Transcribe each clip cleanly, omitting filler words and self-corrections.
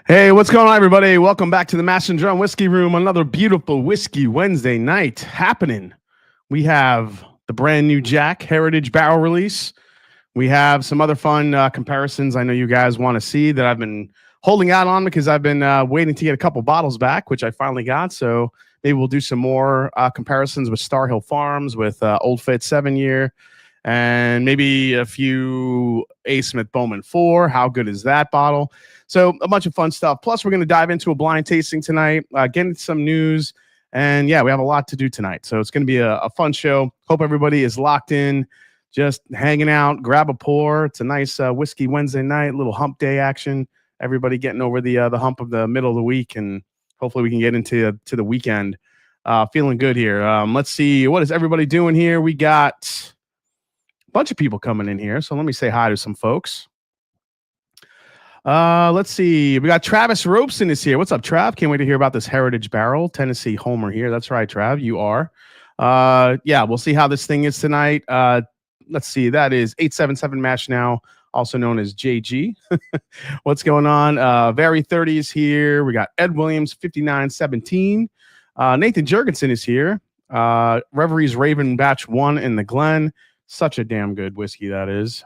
Hey, what's going on, everybody? Welcome back to the Mash and Drum Whiskey Room. Another beautiful Whiskey Wednesday night happening. We have the brand new Jack Heritage Barrel release. We have some other fun comparisons I know you guys want to see that I've been holding out on because I've been waiting to get a couple bottles back, which I finally got. So maybe we'll do some more comparisons with Star Hill Farms, with Old Fitz 7-year, and maybe a few A. Smith Bowman 4. How good is that bottle? So a bunch of fun stuff. Plus, we're going to dive into a blind tasting tonight, get into some news. And yeah, we have a lot to do tonight. So it's going to be a fun show. Hope everybody is locked in, just hanging out, grab a pour. It's a nice Whiskey Wednesday night, little hump day action. Everybody getting over the hump of the middle of the week. And hopefully we can get into the weekend feeling good here. Let's see. What is everybody doing here? We got a bunch of people coming in here. So let me say hi to some folks. Let's see. We got Travis Robeson is here. What's up, Trav? Can't wait to hear about this Heritage Barrel. Tennessee Homer here. That's right, Trav. You are. Yeah, we'll see how this thing is tonight. Let's see. That is 877 Mash Now, also known as JG. What's going on? Very 30 is here. We got Ed Williams, 5917. Nathan Jurgensen is here. Reverie's Raven Batch 1 in the Glen. Such a damn good whiskey that is.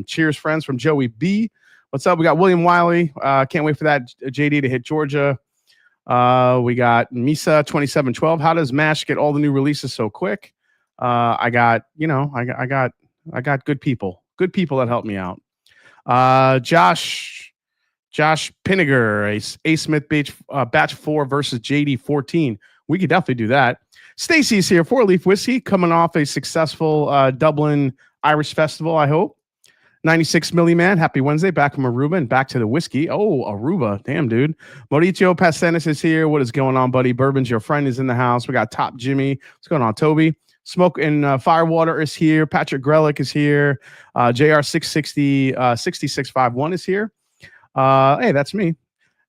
Cheers, friends, from Joey B. What's up? We got William Wiley. Can't wait for that JD to hit Georgia. We got Misa 2712. How does MASH get all the new releases so quick? I got good people that help me out. Josh Pinniger, A. Smith batch 4 versus JD 14. We could definitely do that. Stacy's here, 4-Leaf Whiskey, coming off a successful Dublin Irish Festival, I hope. 96 Milli Man, happy Wednesday, back from Aruba and back to the whiskey. Oh, Aruba, damn, dude. Mauricio Pastenis is here. What is going on, buddy? Bourbon's Your Friend is in the house. We got Top Jimmy. What's going on, Toby? Smoke and Firewater is here. Patrick Grelick is here. JR660, 6651 is here. Hey, that's me.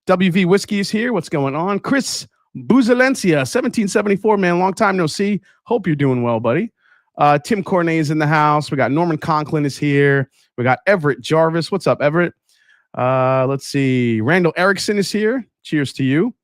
WV Whiskey is here. What's going on? Chris Buzalencia, 1774, man. Long time no see. Hope you're doing well, buddy. Tim Cornet is in the house. We got Norman Conklin is here. We got Everett Jarvis. What's up, Everett? Let's see. Randall Erickson is here. Cheers to you.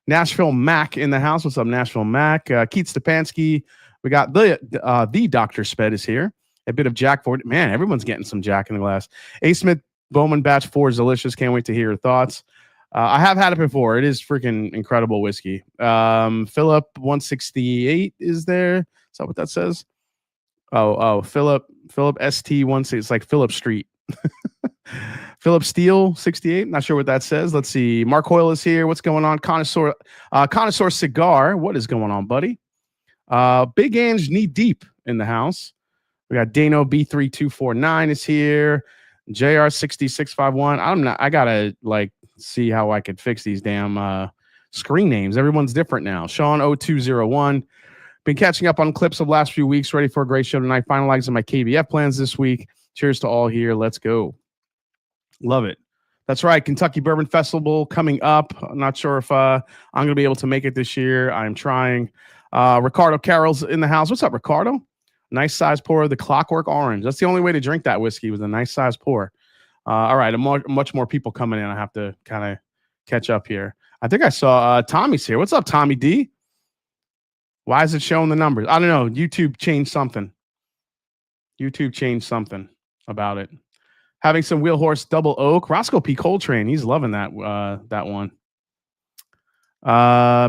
Nashville Mac in the house. What's up, Nashville Mac? Keith Stepanski. We got the Dr. Sped is here. A bit of Jack Ford. Man, everyone's getting some Jack in the glass. A. Smith Bowman Batch 4 is delicious. Can't wait to hear your thoughts. I have had it before. It is freaking incredible whiskey. Philip 168 is there. Is that what that says? Oh, Philip ST16. It's like Philip Street. Philip Steele 68. Not sure what that says. Let's see. Mark Hoyle is here. What's going on? Connoisseur Cigar. What is going on, buddy? Big Ange Knee Deep in the house. We got Dano B3249 is here. JR60651. I gotta see how I could fix these damn screen names. Everyone's different now. Sean 0201. Been catching up on clips of the last few weeks. Ready for a great show tonight. Finalizing my KBF plans this week. Cheers to all here. Let's go. Love it. That's right. Kentucky Bourbon Festival coming up. I'm not sure if I'm going to be able to make it this year. I'm trying. Ricardo Carroll's in the house. What's up, Ricardo? Nice size pour. The Clockwork Orange. That's the only way to drink that whiskey, with a nice size pour. All right. Much more people coming in. I have to kind of catch up here. I think I saw Tommy's here. What's up, Tommy D? Why is it showing the numbers? I don't know. YouTube changed something. About it. Having some Wheelhorse Double Oak. Roscoe P. Coltrane. He's loving that one.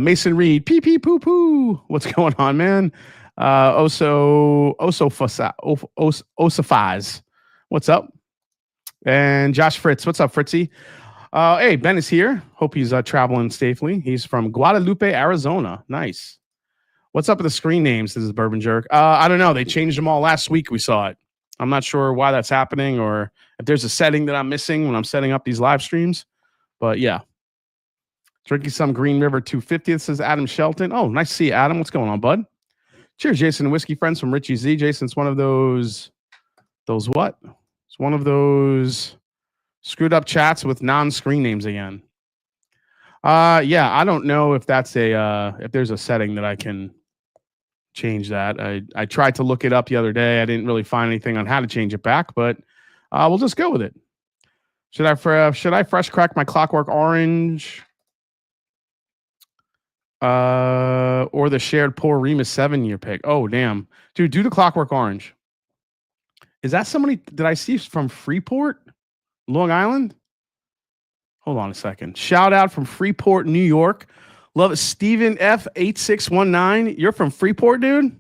Mason Reed. Pee pee poo poo. What's going on, man? Osafaz. What's up? And Josh Fritz. What's up, Fritzy? Hey, Ben is here. Hope he's traveling safely. He's from Guadalupe, Arizona. Nice. What's up with the screen names? This is Bourbon Jerk. I don't know. They changed them all last week. We saw it. I'm not sure why that's happening, or if there's a setting that I'm missing when I'm setting up these live streams. But yeah. Drinking some Green River 250. This is Adam Shelton. Oh, nice to see you, Adam. What's going on, bud? Cheers, Jason and Whiskey Friends from Richie Z. Jason's one of those what? It's one of those screwed up chats with non-screen names again. Yeah, I don't know if that's if there's a setting that I can change that. I tried to look it up the other day. I didn't really find anything on how to change it back, but we'll just go with it. Should I fresh crack my Clockwork Orange? Or the shared pour Remus 7-year pick? Oh, damn. Dude, do the Clockwork Orange. Is that somebody that I see from Freeport, Long Island? Hold on a second. Shout out from Freeport, New York. Love it. Steven F8619. You're from Freeport, dude?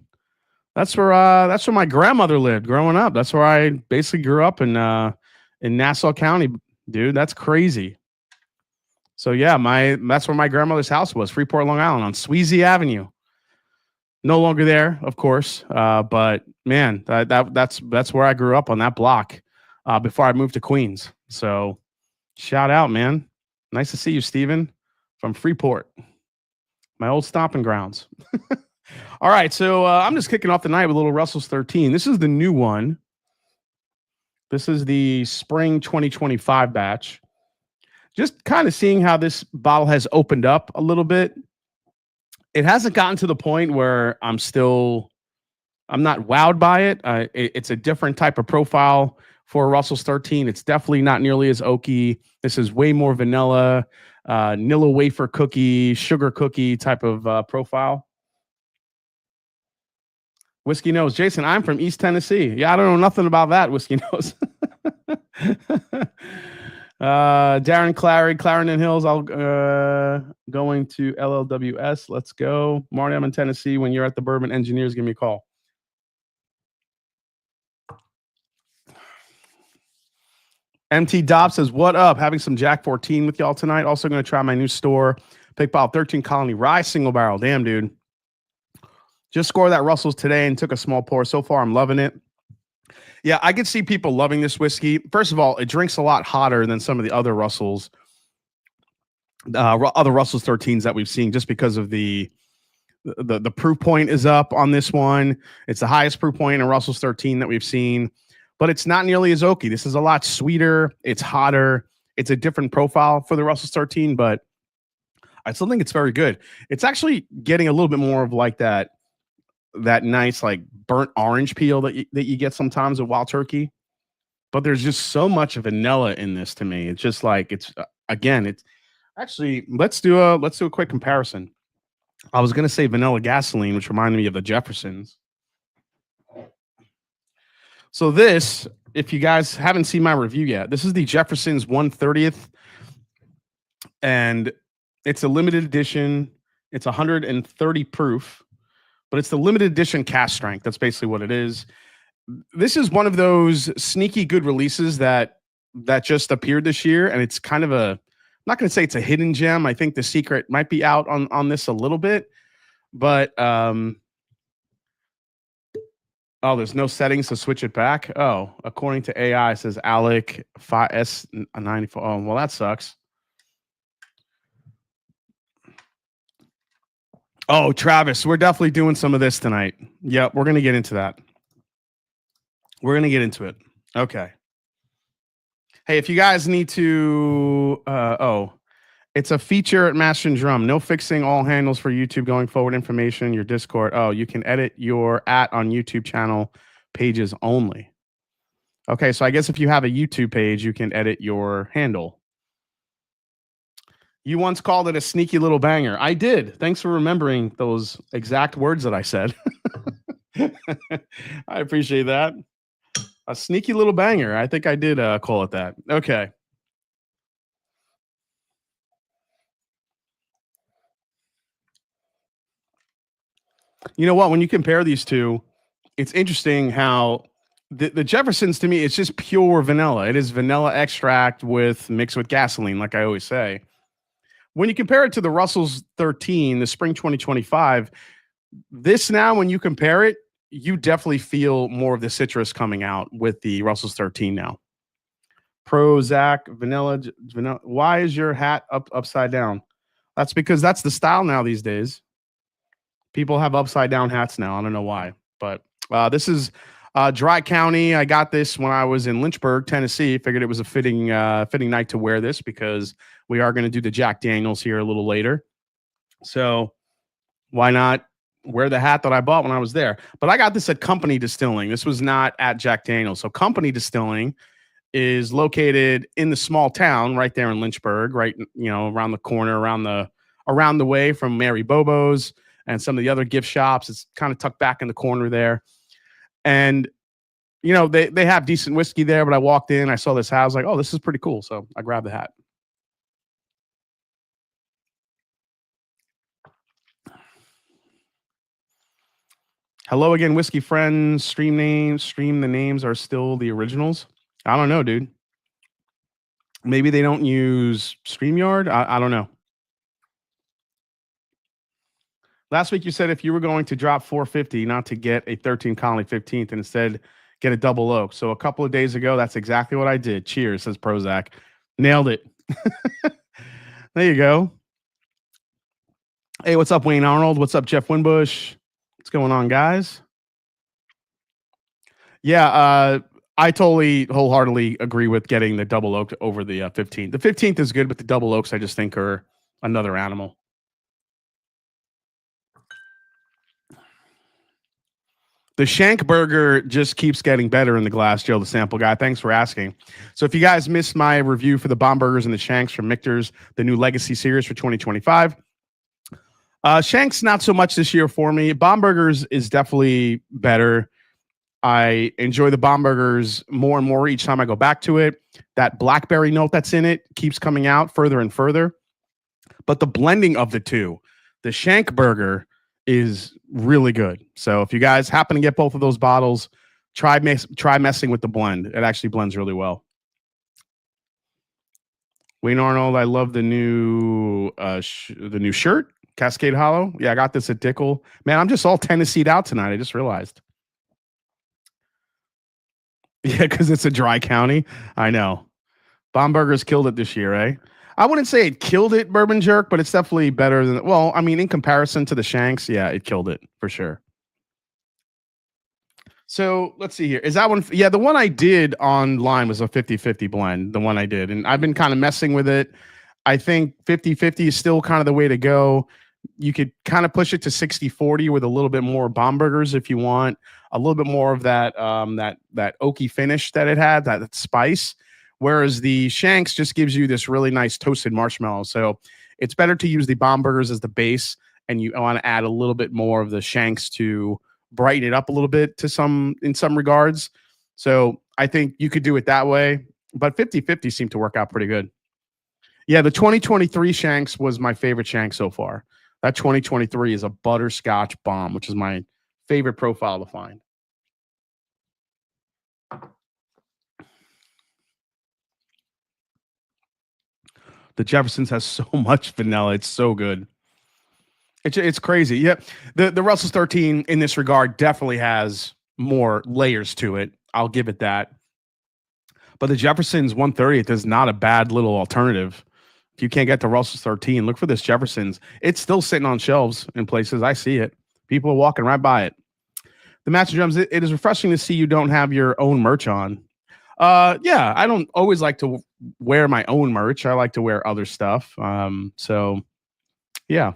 That's where my grandmother lived growing up. That's where I basically grew up in Nassau County, dude. That's crazy. So yeah, that's where my grandmother's house was, Freeport, Long Island, on Sweezy Avenue. No longer there, of course. But man, that's where I grew up, on that block, before I moved to Queens. So shout out, man. Nice to see you, Steven, from Freeport, my old stomping grounds. All right, so I'm just kicking off the night with a little Russell's 13. This is the new one. This is the spring 2025 batch. Just kind of seeing how this bottle has opened up a little bit. It hasn't gotten to the point where I'm not wowed by it. It's a different type of profile for Russell's 13. It's definitely not nearly as oaky. This is way more vanilla, Nilla wafer cookie, sugar cookie type of profile. Whiskey Nose. Jason, I'm from East Tennessee. Yeah, I don't know nothing about that, Whiskey Nose. Darren Clary, Clarendon Hills. I'll going to LLWS. Let's go. Marty, I'm in Tennessee. When you're at the Bourbon Engineers, give me a call. MT Dobbs says, what up? Having some Jack 14 with y'all tonight. Also going to try my new store. Pick Bottle 13 Colony Rye single barrel. Damn, dude. Just scored that Russell's today and took a small pour. So far, I'm loving it. Yeah, I could see people loving this whiskey. First of all, it drinks a lot hotter than some of the other Russell's 13s that we've seen, just because of the proof point is up on this one. It's the highest proof point in Russell's 13 that we've seen, but it's not nearly as oaky. This is a lot sweeter. It's hotter. It's a different profile for the Russell's 13, but I still think it's very good. It's actually getting a little bit more of like that nice like burnt orange peel that you get sometimes with Wild Turkey, but there's just so much vanilla in this to me. It's just like it's actually let's do a quick comparison. I was gonna say vanilla gasoline, which reminded me of the Jeffersons. So this, if you guys haven't seen my review yet, this is the Jefferson's 1/30th, and it's a limited edition. It's 130 proof. But it's the limited edition cast strength. That's basically what it is. This is one of those sneaky good releases that just appeared this year, and it's kind of I'm not going to say it's a hidden gem. I think the secret might be out on this a little bit, but there's no settings to switch it back. Oh, according to AI, it says Alec 5S94. Oh, well, that sucks. Oh, Travis, we're definitely doing some of this tonight. Yep, we're going to get into that. We're going to get into it. Okay. Hey, if you guys need to, it's a feature at Master and Drum. No fixing all handles for YouTube going forward. Information, your Discord. Oh, you can edit your on YouTube channel pages only. Okay, so I guess if you have a YouTube page, you can edit your handle. You once called it a sneaky little banger. I did. Thanks for remembering those exact words that I said. I appreciate that. A sneaky little banger. I think I did call it that. Okay. You know what? When you compare these two, it's interesting how the Jeffersons, to me, it's just pure vanilla. It is vanilla extract mixed with gasoline, like I always say. When you compare it to the Russell's 13, the spring 2025, this now, when you compare it, you definitely feel more of the citrus coming out with the Russell's 13 now. Prozac, vanilla. Why is your hat upside down? That's because that's the style now these days. People have upside down hats now. I don't know why, but this is Dry County. I got this when I was in Lynchburg, Tennessee. Figured it was a fitting night to wear this because we are going to do the Jack Daniels here a little later. So why not wear the hat that I bought when I was there? But I got this at Company Distilling. This was not at Jack Daniels. So Company Distilling is located in the small town right there in Lynchburg, right, around the corner, around the way from Mary Bobo's and some of the other gift shops. It's kind of tucked back in the corner there. And they have decent whiskey there, but I walked in, I saw this hat, I was like, oh, this is pretty cool. So I grabbed the hat. Hello again, whiskey friends. Stream the names are still the originals. I don't know, dude. Maybe they don't use StreamYard. I don't know. Last week you said if you were going to drop 450, not to get a 13 Colony 15th, and instead get a double oak. So a couple of days ago, that's exactly what I did. Cheers, says Prozac. Nailed it. There you go. Hey, what's up, Wayne Arnold? What's up, Jeff Winbush? What's going on, guys? Yeah, I totally wholeheartedly agree with getting the double oak over the 15th. The 15th is good, but the double oaks I just think are another animal. The Shank burger just keeps getting better in the glass, Joe, the sample guy. Thanks for asking. So if you guys missed my review for the bomb burgers and the Shanks from Michter's, the new Legacy series for 2025, Shanks not so much this year for me. Bomb burgers is definitely better. I enjoy the bomb burgers more and more each time I go back to it. That blackberry note that's in it keeps coming out further and further. But the blending of the two, the Shank burger is really good. So if you guys happen to get both of those bottles, try messing with the blend. It actually blends really well. Wayne Arnold, I love the new shirt, Cascade Hollow. Yeah, I got this at Dickel. Man, I'm just all Tennessee'd out tonight. I just realized. Yeah, because it's a dry county. I know. Bomb burgers killed it this year, eh? I wouldn't say it killed it, Bourbon Jerk, but it's definitely better than, well, I mean, in comparison to the Shanks, yeah, it killed it for sure. So let's see here. Is that one? Yeah, the one I did online was a 50-50 blend, the one I did. And I've been kind of messing with it. I think 50-50 is still kind of the way to go. You could kind of push it to 60-40 with a little bit more bomb burgers if you want a little bit more of that that oaky finish that it had, that spice. Whereas the Shanks just gives you this really nice toasted marshmallow. So it's better to use the bomb burgers as the base, and you want to add a little bit more of the Shanks to brighten it up a little bit in some regards. So I think you could do it that way, but 50-50 seemed to work out pretty good. Yeah, the 2023 Shanks was my favorite Shank so far. That 2023 is a butterscotch bomb, which is my favorite profile to find. The Jefferson's has so much vanilla. It's so good. It's crazy. Yep. The Russell's 13 in this regard definitely has more layers to it. I'll give it that. But the Jefferson's 130th is not a bad little alternative. If you can't get the Russell's 13, look for this Jefferson's. It's still sitting on shelves in places. I see it. People are walking right by it. The Master Drums, it is refreshing to see you don't have your own merch on. Yeah, I don't always like to wear my own merch. I like to wear other stuff. So yeah.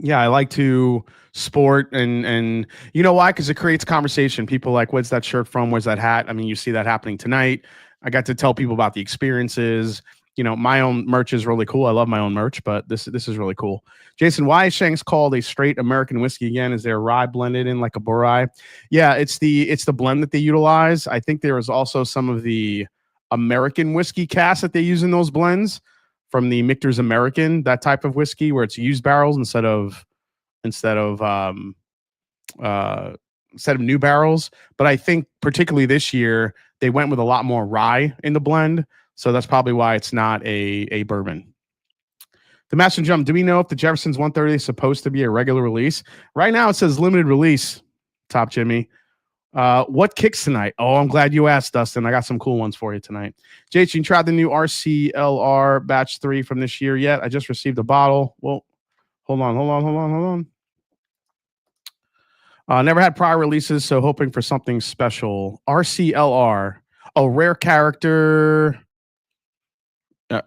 Yeah, I like to sport and you know why? Because it creates conversation. People like, where's that shirt from? Where's that hat? I mean, you see that happening tonight. I got to tell people about the experiences. You know, my own merch is really cool. I love my own merch, but this is really cool. Jason, why is Shanks called a straight American whiskey again? Is there rye blended in like a Borai? Yeah, it's the blend that they utilize. I think there is also some of the American whiskey casks that they use in those blends from the Michter's American, that type of whiskey where it's used barrels instead of new barrels. But I think particularly this year they went with a lot more rye in the blend. So that's probably why it's not a bourbon. The Master Drum, do we know if the Jefferson's 130 is supposed to be a regular release? Right now it says limited release, Top Jimmy. What kicks tonight? Oh, I'm glad you asked, Dustin. I got some cool ones for you tonight. JH, you tried the new RCLR batch 3 from this year yet? I just received a bottle. Well, hold on. Never had prior releases, so hoping for something special. RCLR. Oh, rare character.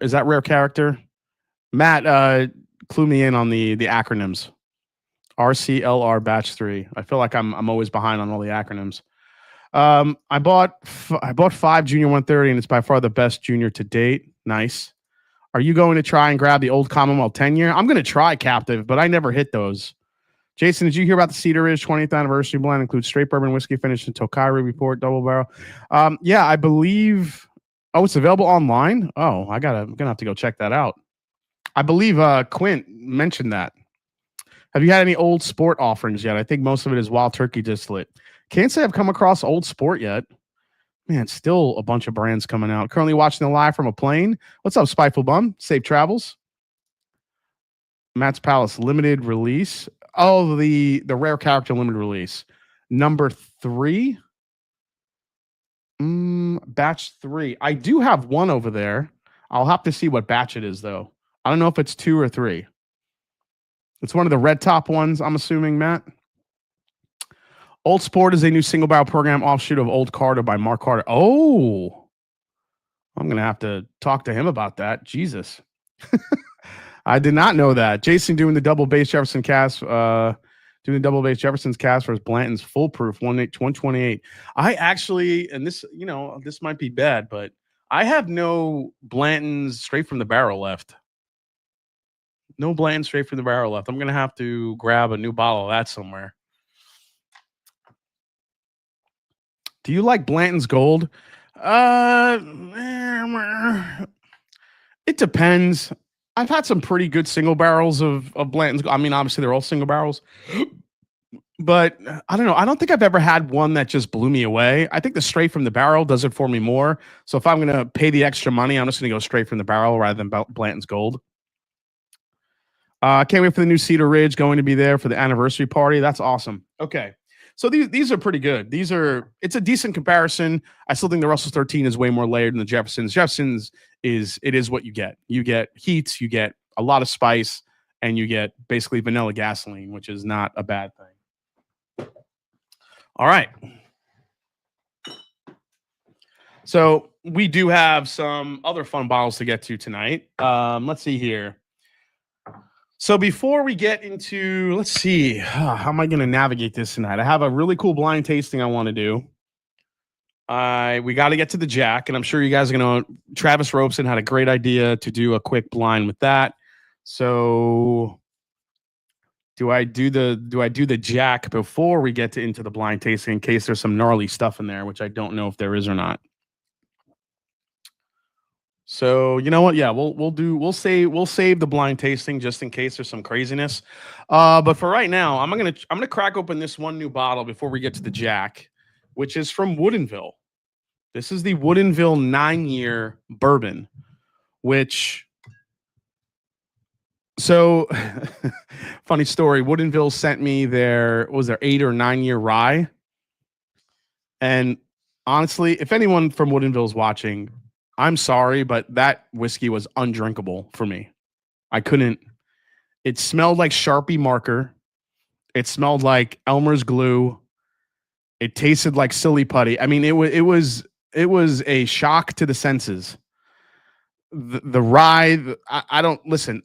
Is that rare character? Matt, clue me in on the acronyms. RCLR batch 3. I feel like I'm always behind on all the acronyms. I bought 5 Junior 130, and it's by far the best junior to date. Nice. Are you going to try and grab the old Commonwealth 10-year? I'm going to try Captive, but I never hit those. Jason, did you hear about the Cedar Ridge 20th anniversary blend? Includes straight bourbon whiskey finished in Tokai Report double barrel. Yeah, I believe. Oh, it's available online. Oh, I'm gonna have to go check that out. I believe Quint mentioned that. Have you had any Old Sport offerings yet? I think most of it is Wild Turkey distillate. Can't say I've come across Old Sport yet. Man, still a bunch of brands coming out. Currently watching the live from a plane. What's up, Spiteful Bum? Safe travels. Matt's Palace limited release. Oh, the rare character limited release. Number 3. Batch 3. I do have one over there. I'll have to see what batch it is, though. I don't know if it's 2 or 3. It's one of the red top ones, I'm assuming, Matt. Old Sport is a new single barrel program offshoot of Old Carter by Mark Carter. Oh, I'm going to have to talk to him about that. Jesus. I did not know that. Jason doing the double bass Jefferson cast, doing the double bass Jefferson's cast for Blanton's foolproof 128. I actually, and this, this might be bad, but I have no Blanton's straight from the barrel left. No Blanton straight from the barrel left. I'm going to have to grab a new bottle of that somewhere. Do you like Blanton's Gold? It depends. I've had some pretty good single barrels of Blanton's. I mean, obviously, they're all single barrels. But I don't know. I don't think I've ever had one that just blew me away. I think the straight from the barrel does it for me more. So if I'm going to pay the extra money, I'm just going to go straight from the barrel rather than Blanton's Gold. Can't wait for the new Cedar Ridge going to be there for the anniversary party. That's awesome. Okay. So these are pretty good. It's a decent comparison. I still think the Russell's 13 is way more layered than the Jefferson's. Jefferson's is what you get. You get heat, you get a lot of spice, and you get basically vanilla gasoline, which is not a bad thing. All right. So we do have some other fun bottles to get to tonight. Let's see here. So before we get into, let's see, how am I going to navigate this tonight? I have a really cool blind tasting I want to do. We got to get to the Jack, and I'm sure you guys are going to. Travis Robeson had a great idea to do a quick blind with that. So, do I do the Jack before we get into the blind tasting in case there's some gnarly stuff in there, which I don't know if there is or not. So you know what? Yeah, we'll save the blind tasting just in case there's some craziness. But for right now, I'm gonna crack open this one new bottle before we get to the Jack, which is from Woodinville. This is the Woodinville 9-year bourbon, which. So funny story. Woodinville sent me their 8 or 9-year rye, and honestly, if anyone from Woodinville is watching, I'm sorry, but that whiskey was undrinkable for me. I couldn't. It smelled like Sharpie marker. It smelled like Elmer's glue. It tasted like silly putty. I mean, it was a shock to the senses. The rye. I don't listen.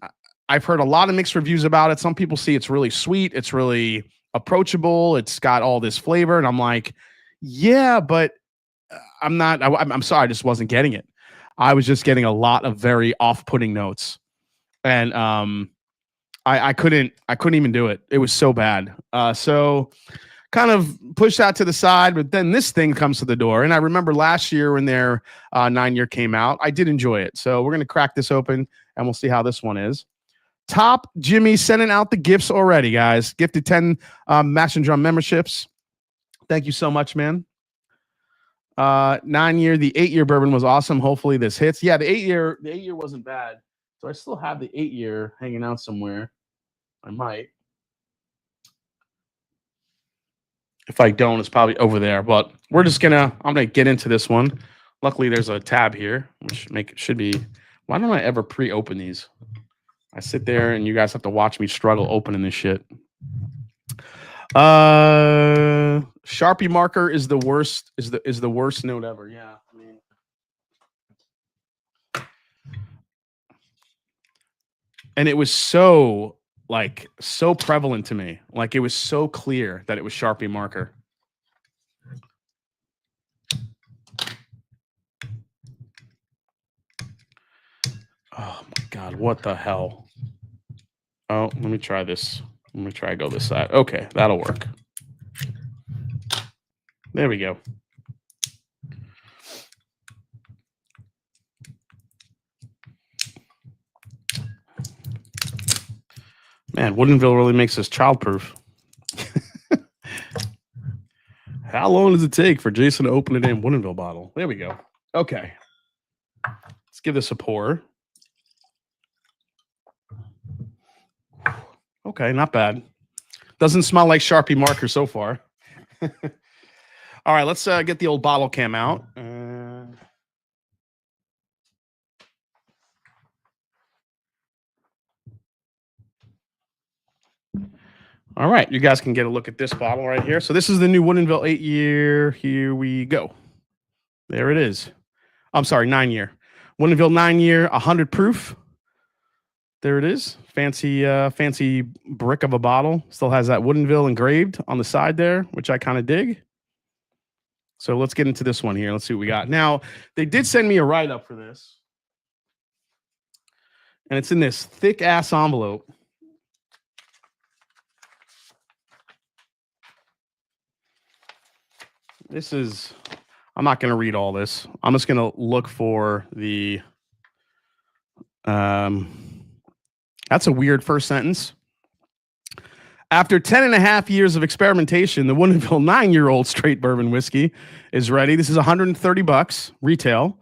I've heard a lot of mixed reviews about it. Some people see it's really sweet. It's really approachable. It's got all this flavor, and I'm like, yeah, but I'm not. I'm sorry. I just wasn't getting it. I was just getting a lot of very off-putting notes, and I couldn't even do it. It was so bad. So kind of pushed that to the side, but then this thing comes to the door, and I remember last year when their 9-year came out, I did enjoy it. So we're gonna crack this open, and we'll see how this one is. Top Jimmy sending out the gifts already, guys. Gifted 10 Mash and Drum memberships. Thank you so much, man. 9-year, the 8-year bourbon was awesome. Hopefully this hits. Yeah, the 8-year wasn't bad. So I still have the 8-year hanging out somewhere. I might. If I don't, it's probably over there. But I'm gonna get into this one. Luckily, there's a tab here, which should be. Why don't I ever pre-open these? I sit there and you guys have to watch me struggle opening this shit. Sharpie marker is the worst. Is the worst note ever. Yeah, I mean, and it was so prevalent to me. Like it was so clear that it was Sharpie marker. Oh my God, what the hell? Oh, let me try this. Let me try to go this side. Okay, that'll work. There we go. Man, Woodinville really makes us childproof. How long does it take for Jason to open it in Woodinville bottle? There we go. Okay. Let's give this a pour. Okay, not bad. Doesn't smell like Sharpie marker so far. All right, let's get the old bottle cam out. All right, you guys can get a look at this bottle right here. So this is the new Woodinville 8-year. Here we go. There it is. I'm sorry, 9-year. Woodinville 9-year, 100 proof. There it is. Fancy brick of a bottle. Still has that Woodinville engraved on the side there, which I kind of dig. So let's get into this one here. Let's see what we got. Now, they did send me a write-up for this. And it's in this thick-ass envelope. This is, I'm not going to read all this. I'm just going to look for the, that's a weird first sentence. After 10 and a half years of experimentation, the Woodinville 9-year-old straight bourbon whiskey is ready. This is $130 retail,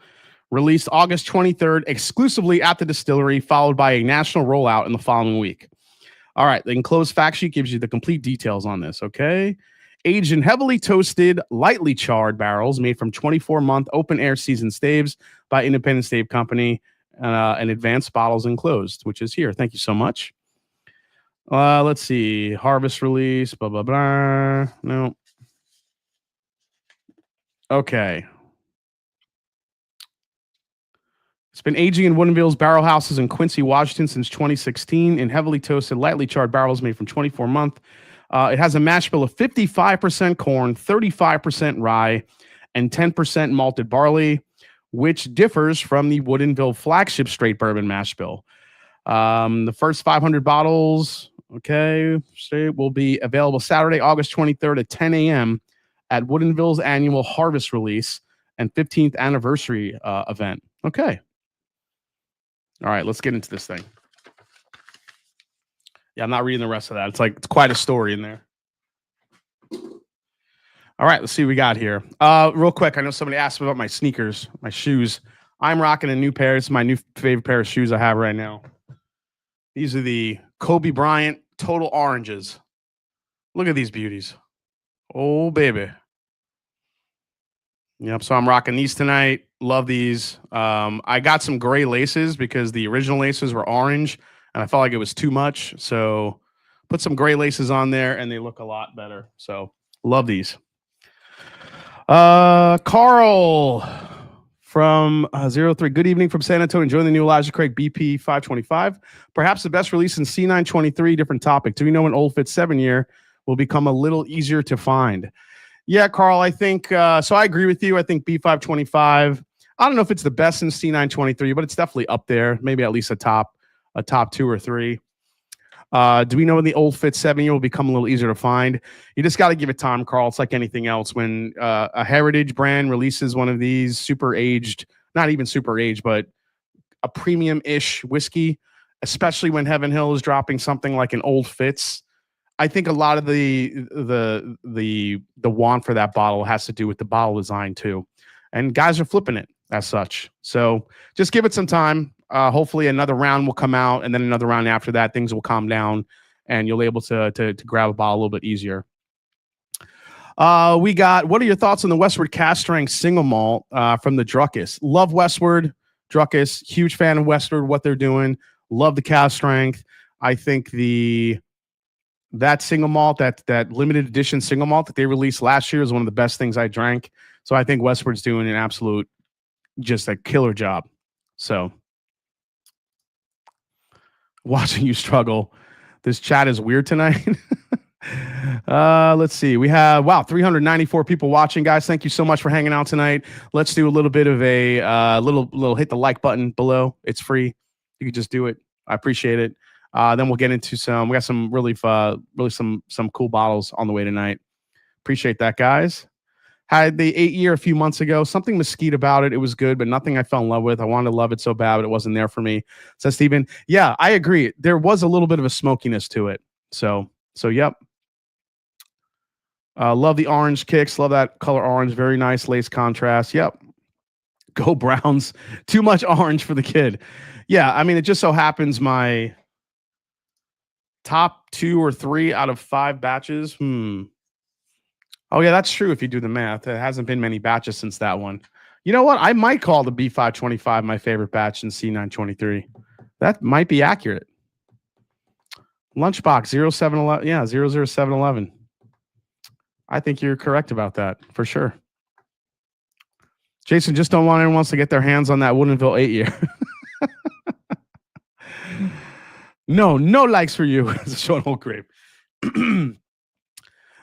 released August 23rd, exclusively at the distillery, followed by a national rollout in the following week. All right, the enclosed fact sheet gives you the complete details on this, okay? Aged in heavily toasted, lightly charred barrels made from 24-month open-air seasoned staves by Independent Stave Company, and advanced bottles enclosed, which is here. Thank you so much. Let's see. Harvest release, blah, blah, blah. No. Okay. It's been aging in Woodinville's barrel houses in Quincy, Washington since 2016 in heavily toasted, lightly charred barrels made from 24-month. It has a mash bill of 55% corn, 35% rye, and 10% malted barley, which differs from the Woodinville flagship straight bourbon mash bill. The first 500 bottles, okay, will be available Saturday, August 23rd at 10 a.m. at Woodinville's annual harvest release and 15th anniversary event. Okay. All right, let's get into this thing. Yeah, I'm not reading the rest of that. It's quite a story in there. All right, let's see what we got here. Real quick, I know somebody asked me about my sneakers, my shoes. I'm rocking a new pair. It's my new favorite pair of shoes I have right now. These are the Kobe Bryant Total Oranges. Look at these beauties. Oh, baby. Yep, so I'm rocking these tonight. Love these. I got some gray laces because the original laces were orange, and I felt like it was too much. So put some gray laces on there, and they look a lot better. So love these. Carl from 03. Good evening from San Antonio. Enjoying the new Elijah Craig BP 525. Perhaps the best release in C923. Different topic. Do we know when Old Fitz 7-year will become a little easier to find? Yeah, Carl, I think so. I agree with you. I think B525. I don't know if it's the best in C923, but it's definitely up there. Maybe at least a top 2 or 3. Do we know when the Old Fitz 7-year will become a little easier to find? You just got to give it time, Carl. It's like anything else. When a heritage brand releases one of these super aged, not even super aged, but a premium-ish whiskey, especially when Heaven Hill is dropping something like an Old Fitz, I think a lot of the want for that bottle has to do with the bottle design too, and guys are flipping it as such. So just give it some time. Hopefully another round will come out, and then another round after that, things will calm down, and you'll be able to grab a bottle a little bit easier. We got, what are your thoughts on the Westward Cask Strength single malt from the Druckus? Love Westward, Druckus, huge fan of Westward, what they're doing. Love the cask strength. I think that single malt, that limited edition single malt that they released last year is one of the best things I drank. So I think Westward's doing an absolute, just a killer job. So watching you struggle. This chat is weird tonight. Let's see. We have, 394 people watching, guys. Thank you so much for hanging out tonight. Let's do a little bit of a little hit the like button below. It's free. you could just do it. I appreciate it. Then we'll get into some. We got some really some cool bottles on the way tonight. Appreciate that, guys. Had the 8-year a few months ago. Something mesquite about it. It was good, but nothing I fell in love with. I wanted to love it so bad, but it wasn't there for me. Says Steven. Yeah, I agree. There was a little bit of a smokiness to it. So yep. Love the orange kicks. Love that color orange. Very nice lace contrast. Yep. Go Browns. Too much orange for the kid. Yeah, I mean, it just so happens my top 2 or 3 out of 5 batches. Oh, yeah, that's true if you do the math. It hasn't been many batches since that one. You know what? I might call the B525 my favorite batch in C923. That might be accurate. Lunchbox 0711. Yeah, 00711. I think you're correct about that for sure. Jason, just don't want anyone else to get their hands on that Woodinville 8-year. No likes for you. It's a short old grape.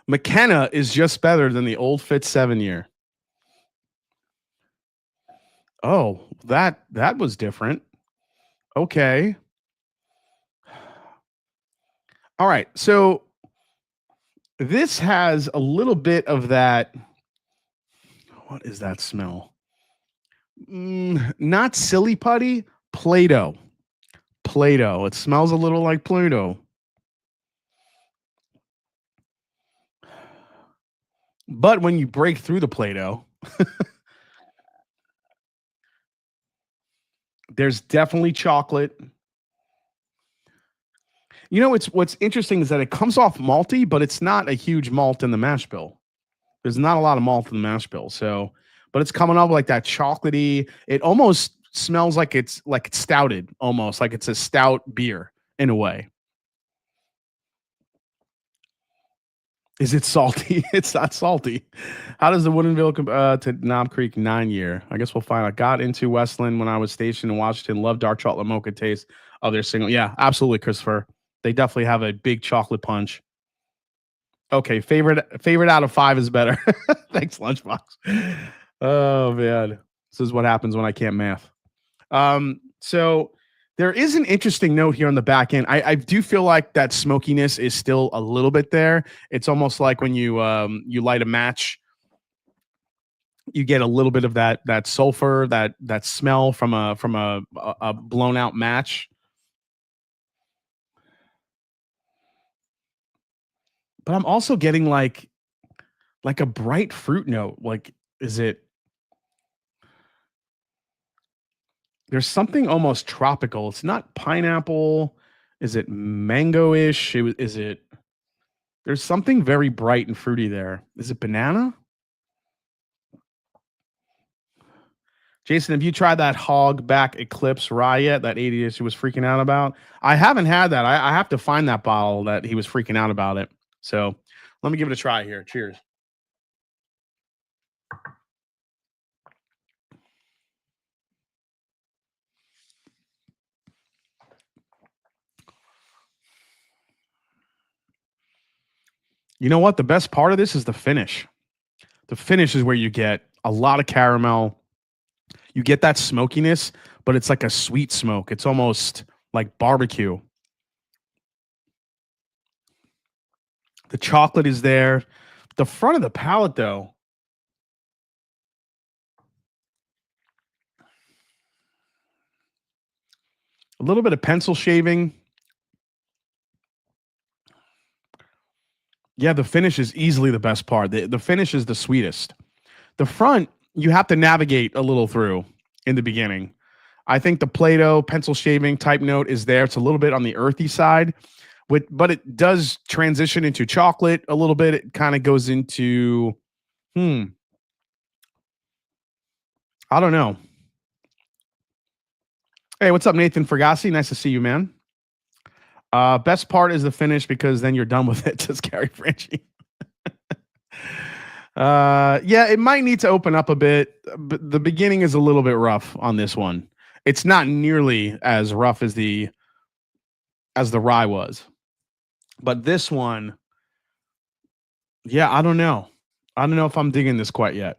McKenna is just better than the old Fitz 7-year. Oh, that was different. Okay. All right. So this has a little bit of that. What is that smell? Not silly putty, Play-Doh. Play-Doh. It smells a little like Play-Doh. But when you break through the Play-Doh, there's definitely chocolate. You know, what's interesting is that it comes off malty, but it's not a huge malt in the mash bill. There's not a lot of malt in the mash bill. So, but it's coming off like that chocolatey. It almost smells like it's stouted, almost like it's a stout beer in a way. Is it salty? It's not salty. How does the Woodinville to Knob Creek 9-year? I guess we'll find out. Got into Westland when I was stationed in Washington. Loved dark chocolate mocha taste of their single. Yeah, absolutely, Christopher. They definitely have a big chocolate punch. Okay, favorite out of 5 is better. Thanks, Lunchbox. Oh man, this is what happens when I can't math. So there is an interesting note here on the back end. I do feel like that smokiness is still a little bit there. It's almost like when you light a match, you get a little bit of that sulfur, that smell from a blown out match. But I'm also getting like a bright fruit note. Like, is it? There's something almost tropical. It's not pineapple. Is it mango-ish? Is it? There's something very bright and fruity there. Is it banana? Jason, have you tried that Hogback Eclipse rye yet? That 80 she was freaking out about? I haven't had that. I have to find that bottle that he was freaking out about it. So let me give it a try here. Cheers. You know what? The best part of this is the finish. The finish is where you get a lot of caramel. You get that smokiness, but it's like a sweet smoke. It's almost like barbecue. The chocolate is there. The front of the palate, though, a little bit of pencil shaving. Yeah, the finish is easily the best part. The finish is the sweetest. The front, you have to navigate a little through in the beginning. I think the Play-Doh pencil shaving type note is there. It's a little bit on the earthy side, but it does transition into chocolate a little bit. It kind of goes into, I don't know. Hey, what's up, Nathan Fergassi? Nice to see you, man. Best part is the finish because then you're done with it, says Gary Franchi. Yeah, it might need to open up a bit. But the beginning is a little bit rough on this one. It's not nearly as rough as the rye was. But this one, yeah, I don't know. I don't know if I'm digging this quite yet.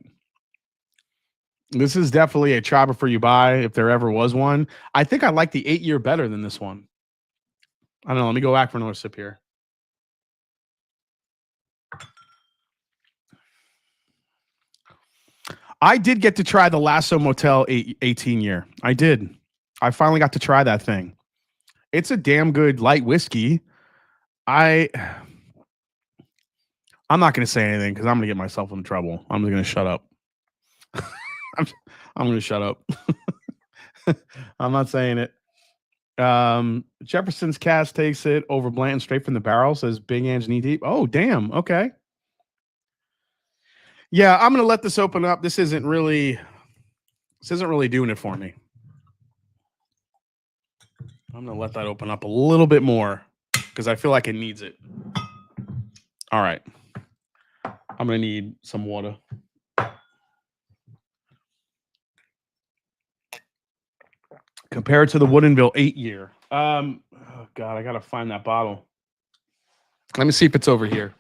This is definitely a try before you buy, if there ever was one. I think I like the 8-year better than this one. I don't know. Let me go back for another sip here. I did get to try the Lasso Motel 18 year. I did. I finally got to try that thing. It's a damn good light whiskey. I'm not going to say anything because I'm going to get myself in trouble. I'm just going to shut up. I'm going to shut up. I'm not saying it. Jefferson's Cask takes it over Blanton straight from the barrel, says Big Ange knee deep. Oh, damn. Okay. Yeah, I'm going to let this open up. This isn't really doing it for me. I'm going to let that open up a little bit more because I feel like it needs it. All right. I'm going to need some water. Compared to the Woodinville 8-year. Oh, God, I got to find that bottle. Let me see if it's over here.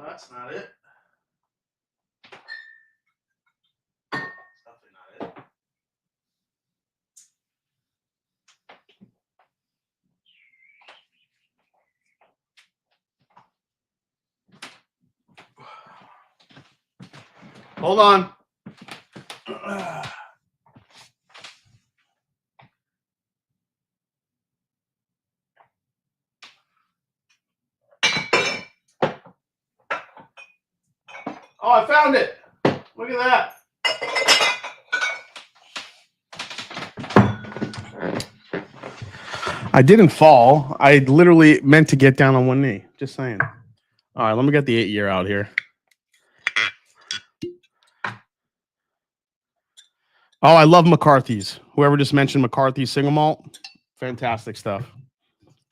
That's not it. That's definitely not it. Hold on. Oh, I found it. Look at that. I didn't fall. I literally meant to get down on one knee. Just saying. All right, let me get the 8-year out here. Oh, I love McCarthy's. Whoever just mentioned McCarthy's single malt. Fantastic stuff.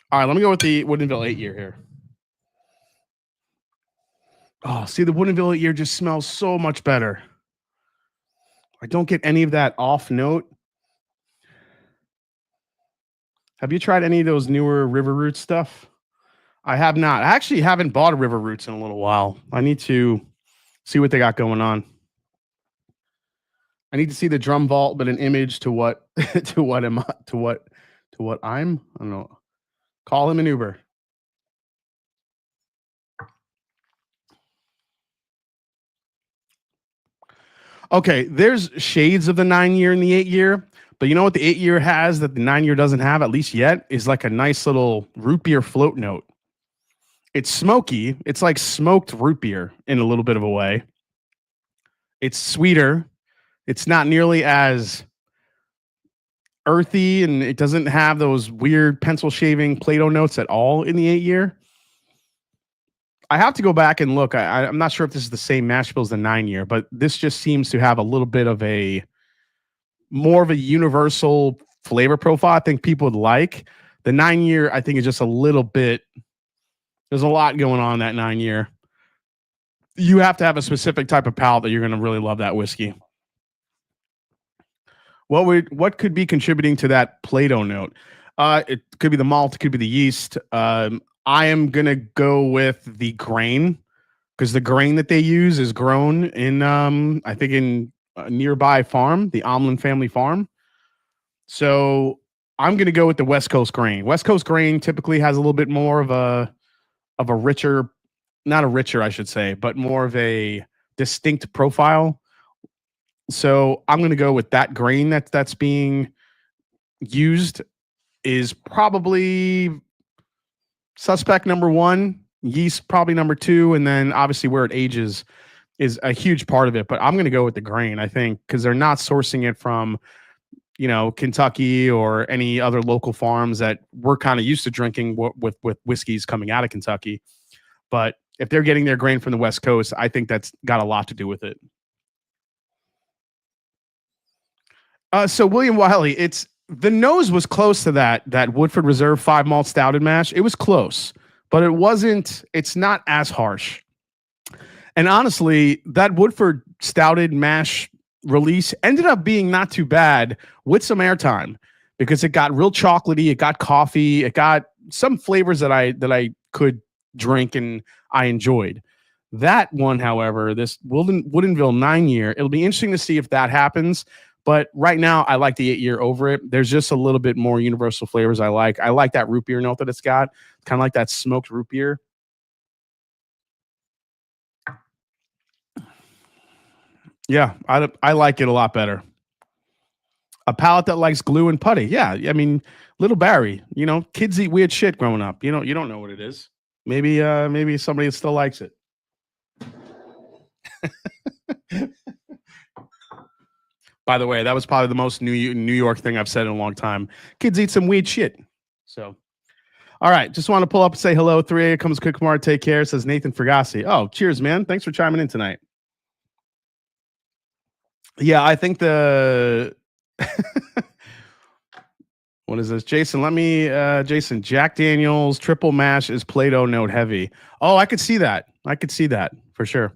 All right, let me go with the Woodinville 8-year here. Oh, see, the Woodinville 8-year just smells so much better. I don't get any of that off note. Have you tried any of those newer River Roots stuff? I have not. I actually haven't bought a River Roots in a little while. I need to see what they got going on. I need to see the drum vault, but an image to what to what I'm I don't know. Call him an Uber. Okay, there's shades of the 9-year and the 8-year, but you know what the 8-year has that the 9-year doesn't have, at least yet, is like a nice little root beer float note. It's smoky. It's like smoked root beer in a little bit of a way. It's sweeter. It's not nearly as earthy, and it doesn't have those weird pencil shaving Play-Doh notes at all in the 8-year. I have to go back and look. I'm not sure if this is the same mash bill as the 9-year, but this just seems to have a little bit of a more of a universal flavor profile I think people would like. The 9-year, I think, is just a little bit. There's a lot going on in that 9-year. You have to have a specific type of palate that you're going to really love that whiskey. What could be contributing to that Play-Doh note? It could be the malt, it could be the yeast. I am gonna go with the grain because the grain that they use is grown in I think in a nearby farm, the Omlin family farm. So I'm gonna go with the West Coast grain. West Coast grain typically has a little bit more of a richer, not a richer, I should say, but more of a distinct profile. So I'm gonna go with that grain that's being used is probably suspect number one, yeast probably number two, and then obviously where it ages is a huge part of it. But I'm going to go with the grain, I think, because they're not sourcing it from, Kentucky or any other local farms that we're kind of used to drinking with whiskeys coming out of Kentucky. But if they're getting their grain from the West Coast, I think that's got a lot to do with it. So William Wiley, the nose was close to that Woodford Reserve 5 malt stouted mash. It was close, but it's not as harsh. And honestly, that Woodford stouted mash release ended up being not too bad with some airtime because it got real chocolatey, it got coffee, it got some flavors that I could drink and I enjoyed. That one, however, this Woodinville 9-year, it'll be interesting to see if that happens. But right now, I like the 8-year over it. There's just a little bit more universal flavors I like. I like that root beer note that it's got. Kind of like that smoked root beer. Yeah, I like it a lot better. A palate that likes glue and putty. Yeah, I mean, little Barry. You know, kids eat weird shit growing up. You don't know what it is. Maybe somebody still likes it. By the way, that was probably the most New York thing I've said in a long time. Kids eat some weird shit. So, all right, just want to pull up and say hello. 3A comes quick, Kumar. Take care. Says Nathan Fergassi. Oh, cheers, man. Thanks for chiming in tonight. Yeah, I think the what is this? Jason, Jason, Jack Daniels triple mash is Play-Doh note heavy. Oh, I could see that. I could see that for sure.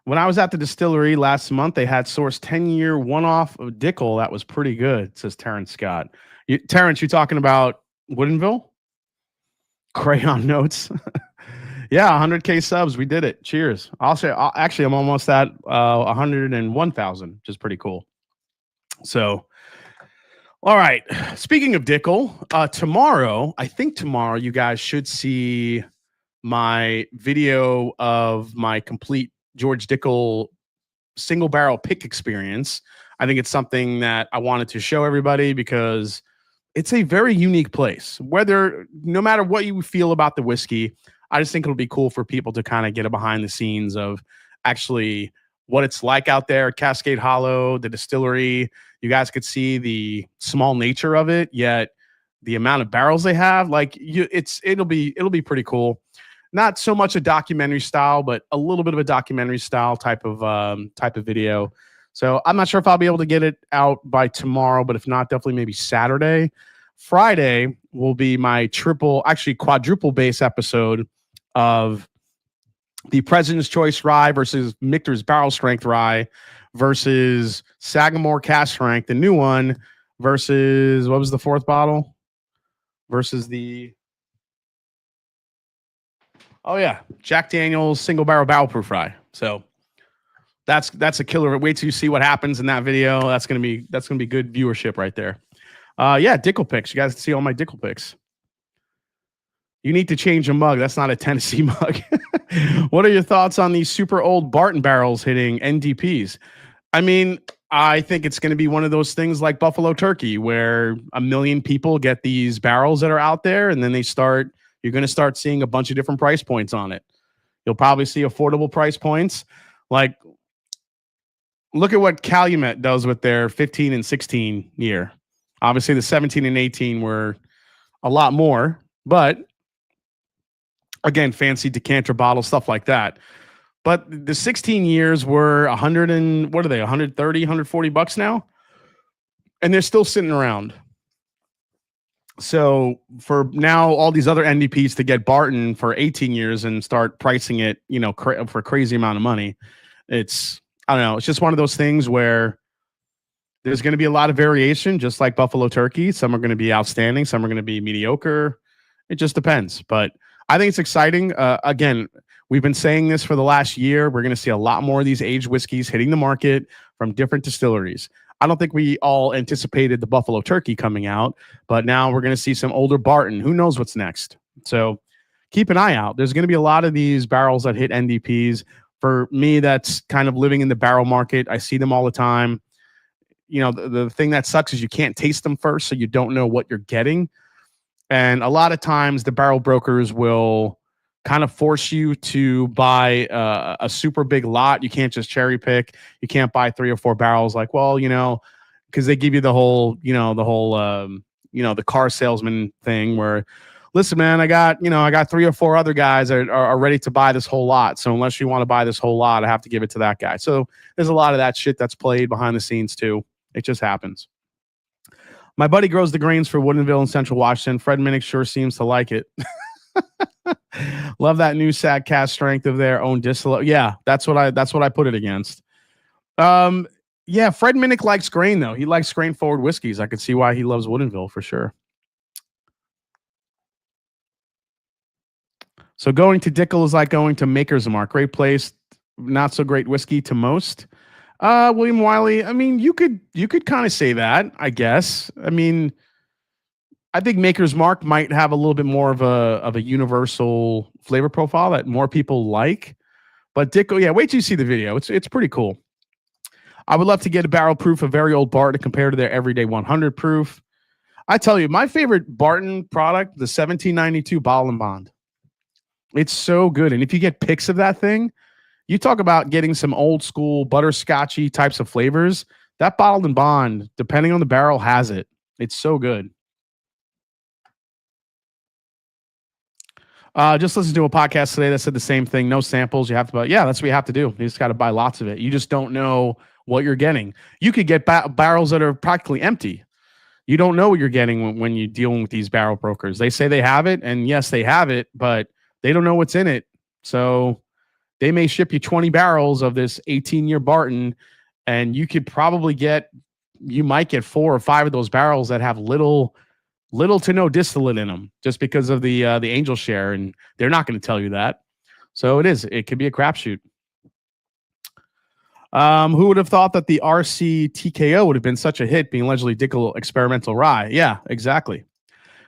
When I was at the distillery last month, they had sourced 10-year one-off of Dickel. That was pretty good, says Terrence Scott. Terrence, you talking about Woodinville? Crayon notes. Yeah, 100K subs. We did it. Cheers. Actually, I'm almost at 101,000, which is pretty cool. So, all right. Speaking of Dickel, tomorrow, I think tomorrow you guys should see my video of my complete George Dickel single barrel pick experience. I think it's something that I wanted to show everybody because it's a very unique place. No matter what you feel about the whiskey, I just think it'll be cool for people to kind of get a behind the scenes of actually what it's like out there at Cascade Hollow, the distillery. You guys could see the small nature of it, yet the amount of barrels they have, it'll be pretty cool. Not so much a documentary style, but a little bit of a documentary style type of video. So I'm not sure if I'll be able to get it out by tomorrow, but if not, definitely maybe Saturday. Friday will be my quadruple base episode of the President's Choice Rye versus Michter's Barrel Strength Rye versus Sagamore Cask Strength, the new one, versus what was the fourth bottle? Versus Jack Daniel's single barrel proof rye. So that's a killer. Wait till you see what happens in that video. That's gonna be good viewership right there. Dickel picks. You guys can see all my Dickel picks. You need to change a mug. That's not a Tennessee mug. What are your thoughts on these super old Barton barrels hitting NDPs? I mean, I think it's going to be one of those things like Buffalo Turkey, where 1 million people get these barrels that are out there, and then you're going to start seeing a bunch of different price points on it. You'll probably see affordable price points. Like, look at what Calumet does with their 15 and 16 year. Obviously, the 17 and 18 were a lot more, but again, fancy decanter bottles, stuff like that. But the 16 years were 130, 140 bucks now, and they're still sitting around. So for now, all these other NDPs to get Barton for 18 years and start pricing it, for a crazy amount of money, I don't know. It's just one of those things where there's going to be a lot of variation, just like Buffalo Turkey. Some are going to be outstanding. Some are going to be mediocre. It just depends. But I think it's exciting. Again, we've been saying this for the last year. We're going to see a lot more of these aged whiskeys hitting the market from different distilleries. I don't think we all anticipated the Buffalo Turkey coming out, but now we're going to see some older Barton. Who knows what's next? So keep an eye out. There's going to be a lot of these barrels that hit NDPs. For me, that's kind of living in the barrel market. I see them all the time. The thing that sucks is you can't taste them first, so you don't know what you're getting. And a lot of times the barrel brokers will kind of force you to buy a super big lot. You can't just cherry pick. You can't buy 3 or 4 barrels because they give you the whole the car salesman thing where, listen, man, I got 3 or 4 other guys that are ready to buy this whole lot. So unless you want to buy this whole lot, I have to give it to that guy. So there's a lot of that shit that's played behind the scenes too. It just happens. My buddy grows the grains for Woodinville in Central Washington. Fred Minnick sure seems to like it. Love that new SAG cast strength of their own distillate. Yeah, that's what I put it against. Yeah, Fred Minnick likes grain though. He likes grain forward whiskeys. I could see why he loves Woodinville for sure. So going to Dickel is like going to Maker's Mark. Great place, not so great whiskey to most. William Wiley, I mean, you could kind of say that, I guess. I mean, I think Maker's Mark might have a little bit more of a universal flavor profile that more people like. But Dickel, yeah, wait till you see the video. It's pretty cool. I would love to get a barrel proof of very old Barton to compare to their everyday 100 proof. I tell you, my favorite Barton product, the 1792 Bottle and Bond. It's so good. And if you get pics of that thing, you talk about getting some old school butterscotchy types of flavors. That Bottled and Bond, depending on the barrel, has it. It's so good. Just listened to a podcast today that said the same thing. No samples. You have to buy. Yeah, that's what you have to do. You just got to buy lots of it. You just don't know what you're getting. You could get barrels that are practically empty. You don't know what you're getting when you're dealing with these barrel brokers. They say they have it, and yes, they have it, but they don't know what's in it. So they may ship you 20 barrels of this 18-year Barton, and you might get 4 or 5 of those barrels that have little to no distillate in them, just because of the angel share, and they're not going to tell you that. So it could be a crapshoot. Who would have thought that the RC TKO would have been such a hit, being allegedly Dickel experimental rye? Yeah, exactly.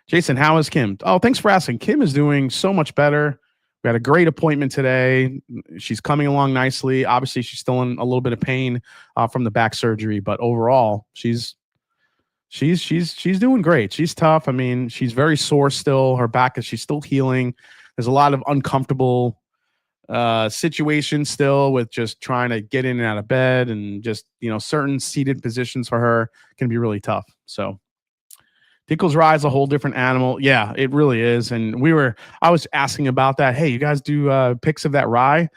Jason, how is Kim? Oh, thanks for asking. Kim is doing so much better. We had a great appointment today. She's coming along nicely. Obviously, she's still in a little bit of pain from the back surgery, but overall, she's doing great. She's tough. I mean, she's very sore still. Her back she's still healing. There's a lot of uncomfortable situations still with just trying to get in and out of bed, and just, certain seated positions for her can be really tough. So Dickel's rye is a whole different animal. Yeah, it really is. And I was asking about that. Hey, you guys do pics of that rye?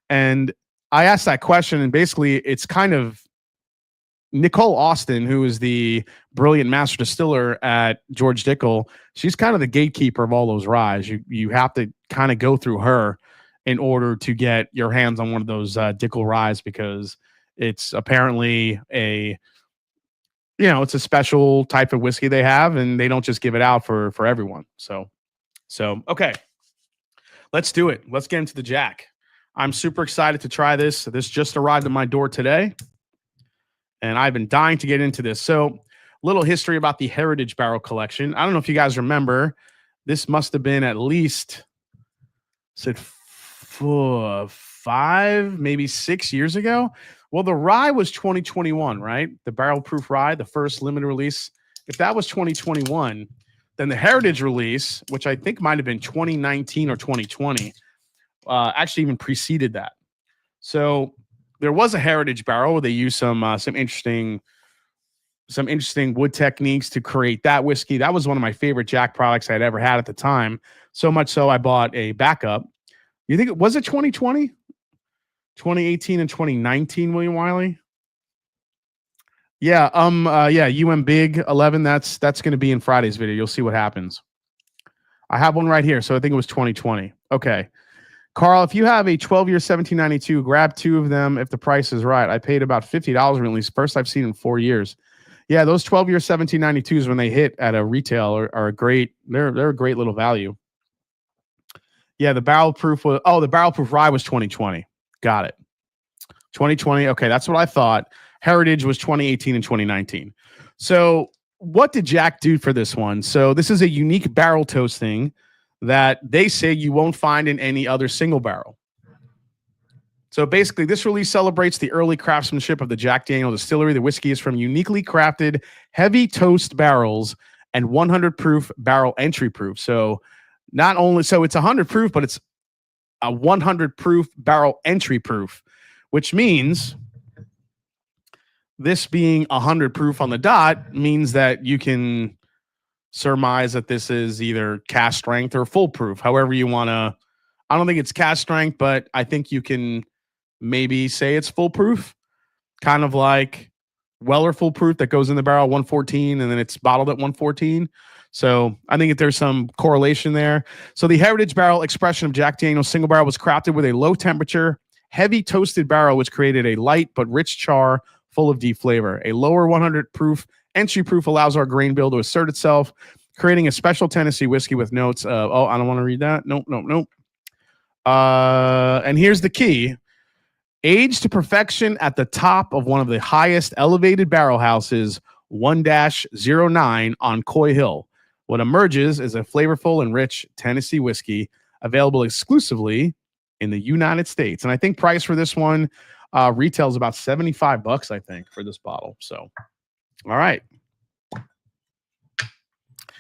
And I asked that question, and basically it's kind of Nicole Austin, who is the brilliant master distiller at George Dickel. She's kind of the gatekeeper of all those ryes. You have to kind of go through her in order to get your hands on one of those Dickel ryes, because it's apparently it's a special type of whiskey they have, and they don't just give it out for everyone. So okay, let's do it. Let's get into the Jack. I'm super excited to try this. This just arrived at my door today, and I've been dying to get into this. So, little history about the Heritage Barrel Collection. I don't know if you guys remember. This must have been at least 5, maybe 6 years ago. Well, the rye was 2021, right? The barrel proof rye, the first limited release. If that was 2021, then the Heritage release, which I think might have been 2019 or 2020, actually even preceded that. So there was a Heritage barrel where they used some interesting wood techniques to create that whiskey. That was one of my favorite Jack products I'd ever had at the time. So much so I bought a backup. You think was it 2020? 2018 and 2019, William Wiley? Yeah, Big 11, that's going to be in Friday's video. You'll see what happens. I have one right here, so I think it was 2020. Okay. Carl, if you have a 12-year 1792, grab 2 of them if the price is right. I paid about $50 release. First I've seen in 4 years. Yeah, those 12-year 1792s, when they hit at a retail, are a great. They're a great little value. Yeah, the barrel proof rye was 2020. Got it. 2020. Okay, that's what I thought. Heritage was 2018 and 2019. So what did Jack do for this one? So this is a unique barrel toasting that they say you won't find in any other single barrel. So basically, this release celebrates the early craftsmanship of the Jack Daniel Distillery. The whiskey is from uniquely crafted heavy toast barrels and 100 proof barrel entry proof. So it's 100 proof, but it's a 100 proof barrel entry proof, which means this being 100 proof on the dot means that you can surmise that this is either cast strength or full proof, however you want to. I don't think it's cast strength, but I think you can maybe say it's full proof, kind of like Weller full proof that goes in the barrel 114, and then it's bottled at 114. So I think that there's some correlation there. So the Heritage Barrel expression of Jack Daniel's single barrel was crafted with a low temperature, heavy toasted barrel, which created a light but rich char full of deep flavor. A lower 100 proof entry proof allows our grain bill to assert itself, creating a special Tennessee whiskey with notes of, oh, I don't want to read that. Nope. And here's the key. Aged to perfection at the top of one of the highest elevated barrel houses, 1-09 on Coy Hill. What emerges is a flavorful and rich Tennessee whiskey available exclusively in the United States. And I think price for this one retails about $75, I think, for this bottle. So, all right.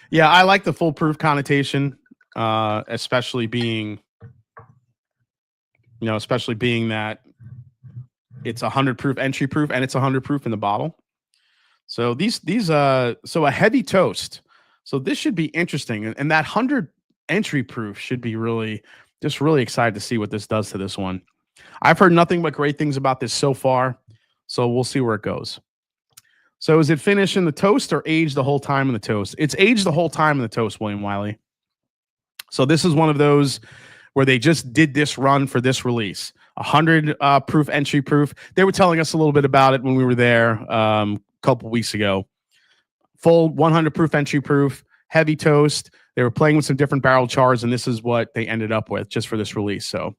Yeah, I like the full proof connotation, especially being that it's 100 proof entry proof and it's 100 proof in the bottle. So so a heavy toast. So this should be interesting. And that 100 entry proof should be really excited to see what this does to this one. I've heard nothing but great things about this so far. So we'll see where it goes. So is it finished in the toast or aged the whole time in the toast? It's aged the whole time in the toast, William Wiley. So this is one of those where they just did this run for this release. 100 proof entry proof. They were telling us a little bit about it when we were there a couple weeks ago. Full 100 proof entry proof, heavy toast. They were playing with some different barrel chars, and this is what they ended up with just for this release. So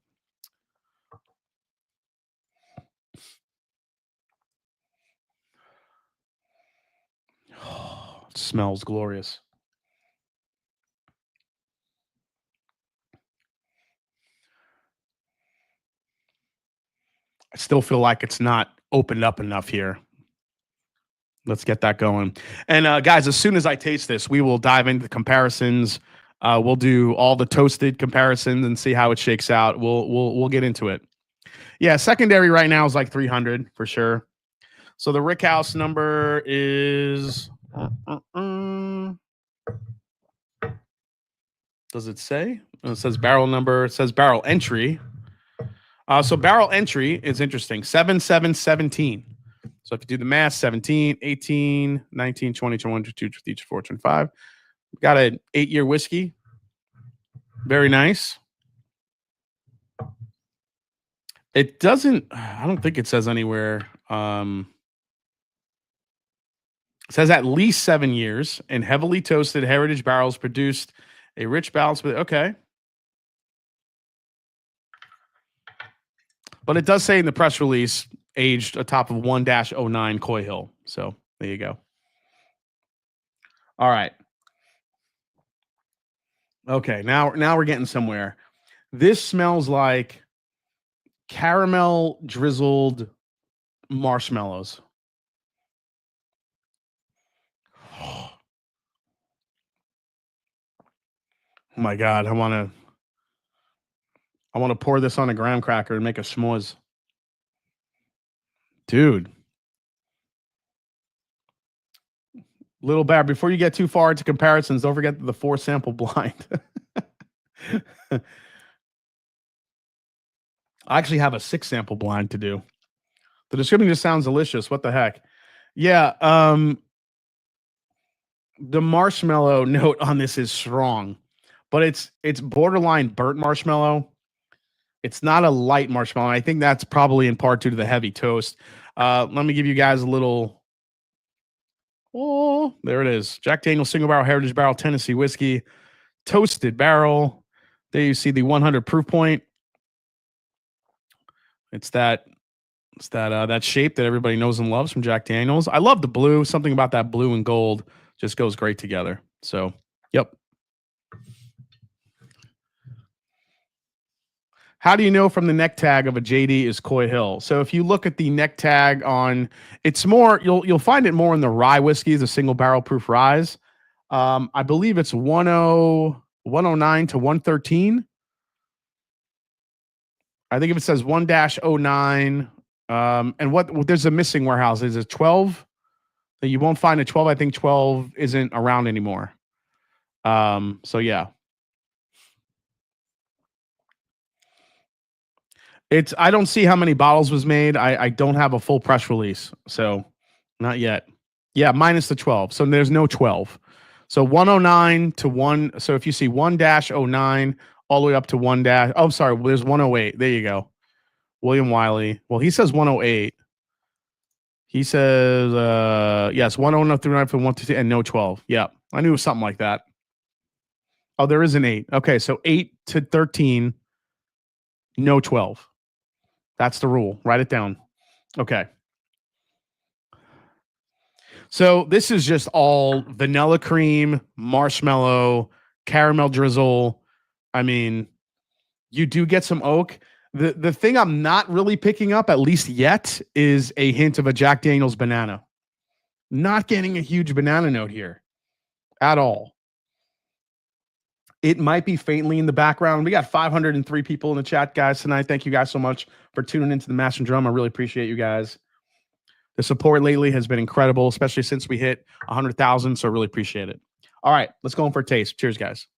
it smells glorious. I still feel like it's not opened up enough here. Let's get that going. And guys, as soon as I taste this, we will dive into the comparisons. We'll do all the toasted comparisons and see how it shakes out. We'll get into it. Yeah, secondary right now is like 300 for sure. So the Rickhouse number is does it say? It says barrel number. It says barrel entry. So barrel entry is interesting. 7717. So if you do the math, 17, 18, 19, 20, 21, 22, 23, 24, 25. Got an 8-year whiskey. Very nice. It doesn't, I don't think it says anywhere. It says at least 7 years and heavily toasted heritage barrels produced a rich balance. Okay. But it does say in the press release, aged atop of 1-09 Coy Hill. So there you go. All right. Okay, now we're getting somewhere. This smells like caramel drizzled marshmallows. Oh my God, I want to pour this on a graham cracker and make a s'mores. Dude. Little bad. Before you get too far into comparisons, don't forget the 4 sample blind. I actually have a 6 sample blind to do. The description just sounds delicious. What the heck? Yeah. The marshmallow note on this is strong, but it's borderline burnt marshmallow. It's not a light marshmallow. I think that's probably in part due to the heavy toast. Let me give you guys a little. Oh, there it is. Jack Daniel's Single Barrel Heritage Barrel Tennessee Whiskey. Toasted barrel. There you see the 100 proof point. It's that shape that everybody knows and loves from Jack Daniel's. I love the blue. Something about that blue and gold just goes great together. So, yep. How do you know from the neck tag of a JD is Coy Hill? So if you look at the neck tag on, it's more, you'll find it more in the rye whiskeys, the single barrel proof ryes. I believe it's 109 to 113. I think if it says 1-09, and what there's a missing warehouse. Is it 12? You won't find a 12. I think 12 isn't around anymore. So yeah. I don't see how many bottles was made. I don't have a full press release. So Not yet. Yeah, minus the 12. So there's no 12. So 109 to 1. So if you see 1-09 all the way up to 1 dash. Oh, sorry. There's 108. There you go. William Wiley. Well, he says 108. He says, yes, 109 through 9 for 1 to 2 and no 12. Yeah, I knew it was something like that. Oh, there is an 8. Okay, so 8 to 13, no 12. That's the rule. Write it down. Okay. So this is just all vanilla cream, marshmallow, caramel drizzle. I mean, you do get some oak. The thing I'm not really picking up, at least yet, is a hint of a Jack Daniel's banana. Not getting a huge banana note here at all. It might be faintly in the background. We got 503 people in the chat, guys, tonight. Thank you guys so much for tuning into the Mash and Drum. I really appreciate you guys. The support lately has been incredible, especially since we hit 100,000. So I really appreciate it. All right, let's go in for a taste. Cheers, guys.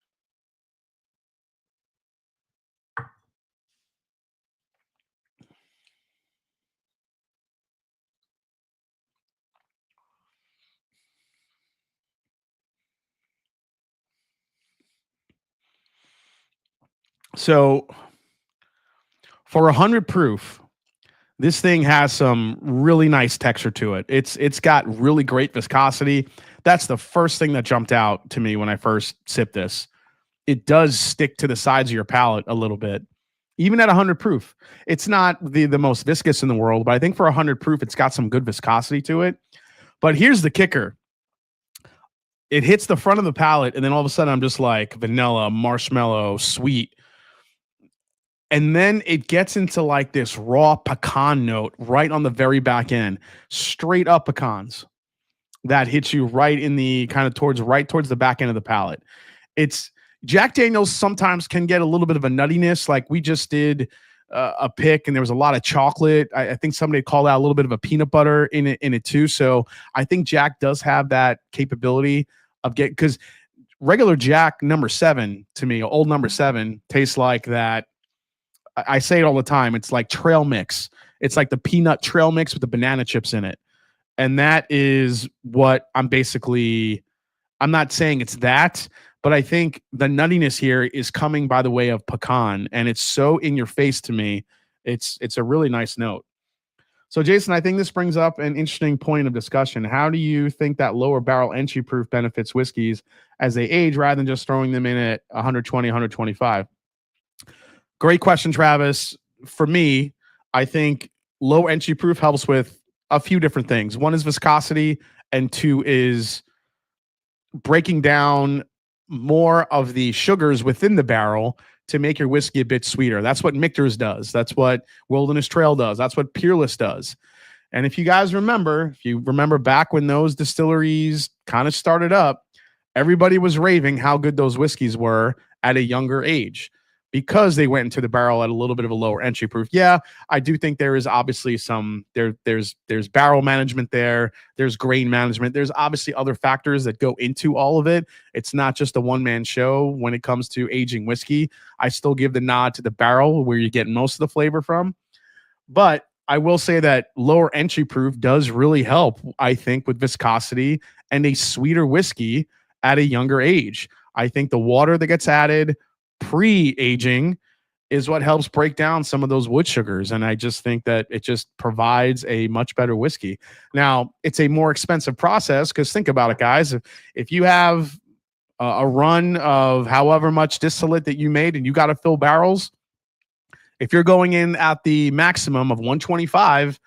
So for 100 proof, this thing has some really nice texture to it. It's got really great viscosity. That's the first thing that jumped out to me when I first sipped this. It does stick to the sides of your palate a little bit. Even at 100 proof, it's not the most viscous in the world, but I think for 100 proof, it's got some good viscosity to it. But here's the kicker. It hits the front of the palate, and then all of a sudden I'm just like vanilla, marshmallow, sweet. And then it gets into like this raw pecan note right on the very back end, straight up pecans that hits you right in the kind of towards the back end of the palate. It's Jack Daniel's sometimes can get a little bit of a nuttiness. Like we just did a pick and there was a lot of chocolate. I think somebody called out a little bit of a peanut butter in it too. So I think Jack does have that capability of because regular Jack number 7 to me, old number 7 tastes like that. I say it all the time. It's like trail mix. It's like the peanut trail mix with the banana chips in it. And that is what I'm not saying it's that, but I think the nuttiness here is coming by the way of pecan, and it's so in your face to me. It's a really nice note. So Jason, I think this brings up an interesting point of discussion. How do you think that lower barrel entry proof benefits whiskeys as they age rather than just throwing them in at 120, 125? Great question, Travis. For me, I think low entry proof helps with a few different things. One is viscosity, and 2 is breaking down more of the sugars within the barrel to make your whiskey a bit sweeter. That's what Michter's does. That's what Wilderness Trail does. That's what Peerless does. And if you remember back when those distilleries kind of started up, everybody was raving how good those whiskeys were at a younger age, because they went into the barrel at a little bit of a lower entry proof. Yeah, I do think there is obviously there's barrel management there. There's grain management. There's obviously other factors that go into all of it. It's not just a one-man show when it comes to aging whiskey. I still give the nod to the barrel where you get most of the flavor from. But I will say that lower entry proof does really help, I think, with viscosity and a sweeter whiskey at a younger age. I think the water that gets added pre-aging is what helps break down some of those wood sugars. And I just think that it just provides a much better whiskey. Now, it's a more expensive process because think about it, guys. If you have a run of however much distillate that you made and you got to fill barrels, if you're going in at the maximum of 125,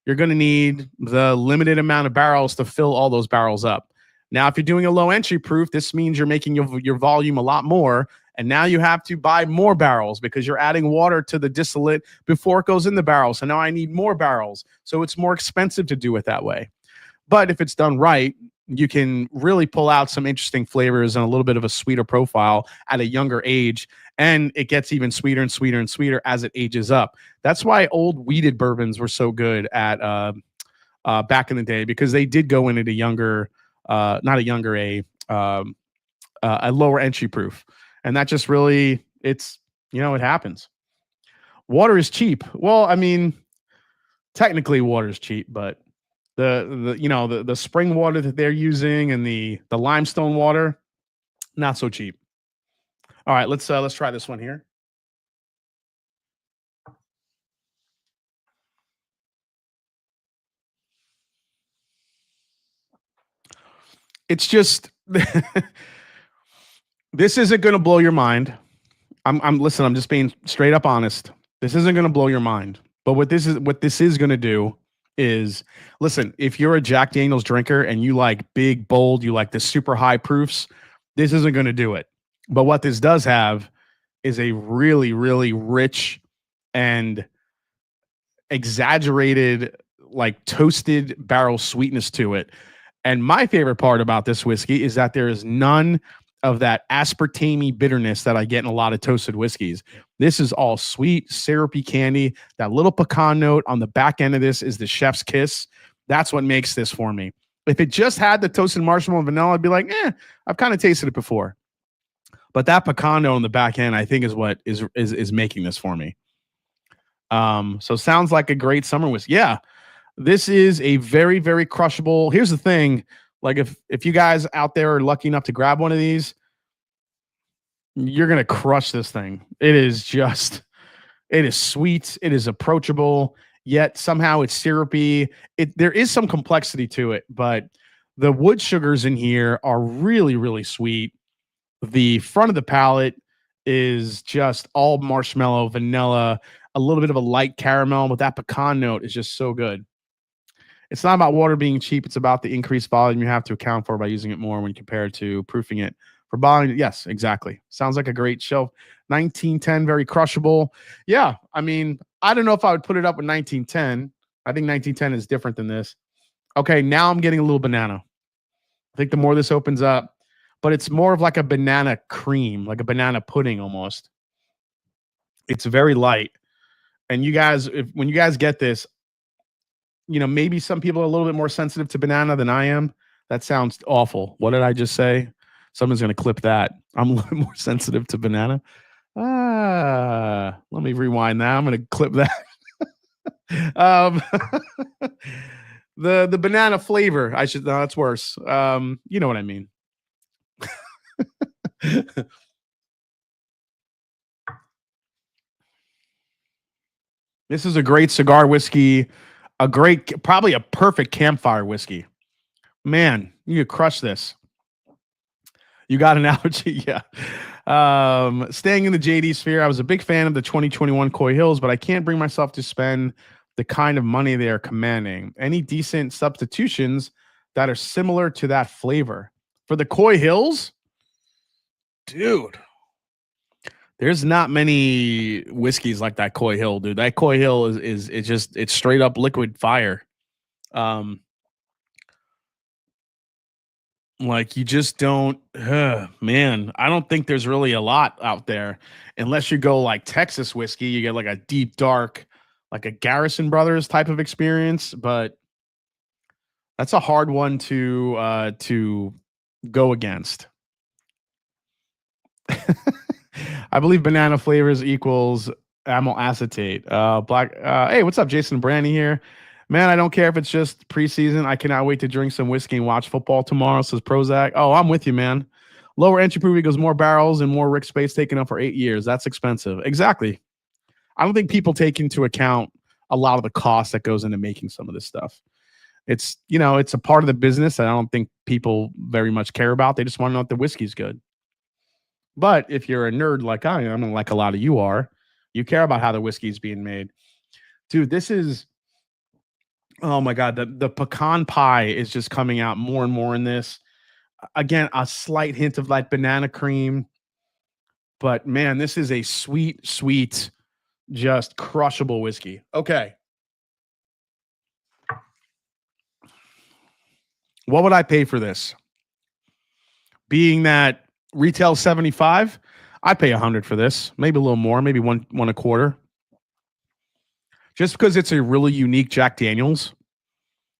you're going to need the limited amount of barrels to fill all those barrels up. Now, if you're doing a low entry proof, this means you're making your volume a lot more. And now you have to buy more barrels because you're adding water to the distillate before it goes in the barrel. So now I need more barrels. So it's more expensive to do it that way. But if it's done right, you can really pull out some interesting flavors and a little bit of a sweeter profile at a younger age. And it gets even sweeter and sweeter and sweeter as it ages up. That's why old wheated bourbons were so good at back in the day, because they did go in at a younger, a lower entry proof. And that just really, it happens. Water is cheap. Well, I mean, technically water is cheap, but the spring water that they're using and the limestone water, not so cheap. All right, let's try this one here. It's just this isn't going to blow your mind. I'm listen, I'm just being straight up honest. This isn't going to blow your mind. But what this is going to do is, listen, if you're a Jack Daniel's drinker and you like big, bold, you like the super high proofs, this isn't going to do it. But what this does have is a really, really rich and exaggerated, like toasted barrel sweetness to it. And my favorite part about this whiskey is that there is none of that aspartame bitterness that I get in a lot of toasted whiskeys. This is all sweet, syrupy candy. That little pecan note on the back end of this is the chef's kiss. That's what makes this for me. If it just had the toasted marshmallow and vanilla, I'd be like, I've kind of tasted it before. But that pecan note on the back end, I think, is what is making this for me. So sounds like a great summer whiskey. Yeah, this is a very, very crushable. Here's the thing. Like if you guys out there are lucky enough to grab one of these, you're going to crush this thing. It is sweet. It is approachable, yet somehow it's syrupy. There is some complexity to it, but the wood sugars in here are really, really sweet. The front of the palate is just all marshmallow, vanilla, a little bit of a light caramel, but that pecan note is just so good. It's not about water being cheap. It's about the increased volume you have to account for by using it more when compared to proofing it. For bottling, yes, exactly. Sounds like a great shelf. 1910, very crushable. Yeah, I mean, I don't know if I would put it up with 1910. I think 1910 is different than this. Okay, now I'm getting a little banana. I think the more this opens up, but it's more of like a banana cream, like a banana pudding almost. It's very light. And you guys, when you guys get this, maybe some people are a little bit more sensitive to banana than I am. That sounds awful. What did I just say? Someone's going to clip that. I'm a little more sensitive to banana. Let me rewind that. I'm going to clip that. The banana flavor. No, that's worse. You know what I mean. This is a great cigar whiskey. Probably a perfect campfire whiskey. Man, you could crush this. You got an allergy? Yeah. Staying in the JD sphere, I was a big fan of the 2021 Coy Hills, but I can't bring myself to spend the kind of money they are commanding. Any decent substitutions that are similar to that flavor? For the Coy Hills? Dude. There's not many whiskeys like that Coy Hill, dude. That Coy Hill it's straight up liquid fire. Like you just don't, man. I don't think there's really a lot out there, unless you go like Texas whiskey. You get like a deep dark, like a Garrison Brothers type of experience, but that's a hard one to go against. I believe banana flavors equals amyl acetate. Hey, what's up, Jason Brandy here? Man, I don't care if it's just preseason. I cannot wait to drink some whiskey and watch football tomorrow, says Prozac. Oh, I'm with you, man. Lower entry proof equals more barrels and more rick space taken up for 8 years. That's expensive. Exactly. I don't think people take into account a lot of the cost that goes into making some of this stuff. It's a part of the business that I don't think people very much care about. They just want to know if the whiskey's good. But if you're a nerd like I am, and like a lot of you are, you care about how the whiskey is being made. Dude, this is, oh my God, the pecan pie is just coming out more and more in this. Again, a slight hint of like banana cream. But man, this is a sweet, sweet, just crushable whiskey. Okay. What would I pay for this? Being that retail 75, I'd pay 100 for this, maybe a little more, maybe one a quarter. Just because it's a really unique Jack Daniel's.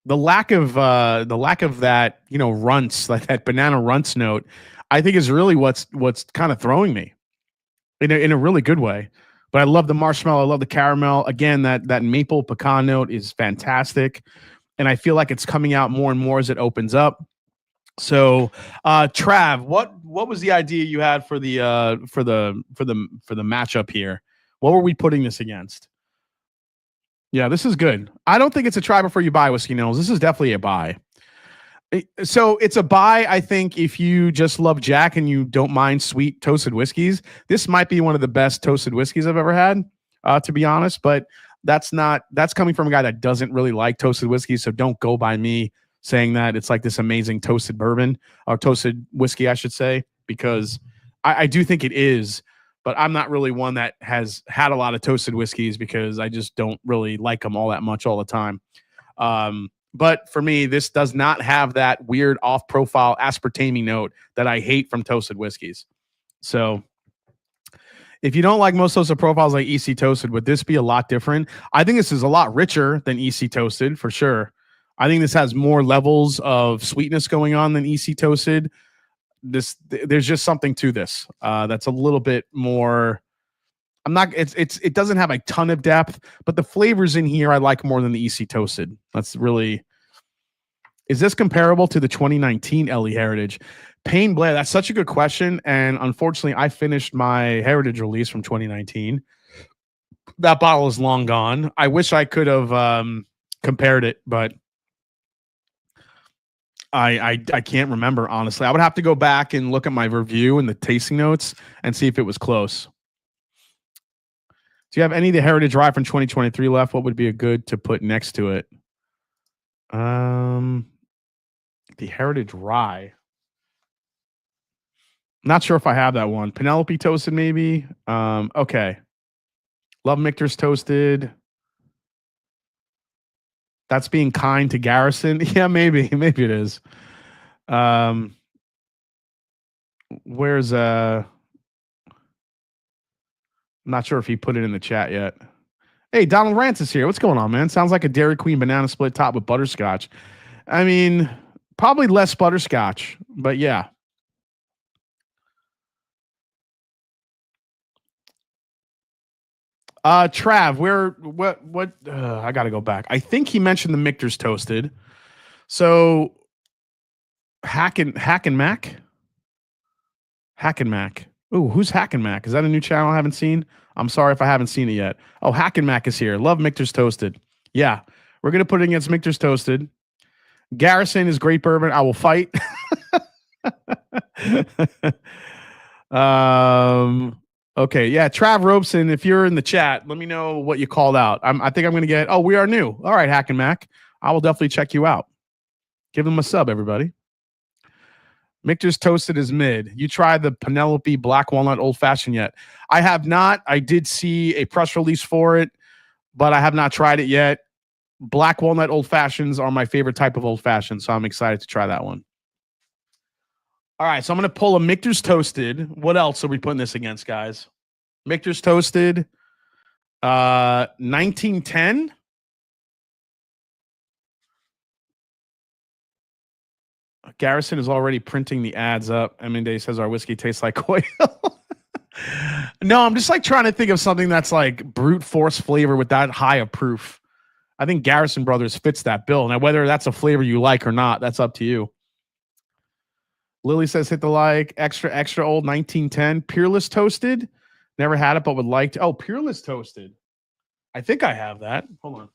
The lack of that, runts, like that banana runts note, I think is really what's kind of throwing me in a really good way. But I love the marshmallow, I love the caramel. Again, that maple pecan note is fantastic. and I feel like it's coming out more and more as it opens up. So, Trav, what was the idea you had for the matchup here? What were we putting this against? Yeah, this is good. I don't think it's a try before you buy Whiskey Knowles. This is definitely a buy. So it's a buy, I think, if you just love Jack and you don't mind sweet toasted whiskeys. This might be one of the best toasted whiskeys I've ever had, to be honest. But that's coming from a guy that doesn't really like toasted whiskeys. So don't go by me saying that it's like this amazing toasted bourbon or toasted whiskey, I should say, because I do think it is. But I'm not really one that has had a lot of toasted whiskeys because I just don't really like them all that much all the time. But for me, this does not have that weird off-profile aspartame note that I hate from toasted whiskeys. So if you don't like most toasted profiles like EC Toasted, would this be a lot different? I think this is a lot richer than EC Toasted for sure. I think this has more levels of sweetness going on than EC Toasted. There's just something to this that's a little bit more. It doesn't have a ton of depth, but the flavors in here I like more than the EC Toasted. That's really. Is this comparable to the 2019 Ellie Heritage? Payne Blair, that's such a good question. And unfortunately, I finished my Heritage release from 2019. That bottle is long gone. I wish I could have compared it, but I can't remember, honestly. I would have to go back and look at my review and the tasting notes and see if it was close. Do you have any of the Heritage Rye from 2023 left? What would be a good to put next to it? The Heritage Rye. Not sure if I have that one. Penelope Toasted, maybe. Okay. Love Michter's Toasted. That's being kind to Garrison. Yeah, maybe it is. Where's not sure if he put it in the chat yet. Hey, Donald Rance is here. What's going on, man? Sounds like a Dairy Queen banana split top with butterscotch. I mean, probably less butterscotch, but yeah. Trav, what I gotta go back. I think he mentioned the Michter's Toasted. So Hack and Mac? Hack and Mac. Ooh, who's Hack and Mac? Is that a new channel I haven't seen? I'm sorry if I haven't seen it yet. Oh, Hack and Mac is here. Love Michter's Toasted. Yeah, we're gonna put it against Michter's Toasted. Garrison is great bourbon. I will fight. Okay, yeah, Trav Robeson, if you're in the chat, let me know what you called out. I think I'm going to get. Oh, we are new. All right, Hack and Mac. I will definitely check you out. Give them a sub, everybody. Michter's Toasted is mid. You tried the Penelope Black Walnut Old Fashioned yet? I have not. I did see a press release for it, but I have not tried it yet. Black Walnut Old Fashions are my favorite type of Old Fashioned, so I'm excited to try that one. All right, so I'm going to pull a Michter's Toasted. What else are we putting this against, guys? Michter's Toasted, 1910. Garrison is already printing the ads up. Eminde says our whiskey tastes like oil. No, I'm just like trying to think of something that's like brute force flavor with that high of proof. I think Garrison Brothers fits that bill. Now, whether that's a flavor you like or not, that's up to you. Lily says, hit the like. Extra old 1910. Peerless Toasted. Never had it, but would like to. Oh, Peerless Toasted. I think I have that. Hold on.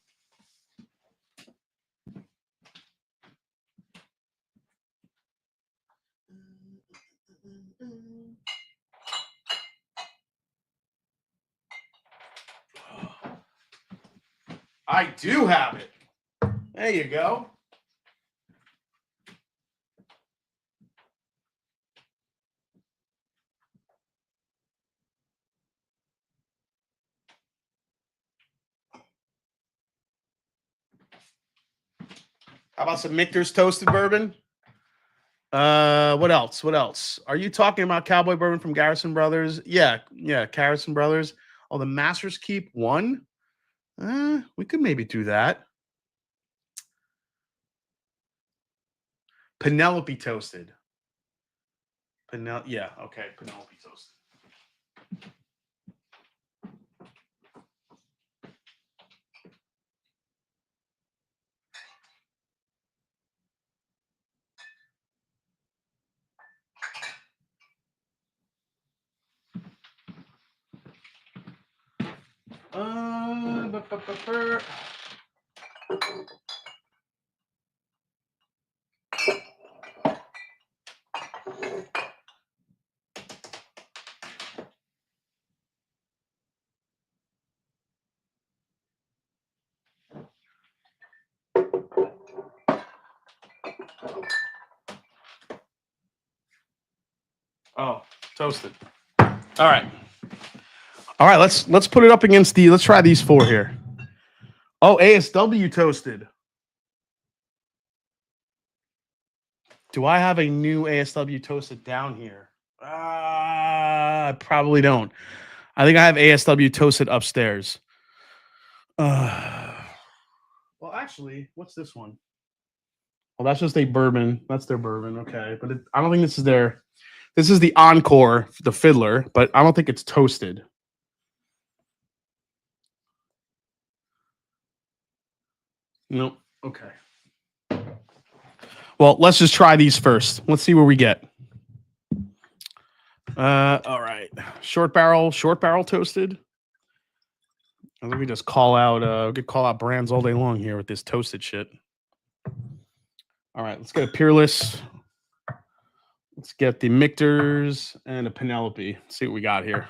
I do have it. There you go. How about some Michter's Toasted bourbon? What else? What else? Are you talking about Cowboy Bourbon from Garrison Brothers? Yeah, Garrison Brothers. Oh, the Master's Keep one? We could maybe do that. Penelope Toasted. Yeah, okay, Penelope Toasted. Oh, toasted. All right. All right, let's put it up against the, let's try these four here. Oh, ASW toasted. Do I have a new ASW toasted down here? I probably don't. I think I have ASW toasted upstairs. Well, actually, what's this one? Well, that's just a bourbon. That's their bourbon. Okay, but I don't think this is their. This is the Encore, the Fiddler, but I don't think it's toasted. Nope. Okay. Well, let's just try these first. Let's see where we get. All right. Short barrel toasted. I think we just call out we could call out brands all day long here with this toasted shit. All right, let's get a Peerless. Let's get the Michters and a Penelope. Let's see what we got here.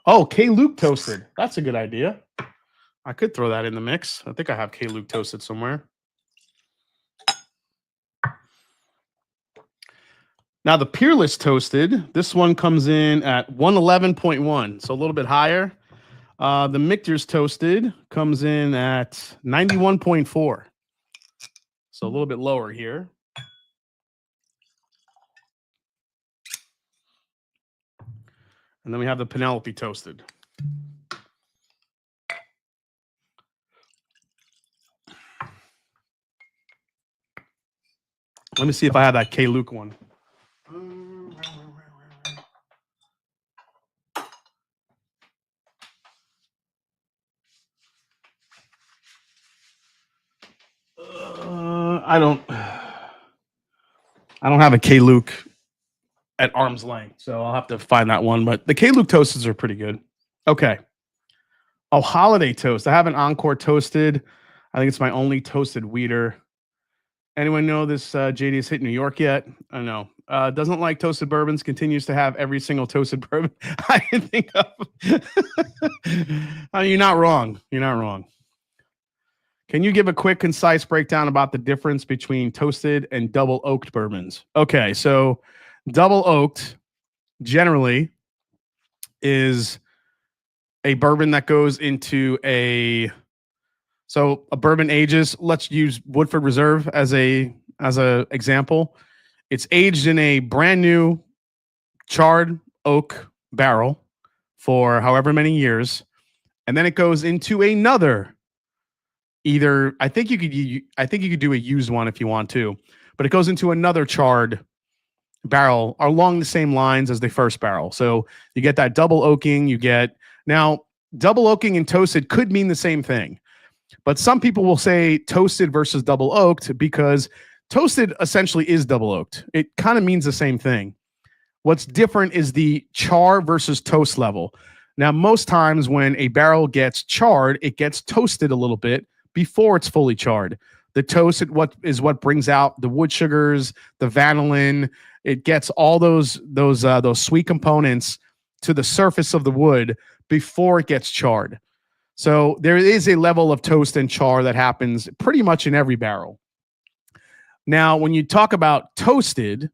Oh, K. Luke toasted. That's a good idea. I could throw that in the mix. I think I have K. Luke toasted somewhere. Now the Peerless toasted, this one comes in at 111.1, so a little bit higher. The Michter's toasted comes in at 91.4, so a little bit lower here. And then we have the Penelope toasted. Let me see if I have that K. Luke one. I don't have a K. Luke at arm's length, so I'll have to find that one. But the K. Luke toasteds are pretty good. Okay. Oh, holiday toast. I have an Encore toasted. I think it's my only toasted weeder. Anyone know this JD has hit New York yet? I know. Doesn't like toasted bourbons. Continues to have every single toasted bourbon I can think of. You're not wrong. You're not wrong. Can you give a quick, concise breakdown about the difference between toasted and double oaked bourbons? Okay, so double oaked generally is a bourbon that goes into a bourbon ages. Let's use Woodford Reserve as a example. It's aged in a brand new charred oak barrel for however many years, and then it goes into another. Either I think you could do a used one if you want to, but it goes into another charred barrel along the same lines as the first barrel. So you get that double oaking. You get now double oaking and toasted could mean the same thing, but some people will say toasted versus double oaked because toasted essentially is double oaked. It kind of means the same thing. What's different is the char versus toast level. Now, most times when a barrel gets charred, it gets toasted a little bit before it's fully charred. The toast is what brings out the wood sugars, the vanillin. It gets all those sweet components to the surface of the wood before it gets charred. So there is a level of toast and char that happens pretty much in every barrel. Now, when you talk about toasted,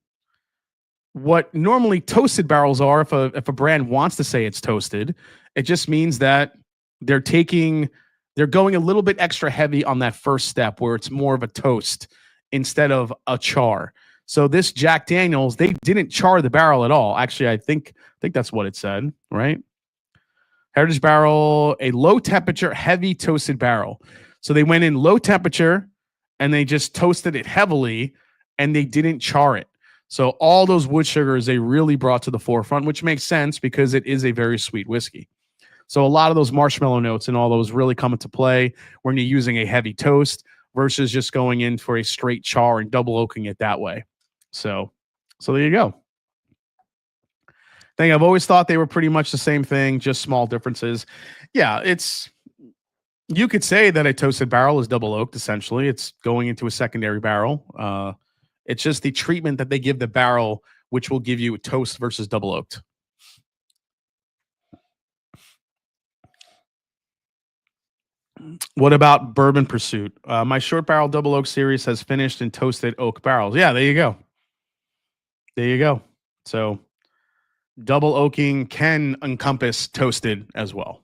what normally toasted barrels are, if a brand wants to say it's toasted, it just means that they're going a little bit extra heavy on that first step where it's more of a toast instead of a char. So this Jack Daniel's, they didn't char the barrel at all. Actually, I think that's what it said, right? Heritage barrel, a low temperature, heavy toasted barrel. So they went in low temperature and they just toasted it heavily and they didn't char it. So all those wood sugars they really brought to the forefront, which makes sense because it is a very sweet whiskey. So a lot of those marshmallow notes and all those really come into play when you're using a heavy toast versus just going in for a straight char and double oaking it that way. So there you go. thing. I've always thought they were pretty much the same thing, just small differences. Yeah, you could say that a toasted barrel is double oaked. Essentially, it's going into a secondary barrel. It's just the treatment that they give the barrel, which will give you a toast versus double oaked. What about Bourbon Pursuit? My short barrel double oak series has finished in toasted oak barrels. Yeah, there you go. There you go. So double oaking can encompass toasted as well.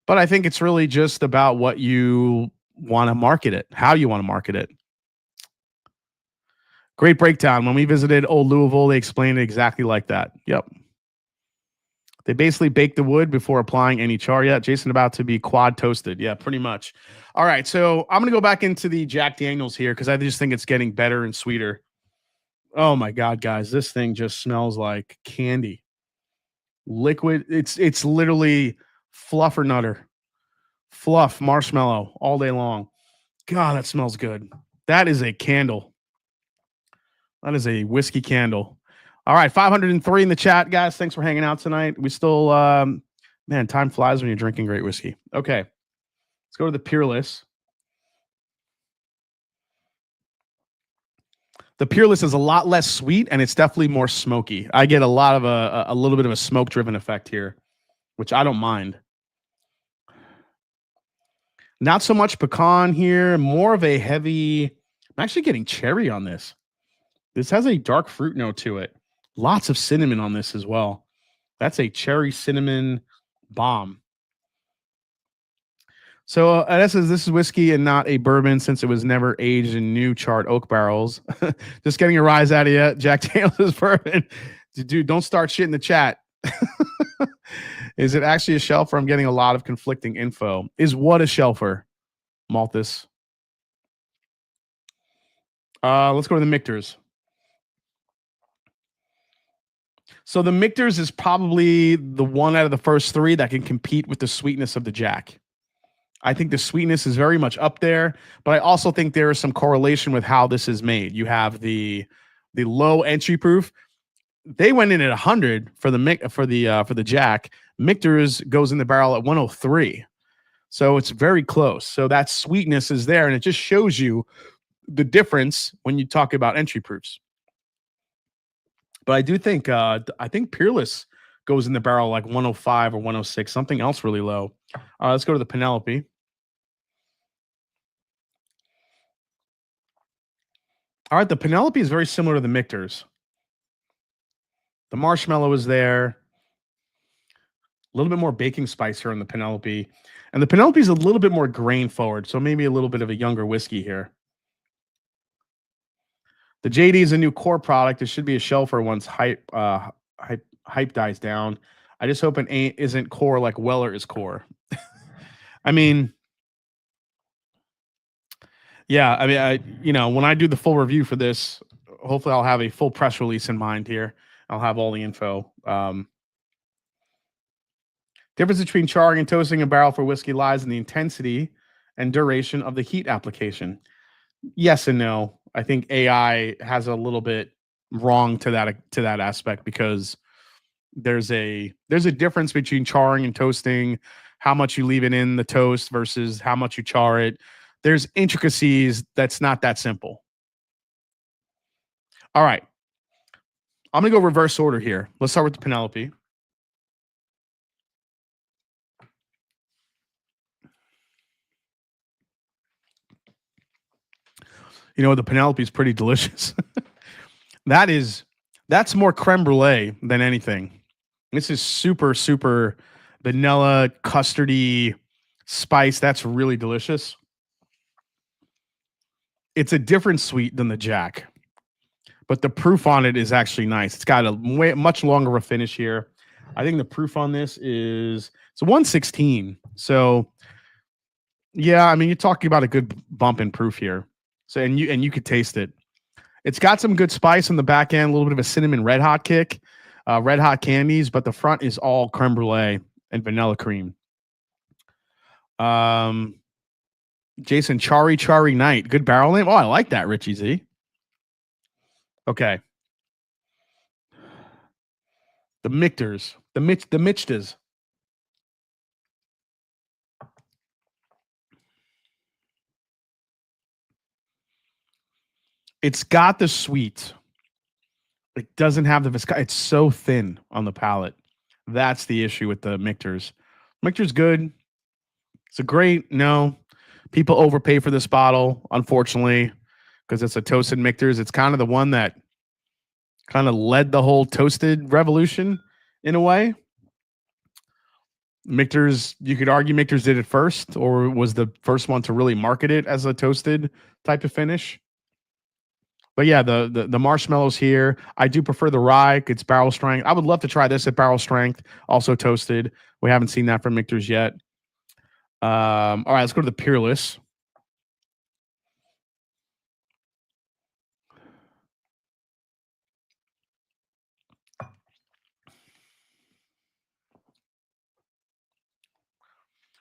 But I think it's really just about what you want to market it, how you want to market it. Great breakdown. When we visited Old Louisville, they explained it exactly like that. Yep. They basically bake the wood before applying any char. Yeah, Jason about to be quad toasted. Yeah, pretty much. All right, so I'm going to go back into the Jack Daniels here because I just think it's getting better and sweeter. Oh my God, guys, this thing just smells like candy. Liquid. It's literally fluffer nutter. Fluff, marshmallow all day long. God, that smells good. That is a candle. That is a whiskey candle. All right, 503 in the chat, guys. Thanks for hanging out tonight. We still, man, time flies when you're drinking great whiskey. Okay, let's go to the Peerless. The Peerless is a lot less sweet, and it's definitely more smoky. I get a lot of a little bit of a smoke-driven effect here, which I don't mind. Not so much pecan here, more of a heavy. I'm actually getting cherry on this. This has a dark fruit note to it. Lots of cinnamon on this as well. That's a cherry cinnamon bomb. So this is whiskey and not a bourbon since it was never aged in new charred oak barrels. Just getting a rise out of you. Jack Daniels is bourbon. Dude, don't start shit in the chat. Is it actually a shelfer? I'm getting a lot of conflicting info. Is what a shelfer, Malthus? Let's go to the Michters. So the Michters is probably the one out of the first three that can compete with the sweetness of the Jack. I think the sweetness is very much up there, but I also think there is some correlation with how this is made. You have the low entry proof. They went in at 100 for the Jack. Michter's goes in the barrel at 103. So it's very close. So that sweetness is there, and it just shows you the difference when you talk about entry proofs. But I do think Peerless goes in the barrel like 105 or 106, something else really low. Let's go to the Penelope. All right, the Penelope is very similar to the Michters. The marshmallow is there. A little bit more baking spice here on the Penelope. And the Penelope is a little bit more grain forward, so maybe a little bit of a younger whiskey here. The JD is a new core product. It should be a shelfer once hype dies down. I just hope it isn't core like Weller is core. I mean, yeah, I mean, when I do the full review for this, hopefully I'll have a full press release in mind here. I'll have all the info. Difference between charring and toasting a barrel for whiskey lies in the intensity and duration of the heat application. Yes and no. I think AI has a little bit wrong to that aspect because there's a difference between charring and toasting, how much you leave it in the toast versus how much you char it. There's intricacies that's not that simple. All right. I'm going to go reverse order here. Let's start with the Penelope. The Penelope is pretty delicious. That's more creme brulee than anything. This is super, super vanilla, custardy spice. That's really delicious. It's a different sweet than the Jack, but the proof on it is actually nice. It's got a much longer of a finish here. I think the proof on this it's 116. So yeah, I mean, you're talking about a good bump in proof here. So and you could taste it. It's got some good spice on the back end, a little bit of a cinnamon red hot kick, red hot candies, but the front is all creme brulee and vanilla cream. Jason, Chari Night. Good barrel name. Oh, I like that, Richie Z. Okay. The Michters. The Michters. It's got the sweet. It doesn't have the viscosity. It's so thin on the palate. That's the issue with the Michters. Michter's good. It's a great, no. People overpay for this bottle, unfortunately, because it's a toasted Michter's. It's kind of the one that kind of led the whole toasted revolution in a way. Michter's, you could argue Michter's did it first, or was the first one to really market it as a toasted type of finish. But yeah, the marshmallows here. I do prefer the rye. It's barrel strength. I would love to try this at barrel strength, also toasted. We haven't seen that from Michter's yet. All right, let's go to the Peerless.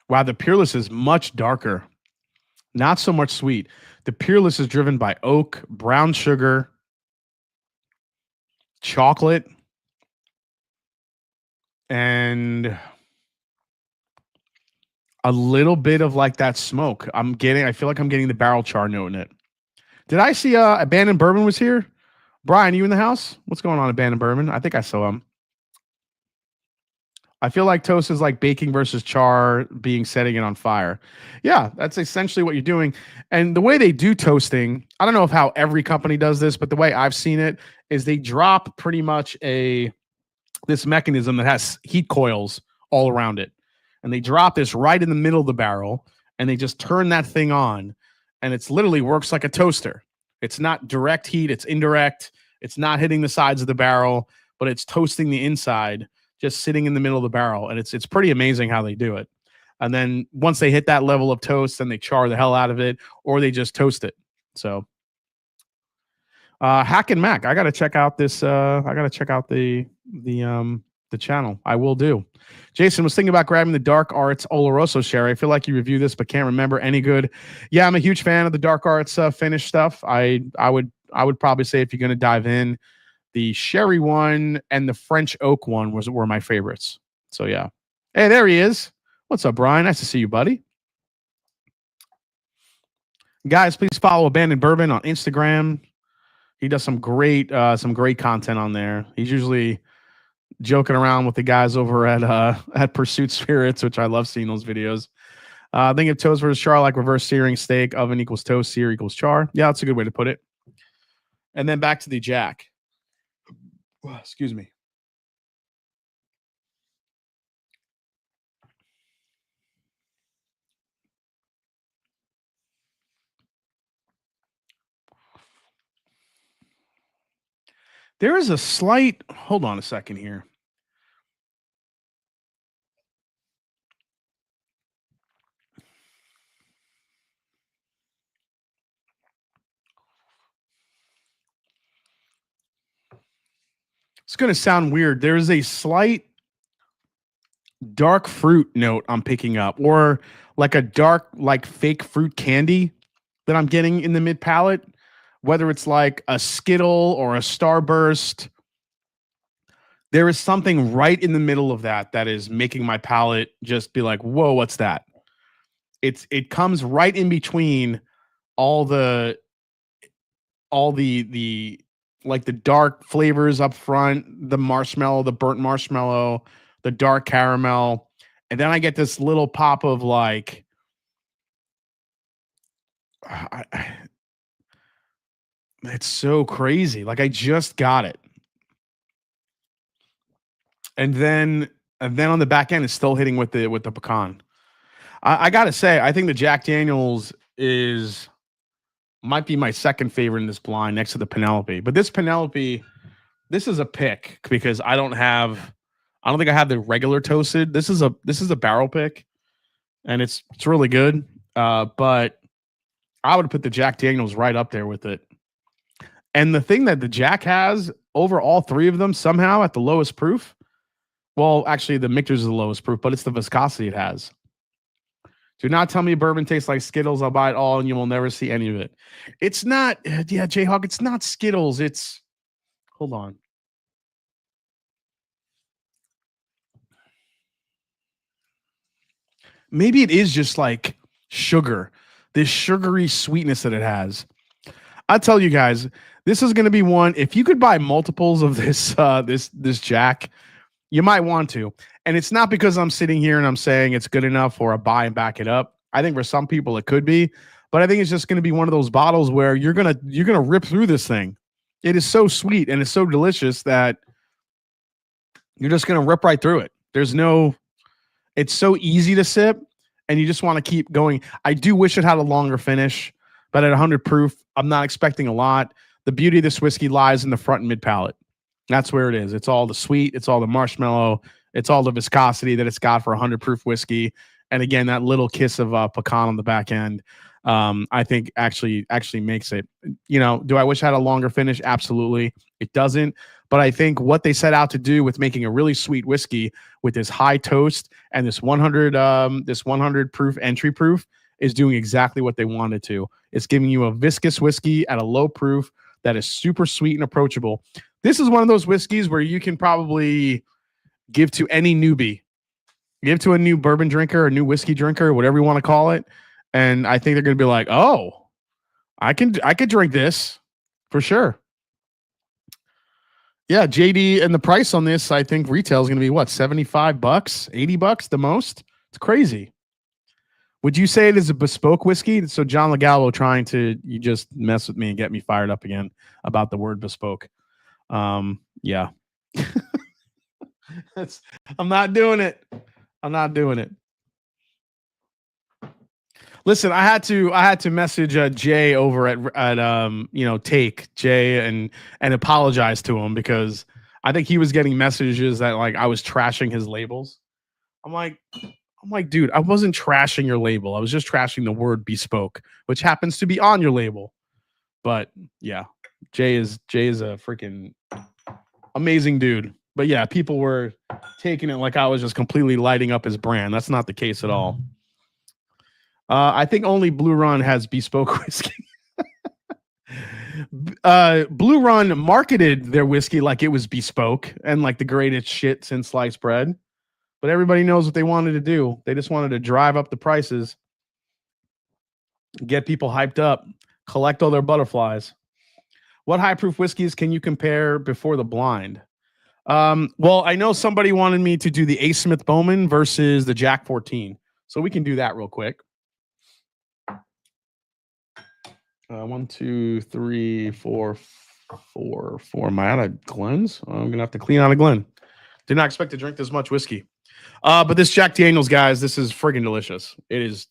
Wow, the Peerless is much darker. Not so much sweet. The Peerless is driven by oak, brown sugar, chocolate, and a little bit of like that smoke. I feel like I'm getting the barrel char note in it. Did I see Abandoned Bourbon was here? Brian, you in the house? What's going on, Abandoned Bourbon? I think I saw him. I feel like toast is like baking versus char being setting it on fire. Yeah, that's essentially what you're doing. And the way they do toasting, I don't know if how every company does this, but the way I've seen it is they drop pretty much this mechanism that has heat coils all around it. And they drop this right in the middle of the barrel and they just turn that thing on and it's literally works like a toaster. It's not direct heat, it's indirect. It's not hitting the sides of the barrel, but it's toasting the inside, just sitting in the middle of the barrel. And it's pretty amazing how they do it. And then once they hit that level of toast, then they char the hell out of it, or they just toast it. So Hack and Mac, I gotta check out this. I gotta check out the channel. I will do. Jason was thinking about grabbing the Dark Arts Oloroso sherry. I feel like you reviewed this, but can't remember any good. Yeah, I'm a huge fan of the Dark Arts finish stuff. I would probably say if you're gonna dive in, the sherry one and the French oak one were my favorites. So yeah. Hey, there he is. What's up, Brian? Nice to see you, buddy. Guys, please follow Abandoned Bourbon on Instagram. He does some great content on there. He's usually joking around with the guys over at Pursuit Spirits, which I love seeing those videos. Think of toast versus char like reverse searing steak. Oven equals toast, sear equals char. Yeah, that's a good way to put it. And then back to the Jack. Excuse me. There is a slight, hold on a second here. It's going to sound weird. There is a slight dark fruit note I'm picking up, or like a dark, like fake fruit candy that I'm getting in the mid palate, whether it's like a Skittle or a Starburst. There is something right in the middle of that is making my palate just be like, whoa, what's that? It comes right in between all the like the dark flavors up front, the marshmallow, the burnt marshmallow, the dark caramel, and then I get this little pop of like it's so crazy. Like I just got it. And then on the back end it's still hitting with the pecan. I gotta say, I think the Jack Daniels might be my second favorite in this blind next to the Penelope. But this Penelope, this is a pick because I don't think I have the regular toasted. This is a barrel pick, and it's really good. But I would put the Jack Daniels right up there with it. And the thing that the Jack has over all three of them somehow at the lowest proof, well, actually the Michter's is the lowest proof, but it's the viscosity it has. Do not tell me bourbon tastes like Skittles. I'll buy it all and you will never see any of it. It's not, yeah, Jayhawk, it's not Skittles. It's, hold on. Maybe it is just like sugar, this sugary sweetness that it has. I tell you guys, this is going to be one. If you could buy multiples of this Jack, you might want to. And it's not because I'm sitting here and I'm saying it's good enough or a buy and back it up. I think for some people it could be, but I think it's just going to be one of those bottles where you're gonna rip through this thing. It is so sweet and it's so delicious that you're just gonna rip right through it. It's so easy to sip, and you just want to keep going. I do wish it had a longer finish, but at 100 proof, I'm not expecting a lot. The beauty of this whiskey lies in the front and mid palate. That's where it is. It's all the sweet, it's all the marshmallow, it's all the viscosity that it's got for 100 proof whiskey. And again, that little kiss of pecan on the back end, I think actually makes it. Do I wish I had a longer finish? Absolutely. It doesn't. But I think what they set out to do with making a really sweet whiskey with this high toast and this 100 proof entry proof is doing exactly what they wanted to. It's giving you a viscous whiskey at a low proof that is super sweet and approachable. This is one of those whiskeys where you can probably give to any newbie, give to a new bourbon drinker, a new whiskey drinker, whatever you want to call it. And I think they're going to be like, oh, I could drink this for sure. Yeah, JD, and the price on this, I think retail is going to be what, $75, $80 the most? It's crazy. Would you say it is a bespoke whiskey? So John Legallo trying to just mess with me and get me fired up again about the word bespoke. Yeah. I'm not doing it. Listen, I had to message Jay over at Take Jay and apologize to him because I think he was getting messages that like I was trashing his labels. I'm like, dude, I wasn't trashing your label. I was just trashing the word bespoke, which happens to be on your label. But yeah, Jay is a freaking amazing dude. But yeah, people were taking it like I was just completely lighting up his brand. That's not the case at all. I think only Blue Run has bespoke whiskey. Blue Run marketed their whiskey like it was bespoke and like the greatest shit since sliced bread. But everybody knows what they wanted to do. They just wanted to drive up the prices, get people hyped up, collect all their butterflies. What high proof whiskeys can you compare before the blind? Well, I know somebody wanted me to do the A. Smith Bowman versus the Jack 14. So we can do that real quick. 1, 2, 3, 4. Am I out of Glens? I'm going to have to clean out a Glen. Did not expect to drink this much whiskey. But this Jack Daniels, guys, this is friggin' delicious. It's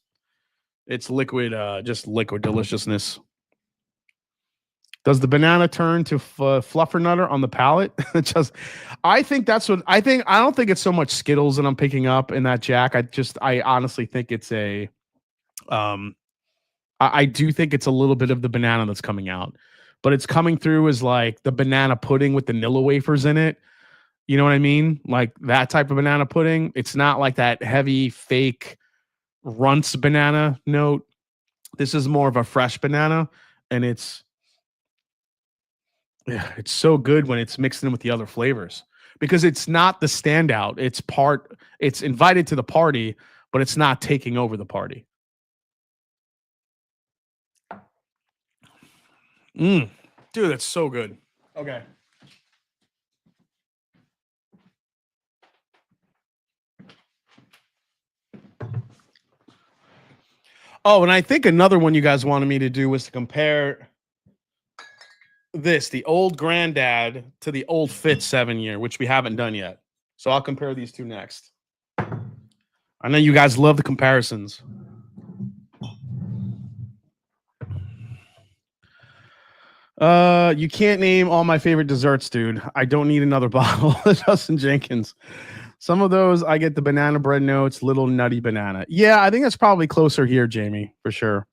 liquid, just liquid deliciousness. Does the banana turn to fluffernutter on the palate? I think that's what I think. I don't think it's so much Skittles that I'm picking up in that Jack. I honestly think it's I do think it's a little bit of the banana that's coming out, but it's coming through as like the banana pudding with the Nilla wafers in it. You know what I mean? Like that type of banana pudding. It's not like that heavy fake Runts banana note. This is more of a fresh banana, and it's so good when it's mixed in with the other flavors because it's not the standout. It's invited to the party, but it's not taking over the party. Dude, that's so good. Okay. Oh, and I think another one you guys wanted me to do was to compare the old Granddad to the old Fitz 7-year, which we haven't done yet. So I'll compare these two next. I know you guys love the comparisons. You can't name all my favorite desserts, dude. I don't need another bottle. Justin Jenkins. Some of those, I get the banana bread notes, little nutty banana. Yeah, I think that's probably closer here, Jamie, for sure.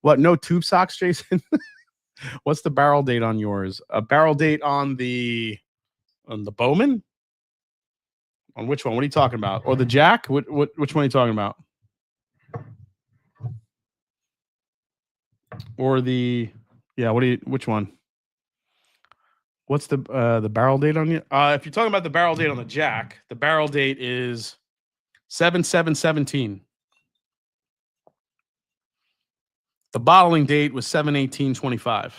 What, no tube socks, Jason? What's the barrel date on yours? A barrel date on the Bowman? On which one? What are you talking about? Or the Jack? Which one are you talking about? Or the which one? What's the barrel date on you? If you're talking about the barrel date on the Jack, the barrel date is 7/7/17. The bottling date was 7/18/25.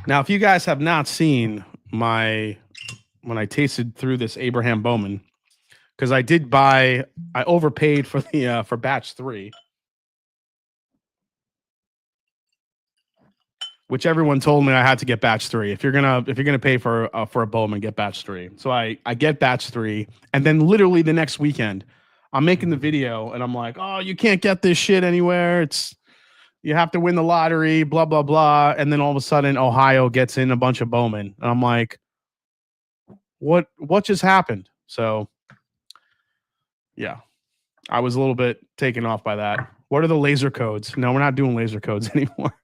Now, if you guys have not seen when I tasted through this Abraham Bowman, because I overpaid for the for batch 3, which everyone told me I had to get batch 3. If you're gonna pay for a Bowman, get batch 3. So I get batch 3, and then literally the next weekend, I'm making the video, and I'm like, oh, you can't get this shit anywhere. You have to win the lottery, blah, blah, blah. And then all of a sudden, Ohio gets in a bunch of Bowman. And I'm like, what just happened? So, yeah, I was a little bit taken off by that. What are the laser codes? No, we're not doing laser codes anymore.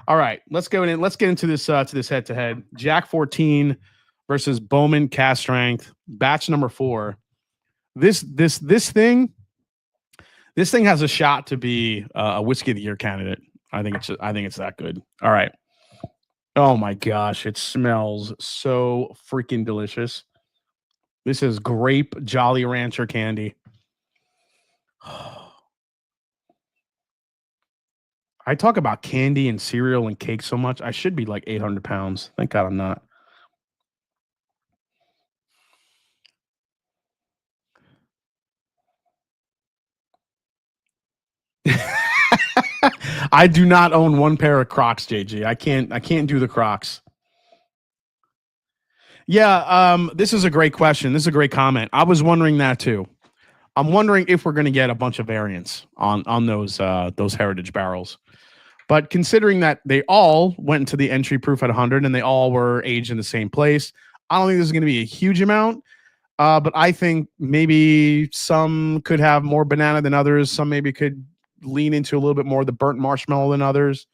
All right, let's get into this head-to-head. Jack 14 versus Bowman Cast Strength, batch number 4. This thing has a shot to be a whiskey of the year candidate. I think it's that good. All right. Oh my gosh, it smells so freaking delicious. This is grape Jolly Rancher candy. I talk about candy and cereal and cake so much. I should be like 800 pounds. Thank God I'm not. I do not own one pair of Crocs, JG. I can't do the Crocs. Yeah, this is a great question. This is a great comment. I was wondering that too. I'm wondering if we're going to get a bunch of variants on those heritage barrels. But considering that they all went into the entry proof at 100 and they all were aged in the same place, I don't think there's going to be a huge amount. But I think maybe some could have more banana than others. Some maybe could lean into a little bit more of the burnt marshmallow than others.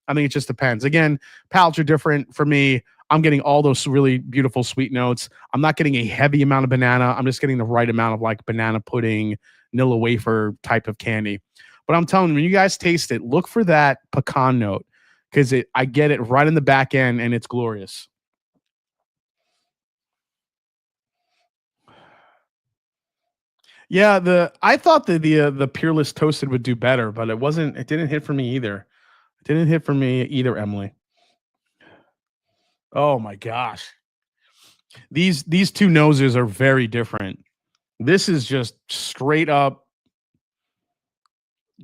I think it just depends. Again, palates are different. For me, I'm getting all those really beautiful sweet notes. I'm not getting a heavy amount of banana. I'm just getting the right amount of like banana pudding, vanilla wafer type of candy. But I'm telling you, when you guys taste it, look for that pecan note because I get it right in the back end and it's glorious. Yeah, I thought the Peerless Toasted would do better, but it didn't hit for me either. It didn't hit for me either, Emily. Oh my gosh. These two noses are very different. This is just straight up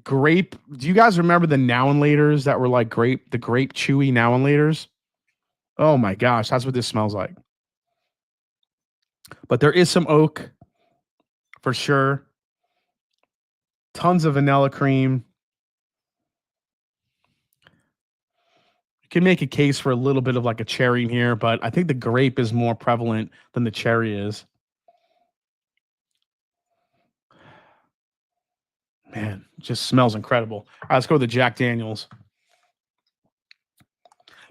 grape. Do you guys remember the now and laters that were like the grape chewy now and laters? Oh my gosh, that's what this smells like. But there is some oak for sure. Tons of vanilla cream. You can make a case for a little bit of like a cherry in here, but I think the grape is more prevalent than the cherry is. Man, it just smells incredible. All right, let's go to the Jack Daniels.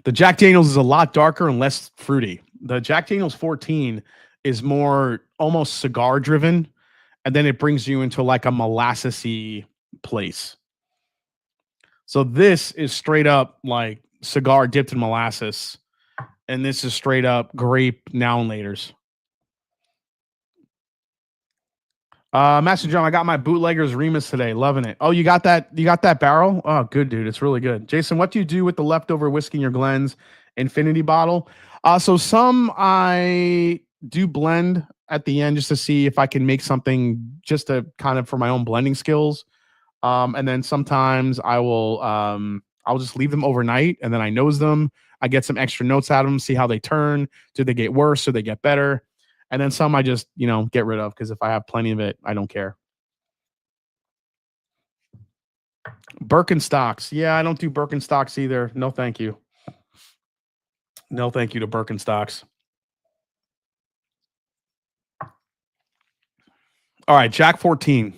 The Jack Daniels is a lot darker and less fruity. The Jack Daniels 14 is more almost cigar driven, and then it brings you into like a molassesy place. So this is straight up like cigar dipped in molasses, and this is straight up grape now and laters. Master John, I got my bootleggers Remus today. Loving it. Oh, you got that? You got that barrel? Oh, good, dude. It's really good. Jason, what do you do with the leftover whiskey in your Glens Infinity bottle? So some I do blend at the end just to see if I can make something just to kind of for my own blending skills. And then sometimes I'll just leave them overnight and then I nose them. I get some extra notes out of them, see how they turn. Do they get worse or they get better? And then some I just, get rid of because if I have plenty of it, I don't care. Birkenstocks. Yeah, I don't do Birkenstocks either. No, thank you. No, thank you to Birkenstocks. All right, Jack 14.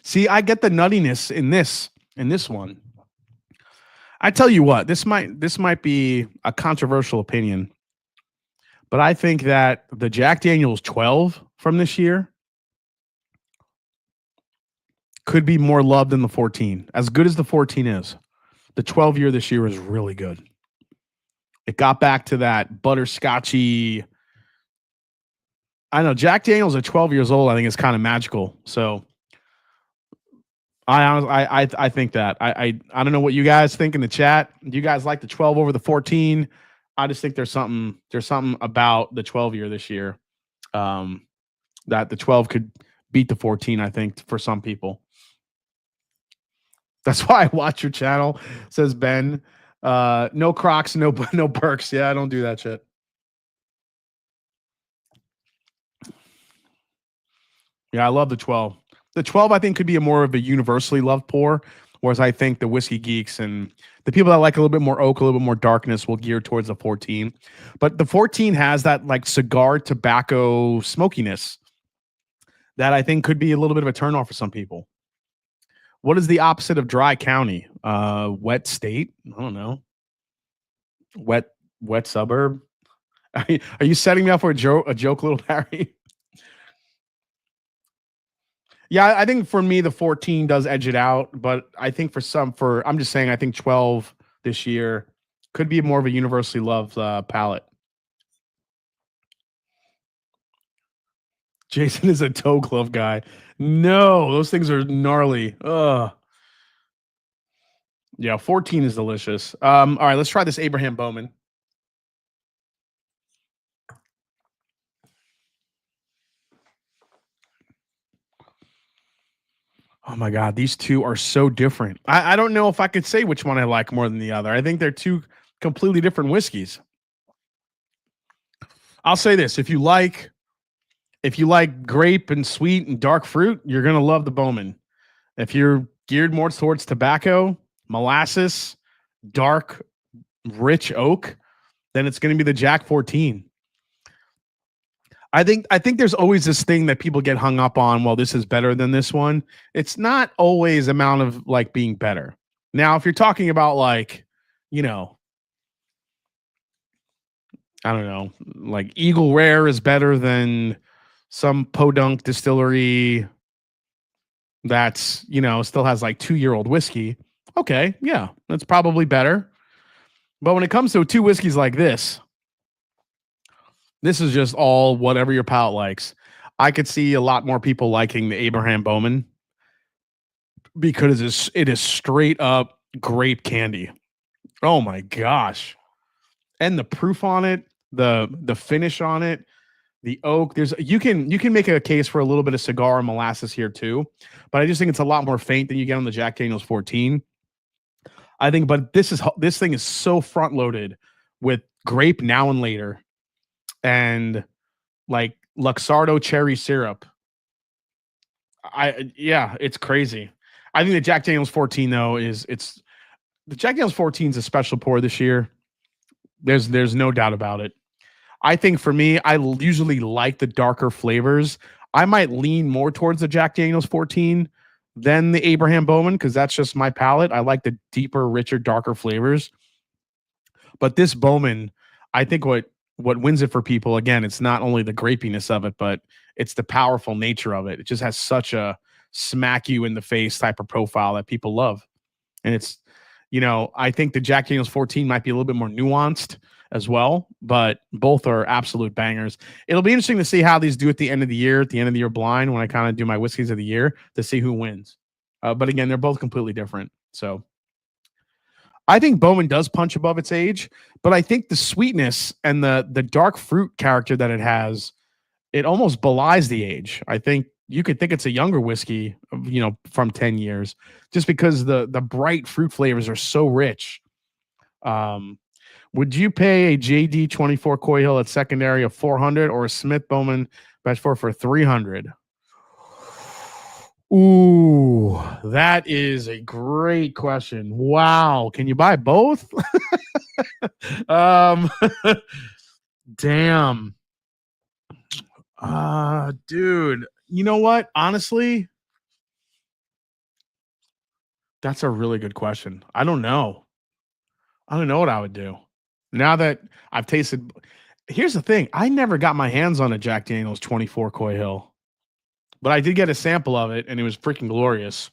See, I get the nuttiness in this one. I tell you what, this might be a controversial opinion. But I think that the Jack Daniels 12 from this year could be more loved than the 14. As good as the 14 is, the 12 year this year is really good. It got back to that butterscotchy. I know Jack Daniels at 12 years old, I think is kind of magical. So I think that I don't know what you guys think in the chat. Do you guys like the 12 over the 14? I just think there's something about the 12 year this year, that the 12 could beat the 14. I think for some people. That's why I watch your channel, says Ben. No Crocs, no perks. Yeah, I don't do that shit. Yeah, I love the 12. The 12, I think, could be a more of a universally loved pour, whereas I think the whiskey geeks and the people that like a little bit more oak, a little bit more darkness will gear towards the 14. But the 14 has that like cigar tobacco smokiness that I think could be a little bit of a turnoff for some people. What is the opposite of dry county? Wet state? I don't know. Wet suburb? Are you setting me up for a joke, little Harry? Yeah, I think for me the 14 does edge it out, but I think I'm just saying I think 12 this year could be more of a universally loved palette. Jason is a toe glove guy. No, those things are gnarly. Ugh. Yeah, 14 is delicious. All right, let's try this Abraham Bowman. Oh my God, these two are so different. I don't know if I could say which one I like more than the other. I think they're two completely different whiskeys. I'll say this: if you like grape and sweet and dark fruit, you're gonna love the Bowman. If you're geared more towards tobacco, molasses, dark, rich oak, then it's gonna be the Jack 14. I think there's always this thing that people get hung up on. Well, this is better than this one. It's not always amount of like being better. Now, if you're talking about like, you know, I don't know, like Eagle Rare is better than some podunk distillery that's, still has like 2-year-old whiskey. Okay, yeah, that's probably better. But when it comes to two whiskeys like this is just all whatever your palate likes. I could see a lot more people liking the Abraham Bowman because it is straight up grape candy. Oh my gosh. And the proof on it, the finish on it, the oak, you can make a case for a little bit of cigar and molasses here too, but I just think it's a lot more faint than you get on the Jack Daniel's 14. I think, but this thing is so front loaded with grape now and later, and like Luxardo cherry syrup. It's crazy. I think the Jack Daniel's 14 though the Jack Daniel's 14 is a special pour this year. There's no doubt about it. I think for me, I usually like the darker flavors. I might lean more towards the Jack Daniel's 14 than the Abraham Bowman because that's just my palate. I like the deeper, richer, darker flavors. But this Bowman, I think what wins it for people, again, it's not only the grapiness of it, but it's the powerful nature of it. It just has such a smack you in the face type of profile that people love. And it's, I think the Jack Daniel's 14 might be a little bit more nuanced as well, but both are absolute bangers. It'll be interesting to see how these do at the end of the year blind, when I kind of do my whiskeys of the year to see who wins. But again, they're both completely different. So I think Bowman does punch above its age, but I think the sweetness and the dark fruit character that it has, it almost belies the age. I think you could think it's a younger whiskey, from 10 years, just because the bright fruit flavors are so rich. Would you pay a JD 24 Coy Hill at secondary of $400 or a Smith Bowman batch 4 for $300? Ooh, that is a great question. Wow. Can you buy both? Damn. Dude, you know what? Honestly, that's a really good question. I don't know what I would do. Now that I've tasted, here's the thing. I never got my hands on a Jack Daniel's 24 Coy Hill, but I did get a sample of it and it was freaking glorious.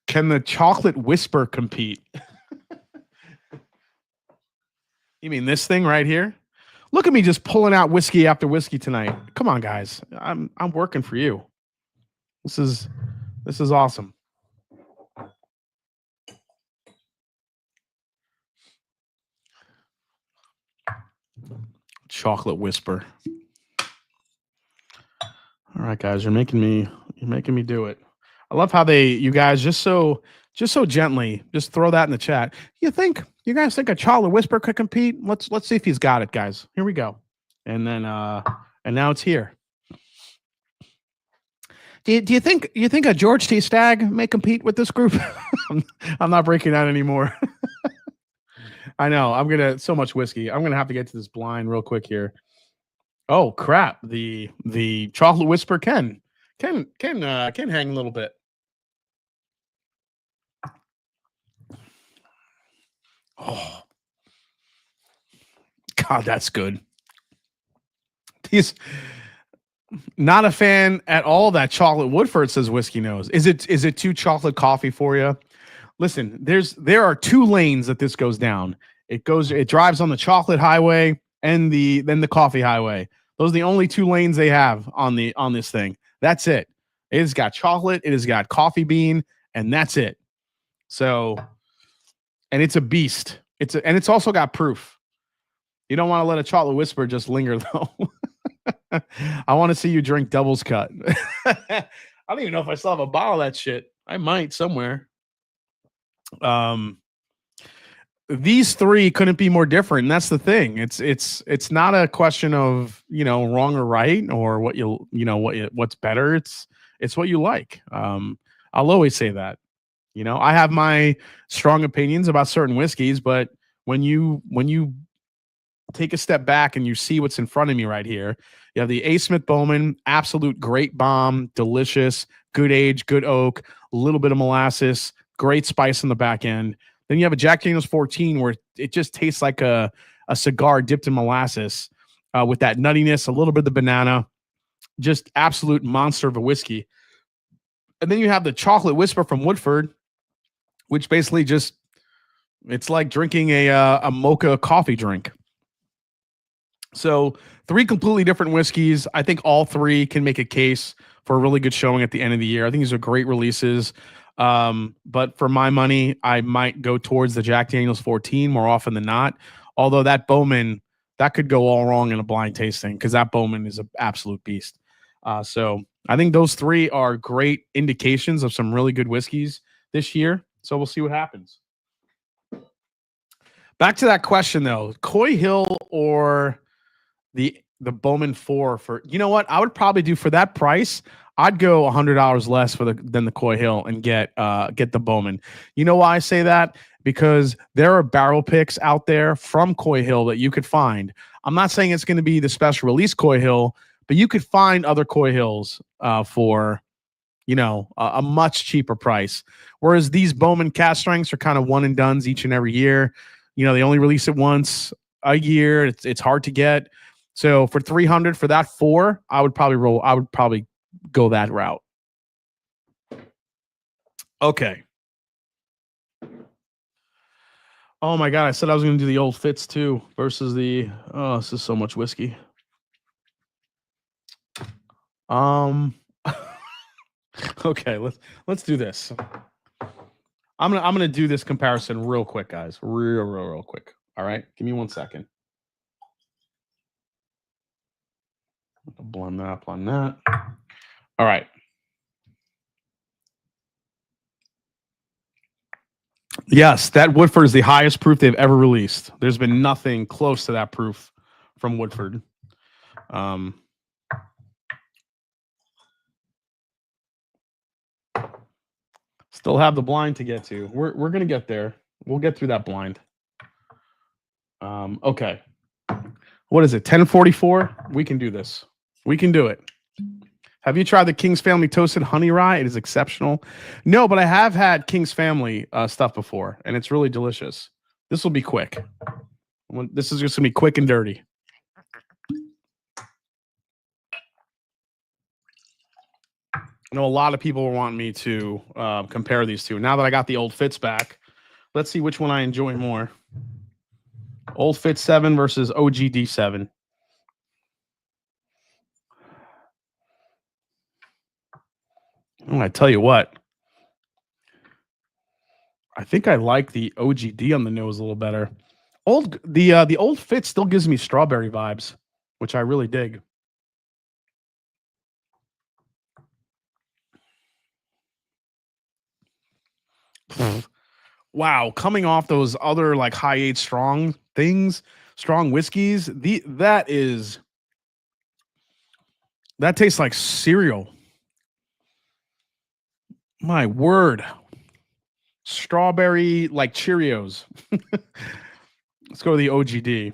Can the chocolate whisper compete? You mean this thing right here? Look at me just pulling out whiskey after whiskey tonight. Come on, guys. I'm working for you. This is awesome. Chocolate whisper. All right, guys, you're making me do it. I love how you guys just so gently just throw that in the chat. You guys think a chocolate whisper could compete? Let's see if he's got it, guys. Here we go. And then and now it's here. Do you think a George T. Stagg may compete with this group? I'm not breaking that anymore. I know. So much whiskey. I'm gonna have to get to this blind real quick here. Oh crap! The chocolate whisper can hang a little bit. Oh, God, that's good. Not a fan at all. That chocolate Woodford says whiskey nose. Is it too chocolate coffee for you? Listen, there are 2 lanes that this goes down. It drives on the chocolate highway and then the coffee highway. Those are the only 2 lanes they have on this thing. That's it. It has got chocolate, it has got coffee bean, and that's it. So, and it's a beast. It's also got proof. You don't want to let a chocolate whisper just linger though. I want to see you drink Devil's Cut. I don't even know if I still have a bottle of that shit. I might somewhere. These 3 couldn't be more different. And that's the thing. It's not a question of, wrong or right or what's better. It's what you like. I'll always say that. I have my strong opinions about certain whiskeys, but when you take a step back and you see what's in front of me right here, you have the A. Smith Bowman, absolute great bomb, delicious, good age, good oak, a little bit of molasses, great spice on the back end. Then you have a Jack Daniel's 14 where it just tastes like a cigar dipped in molasses with that nuttiness, a little bit of the banana, just absolute monster of a whiskey. And then you have the chocolate whisper from Woodford, which basically it's like drinking a mocha coffee drink. So 3 completely different whiskeys. I think all 3 can make a case for a really good showing at the end of the year. I think these are great releases. But for my money, I might go towards the Jack Daniel's 14 more often than not. Although that Bowman, that could go all wrong in a blind tasting because that Bowman is an absolute beast. So I think those 3 are great indications of some really good whiskeys this year. So we'll see what happens. Back to that question though, Coy Hill or the Bowman 4 for, you know what? I would probably do for that price. I'd go $100 less than the Coy Hill and get the Bowman. You know why I say that? Because there are barrel picks out there from Coy Hill that you could find. I'm not saying it's going to be the special release Coy Hill, but you could find other Coy Hills for, a much cheaper price. Whereas these Bowman cast strengths are kind of one and dones each and every year. They only release it once a year. It's hard to get. So for $300 for that 4, I would probably go that route. Okay. Oh my God, I said I was going to do the old Fitz too versus the this is so much whiskey. Okay, let's do this. I'm gonna do this comparison real quick, guys. Real quick. All right, give me 1 second. Blend that. All right. Yes, that Woodford is the highest proof they've ever released. There's been nothing close to that proof from Woodford. Still have the blind to get to. We're gonna get there. We'll get through that blind. Okay. What is it? 1044? We can do this. We can do it. Have you tried the King's Family Toasted Honey Rye? It is exceptional. No, but I have had King's Family stuff before, and it's really delicious. This will be quick. This is just going to be quick and dirty. I know a lot of people were wanting me to compare these two. Now that I got the old Fitz back, let's see which one I enjoy more. Old Fitz 7 versus OGD 7. I tell you what, I think I like the OGD on the nose a little better. The old Fitz still gives me strawberry vibes, which I really dig. Wow, coming off those other like high age strong things, strong whiskeys, that tastes like cereal. My word. Strawberry like Cheerios. Let's go to the OGD.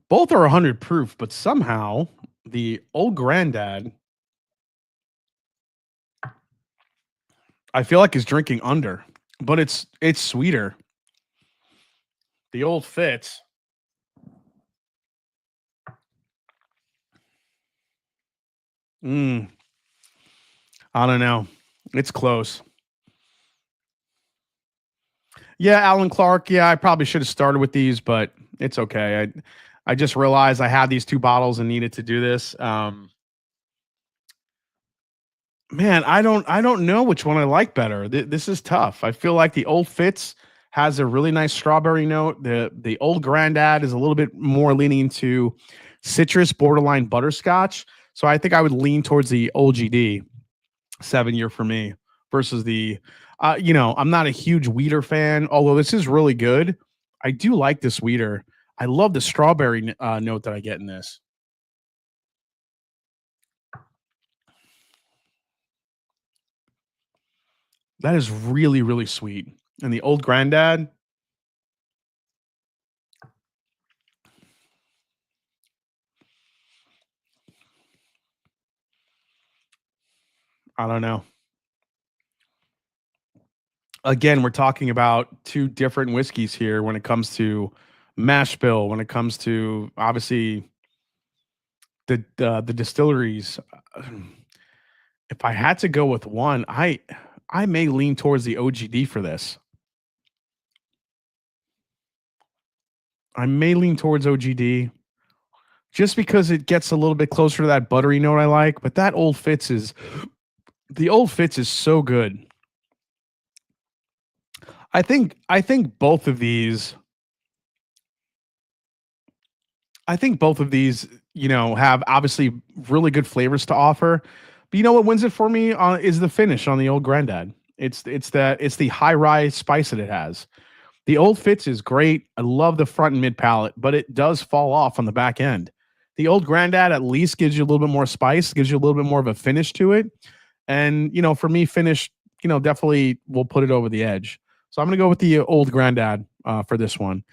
Both are 100 proof, but somehow the old granddad, I feel like is drinking under, but it's sweeter. The old Fitz. I don't know. It's close. Yeah, Alan Clark. Yeah, I probably should have started with these, but it's okay. I just realized I had these two bottles and needed to do this. Man, I don't know which one I like better. This is tough. I feel like the old Fitz has a really nice strawberry note. The old Grandad is a little bit more leaning to citrus, borderline butterscotch. So I think I would lean towards the old GD 7 year for me versus the I'm not a huge Weeder fan, although this is really good. I do like this Weeder. I love the strawberry note that I get in this. That is really, really sweet. And the old Granddad, I don't know. Again, we're talking about two different whiskeys here when it comes to mash bill, when it comes to obviously the distilleries. If I had to go with one, I may lean towards the OGD for this. I may lean towards OGD just because it gets a little bit closer to that buttery note I like. But that old Fitz is so good. I think both of these. Have obviously really good flavors to offer. But you know what wins it for me is the finish on the old Granddad. It's the high rye spice that it has. The old Fitz is great. I love the front and mid palate, but it does fall off on the back end. The old Granddad at least gives you a little bit more spice, gives you a little bit more of a finish to it. And, for me, finish, definitely will put it over the edge. So I'm going to go with the old Granddad for this one.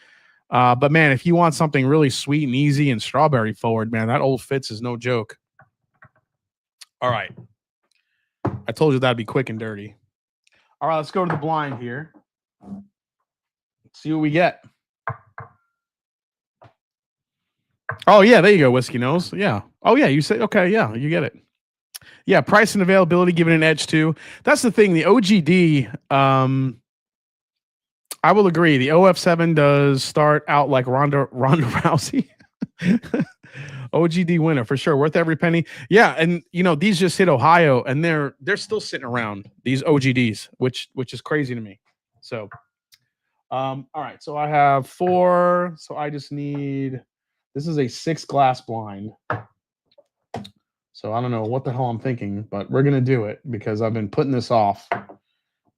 But man, if you want something really sweet and easy and strawberry forward, man, that old Fitz is no joke. All right. I told you that'd be quick and dirty. All right, let's go to the blind here. Let's see what we get. Oh, yeah, there you go, Whiskey Nose. Yeah. Oh, yeah, you say, okay, yeah, you get it. Yeah, price and availability giving an edge too. That's the thing. The OGD, I will agree. The OF7 does start out like Ronda Rousey. OGD winner for sure, worth every penny. Yeah, and these just hit Ohio, and they're still sitting around, these OGDs, which is crazy to me. So, all right. So I have 4. So I just need. This is a 6 glass blind. So I don't know what the hell I'm thinking, but we're gonna do it because I've been putting this off.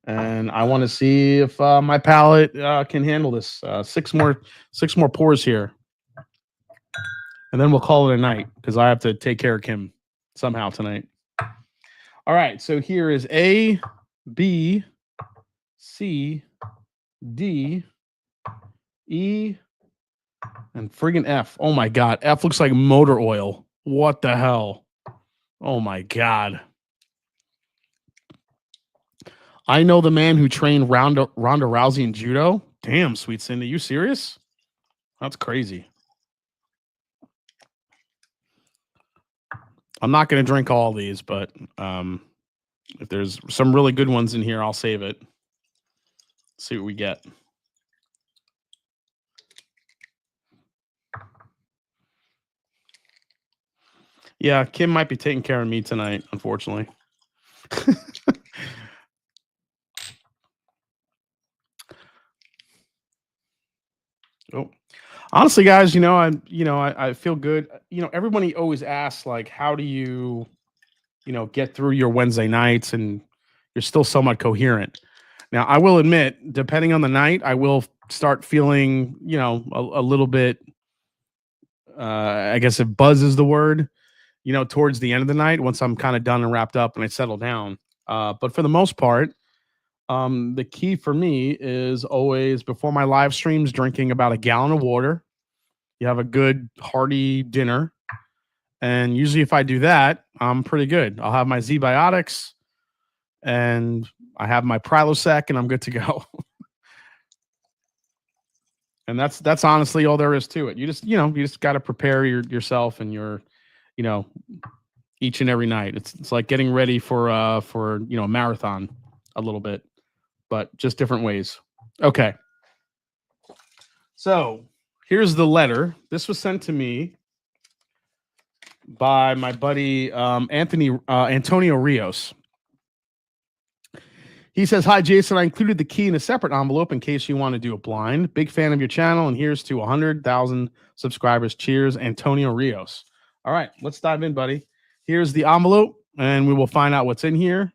And I want to see if my palate can handle this. 6 more pours here, and then we'll call it a night because I have to take care of Kim somehow tonight. All right, so here is A, B, C, D, E, and friggin' F. Oh my God, F looks like motor oil. What the hell? Oh my God. I know the man who trained Ronda Rousey in judo. Damn, sweet Cindy, you serious? That's crazy. I'm not going to drink all these, but if there's some really good ones in here, I'll save it. See what we get. Yeah, Kim might be taking care of me tonight, unfortunately. Oh, honestly, guys, I feel good. Everybody always asks, like, how do you, get through your Wednesday nights and you're still somewhat coherent. Now, I will admit, depending on the night, I will start feeling, a little bit. I guess if buzz is the word, towards the end of the night, once I'm kind of done and wrapped up and I settle down. But for the most part, the key for me is always before my live streams, drinking about a gallon of water. You have a good hearty dinner. And usually if I do that, I'm pretty good. I'll have my Z-Biotics and I have my Prilosec and I'm good to go. And that's honestly all there is to it. You just got to prepare yourself and your, each and every night. It's like getting ready for a marathon a little bit, but just different ways. Okay. So here's the letter. This was sent to me by my buddy Antonio Rios. He says, "Hi, Jason. I included the key in a separate envelope in case you want to do a blind. Big fan of your channel, and here's to 100,000 subscribers. Cheers, Antonio Rios." All right, let's dive in, buddy. Here's the envelope, and we will find out what's in here.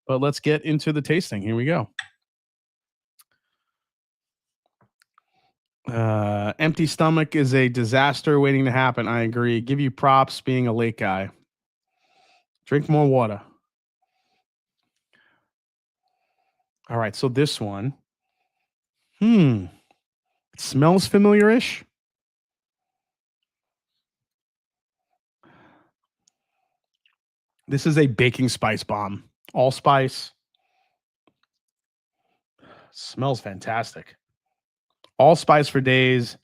But let's get into the tasting. Here we go. Empty stomach is a disaster waiting to happen. I agree. Give you props being a late guy. Drink more water. All right, so this one. It smells familiar-ish. This is a baking spice bomb. Allspice. Smells fantastic. Allspice for days.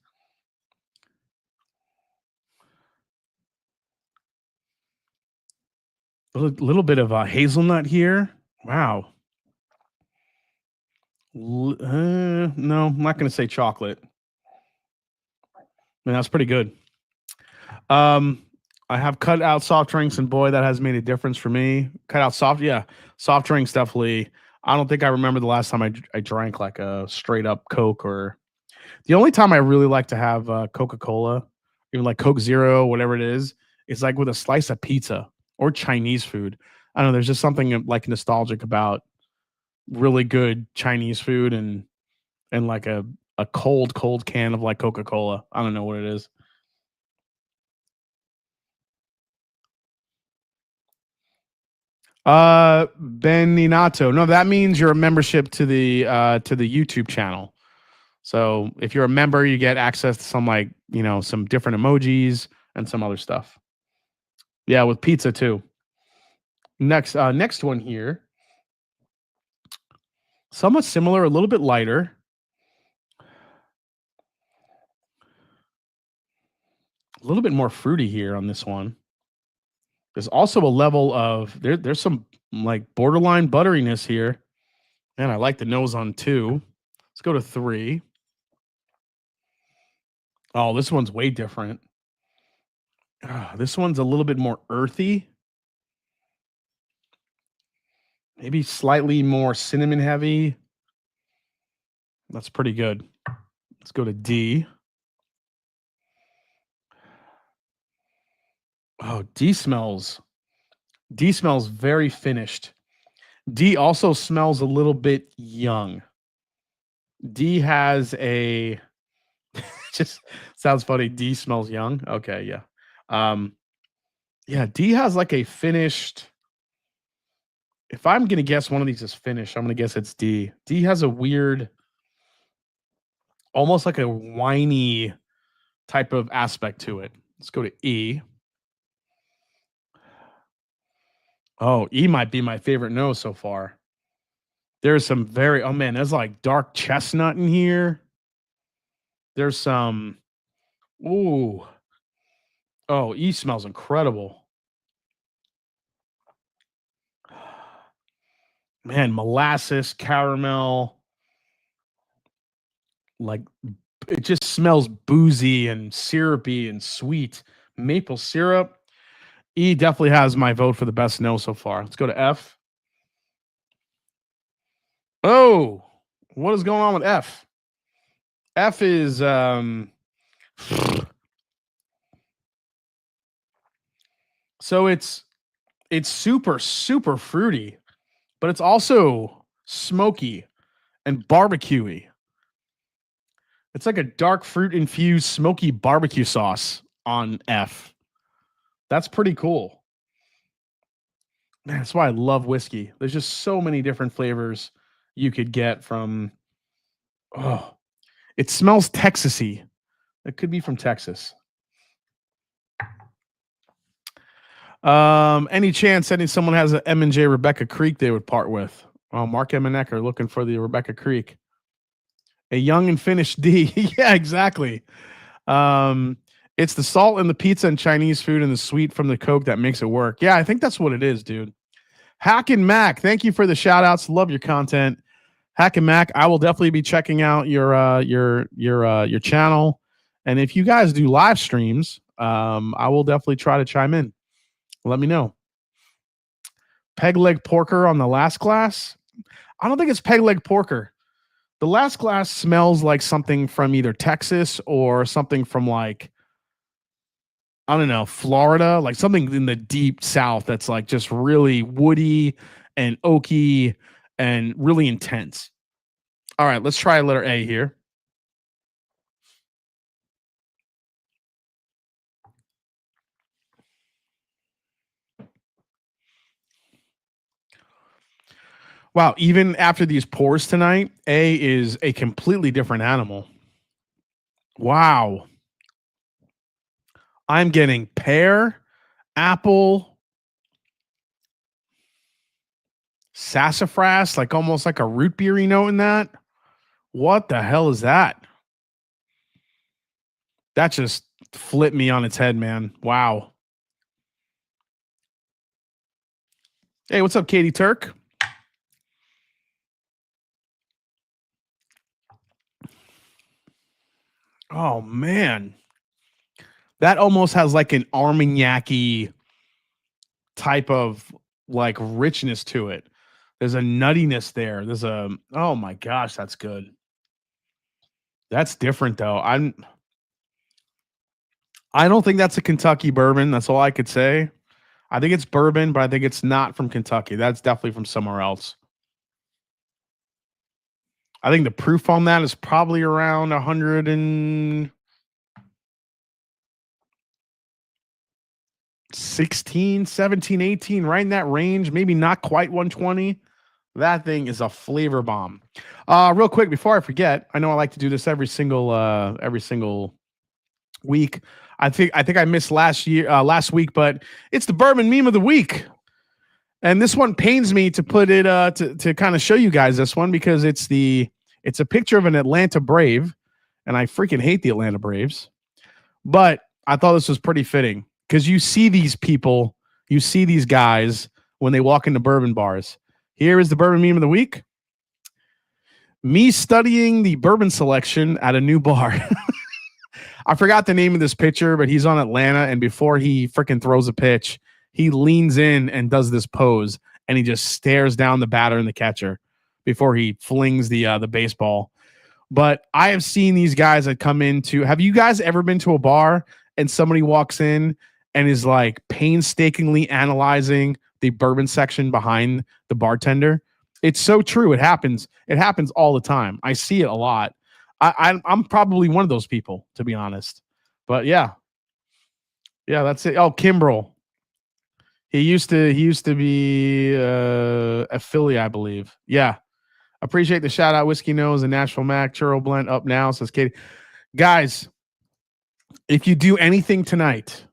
A little bit of hazelnut here. Wow. No, I'm not going to say chocolate. I mean, that's pretty good. I have cut out soft drinks, and boy, that has made a difference for me. Cut out soft drinks definitely. I don't think I remember the last time I drank like a straight up Coke, or the only time I really like to have Coca-Cola, even like Coke Zero, whatever it is like with a slice of pizza or Chinese food. I don't know. There's just something like nostalgic about really good Chinese food and like a cold can of like Coca-Cola. I don't know what it is. Beninato. No, that means you're a membership to the YouTube channel. So if you're a member, you get access to some like, some different emojis and some other stuff. Yeah, with pizza too. Next one here. Somewhat similar, a little bit lighter. A little bit more fruity here on this one. There's also a level of there's some like borderline butteriness here. And I like the nose on 2. Let's go to 3. Oh, this one's way different. This one's a little bit more earthy. Maybe slightly more cinnamon heavy. That's pretty good. Let's go to D. Oh, D smells very finished. D also smells a little bit young. D has a just sounds funny. D smells young. Okay, yeah. Yeah, D has like a finished. If I'm gonna guess one of these is finished, I'm gonna guess it's D. D has a weird, almost like a winey type of aspect to it. Let's go to E. Oh, E might be my favorite nose so far. There's some very, oh man, there's like dark chestnut in here. There's some, ooh, oh, E smells incredible. Man, molasses, caramel, like it just smells boozy and syrupy and sweet. Maple syrup. E definitely has my vote for the best no so far. Let's go to F. Oh, what is going on with F? F is so it's super fruity, but it's also smoky and barbecuey. It's like a dark fruit infused smoky barbecue sauce on F. That's pretty cool. Man, that's why I love whiskey. There's just so many different flavors you could get from. Oh, it smells Texasy. It could be from Texas. Any chance someone has an M&J Rebecca Creek they would part with? Oh, Mark M and Ecker looking for the Rebecca Creek. A young and finished D. Yeah, exactly. It's the salt in the pizza and Chinese food and the sweet from the Coke that makes it work. Yeah, I think that's what it is, dude. Hack and Mac, thank you for the shout outs. Love your content. Hack and Mac, I will definitely be checking out your channel. And if you guys do live streams, I will definitely try to chime in. Let me know. Peg leg porker on the last glass. I don't think it's peg leg porker. The last glass smells like something from either Texas or something from like, I don't know, Florida, like something in the deep South that's like just really woody and oaky and really intense. All right, let's try letter A here. Wow, even after these pours tonight, A is a completely different animal. Wow. I'm getting pear, apple, sassafras, like almost like a root beery note in that. What the hell is that? That just flipped me on its head, man. Wow. Hey, what's up, Katie Turk? Oh, man. That almost has like an Armagnac-y type of like richness to it. There's a nuttiness there. There's a, oh my gosh, that's good. That's different though. I don't think that's a Kentucky bourbon. That's all I could say. I think it's bourbon, but I think it's not from Kentucky. That's definitely from somewhere else. I think the proof on that is probably around 100 and 16, 17, 18, right in that range, maybe not quite 120. That thing is a flavor bomb. Real quick, before I forget, I know I like to do this every single week. I think I missed last week, but it's the bourbon meme of the week. And this one pains me to put it to kind of show you guys this one because it's a picture of an Atlanta Brave, and I freaking hate the Atlanta Braves. But I thought this was pretty fitting because you see these people, you see these guys when they walk into bourbon bars. Here is the bourbon meme of the week. Me studying the bourbon selection at a new bar. I forgot the name of this pitcher, but he's on Atlanta, and before he freaking throws a pitch, he leans in and does this pose, and he just stares down the batter and the catcher before he flings the baseball. But I have seen these guys that come into. Have you guys ever been to a bar and somebody walks in and is like painstakingly analyzing the bourbon section behind the bartender? It's so true. It happens. It happens all the time. I see it a lot. I'm probably one of those people, to be honest. But yeah, that's it. Oh, Kimbrel. He used to be a Philly, I believe. Yeah. Appreciate the shout out. Whiskey Nose and Nashville Mac Churro Blend up now, says Katie. Guys, if you do anything tonight,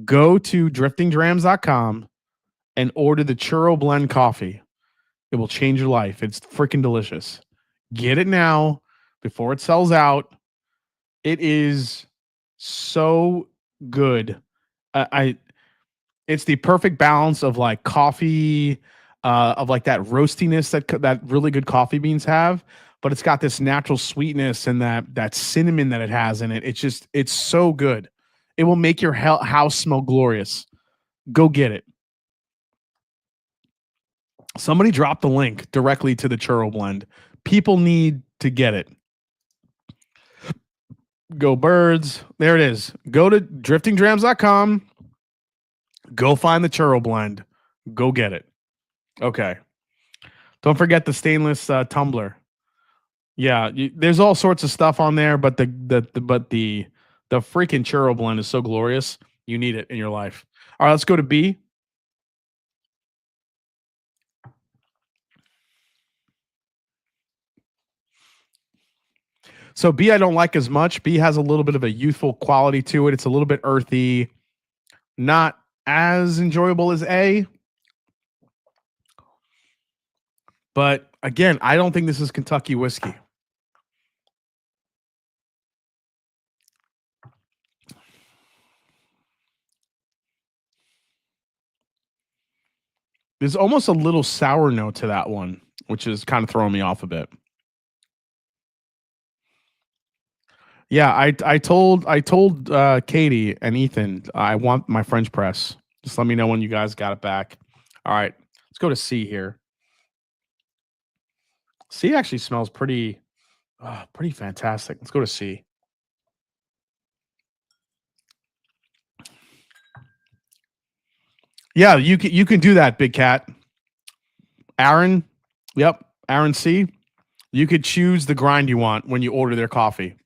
go to driftingdrams.com and order the Churro Blend coffee. It will change your life. It's freaking delicious. Get it now before it sells out. It is so good. I It's the perfect balance of like coffee, of like that roastiness that really good coffee beans have, but it's got this natural sweetness and that cinnamon that it has in it. It's so good. It will make your house smell glorious. Go get it. Somebody drop the link directly to the churro blend. People need to get it. Go birds. There it is. Go to driftingdrams.com. Go find the churro blend. Go get it. Okay. Don't forget the stainless tumbler. Yeah, there's all sorts of stuff on there, but the freaking churro blend is so glorious. You need it in your life. All right, let's go to B. So B I don't like as much. B has a little bit of a youthful quality to it. It's a little bit earthy, not as enjoyable as A. But again, I don't think this is Kentucky whiskey. There's almost a little sour note to that one, which is kind of throwing me off a bit. Yeah, I told Katie and Ethan I want my French press. Just let me know when you guys got it back. All right, let's go to C here. C actually smells pretty fantastic. Let's go to C. Yeah, you can do that, Big Cat. Aaron, yep, Aaron C. You could choose the grind you want when you order their coffee.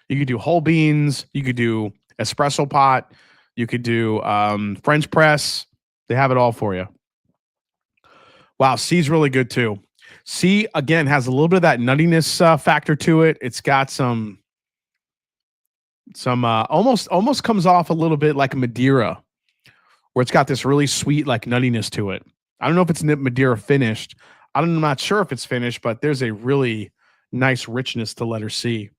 You could do whole beans. You could do espresso pot. You could do French press. They have it all for you. Wow, C's really good too. C again has a little bit of that nuttiness factor to it. It's got some almost comes off a little bit like a Madeira, where it's got this really sweet like nuttiness to it. I don't know if it's Madeira finished. I'm not sure if it's finished, but there's a really nice richness to letter C.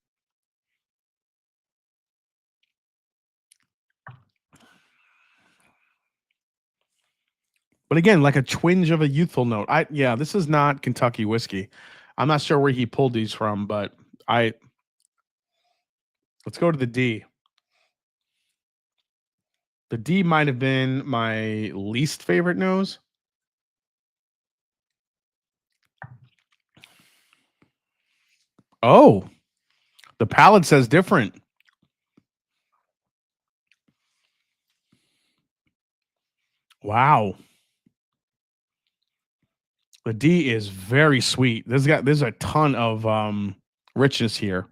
But again, like a twinge of a youthful note. This is not Kentucky whiskey. I'm not sure where he pulled these from, but let's go to the D. The D might have been my least favorite nose. Oh, the palate says different. Wow. The D is very sweet. There's a ton of richness here.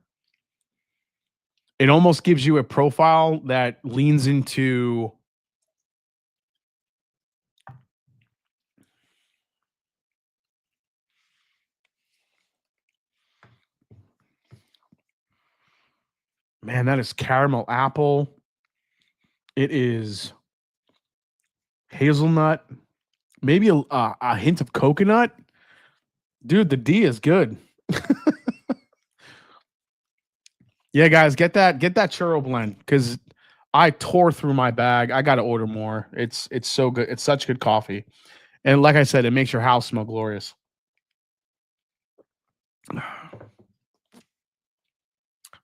It almost gives you a profile that leans into man, that is caramel apple. It is hazelnut, maybe a hint of coconut. Dude, the D is good. Yeah, guys, get that churro blend because I tore through my bag. I got to order more. It's so good. It's such good coffee, and like I said, it makes your house smell glorious.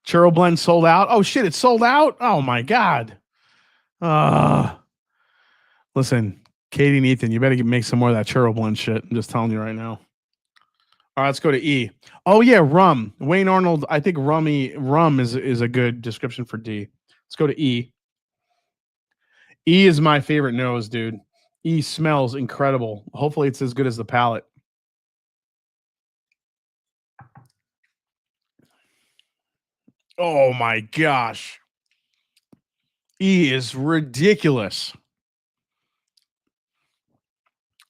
Churro blend sold out. Oh shit, it's sold out. Oh my god. Listen, Katie and Ethan, you better make some more of that churro blend shit. I'm just telling you right now. All right, let's go to E. Oh yeah, rum. Wayne Arnold. I think rum is a good description for D. Let's go to E. E is my favorite nose, dude. E smells incredible. Hopefully, it's as good as the palate. Oh my gosh. E is ridiculous.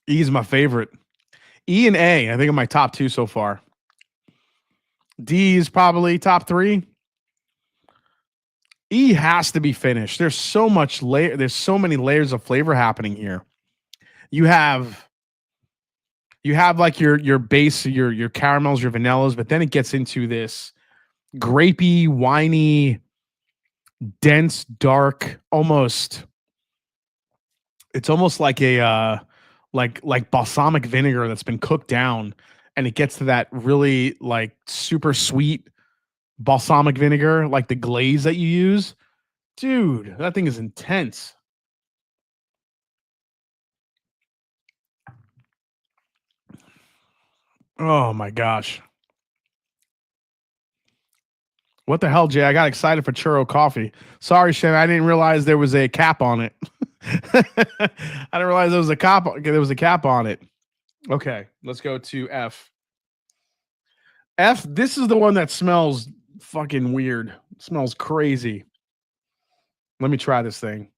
E is my favorite. E and A, I think, are my top two so far. D is probably top three. E has to be finished. There's so much layer. There's so many layers of flavor happening here. You have You have like your base, your caramels, your vanillas, but then it gets into this grapey, winey, dense, dark, almost. It's almost like a like balsamic vinegar that's been cooked down, and it gets to that really like super sweet balsamic vinegar, like the glaze that you use. Dude, that thing is intense. Oh my gosh. What the hell, Jay? I got excited for churro coffee. Sorry, Shem. I didn't realize there was a cap on it. I didn't realize there was a cap. There was a cap on it. Okay, let's go to F. F. This is the one that smells fucking weird. It smells crazy. Let me try this thing.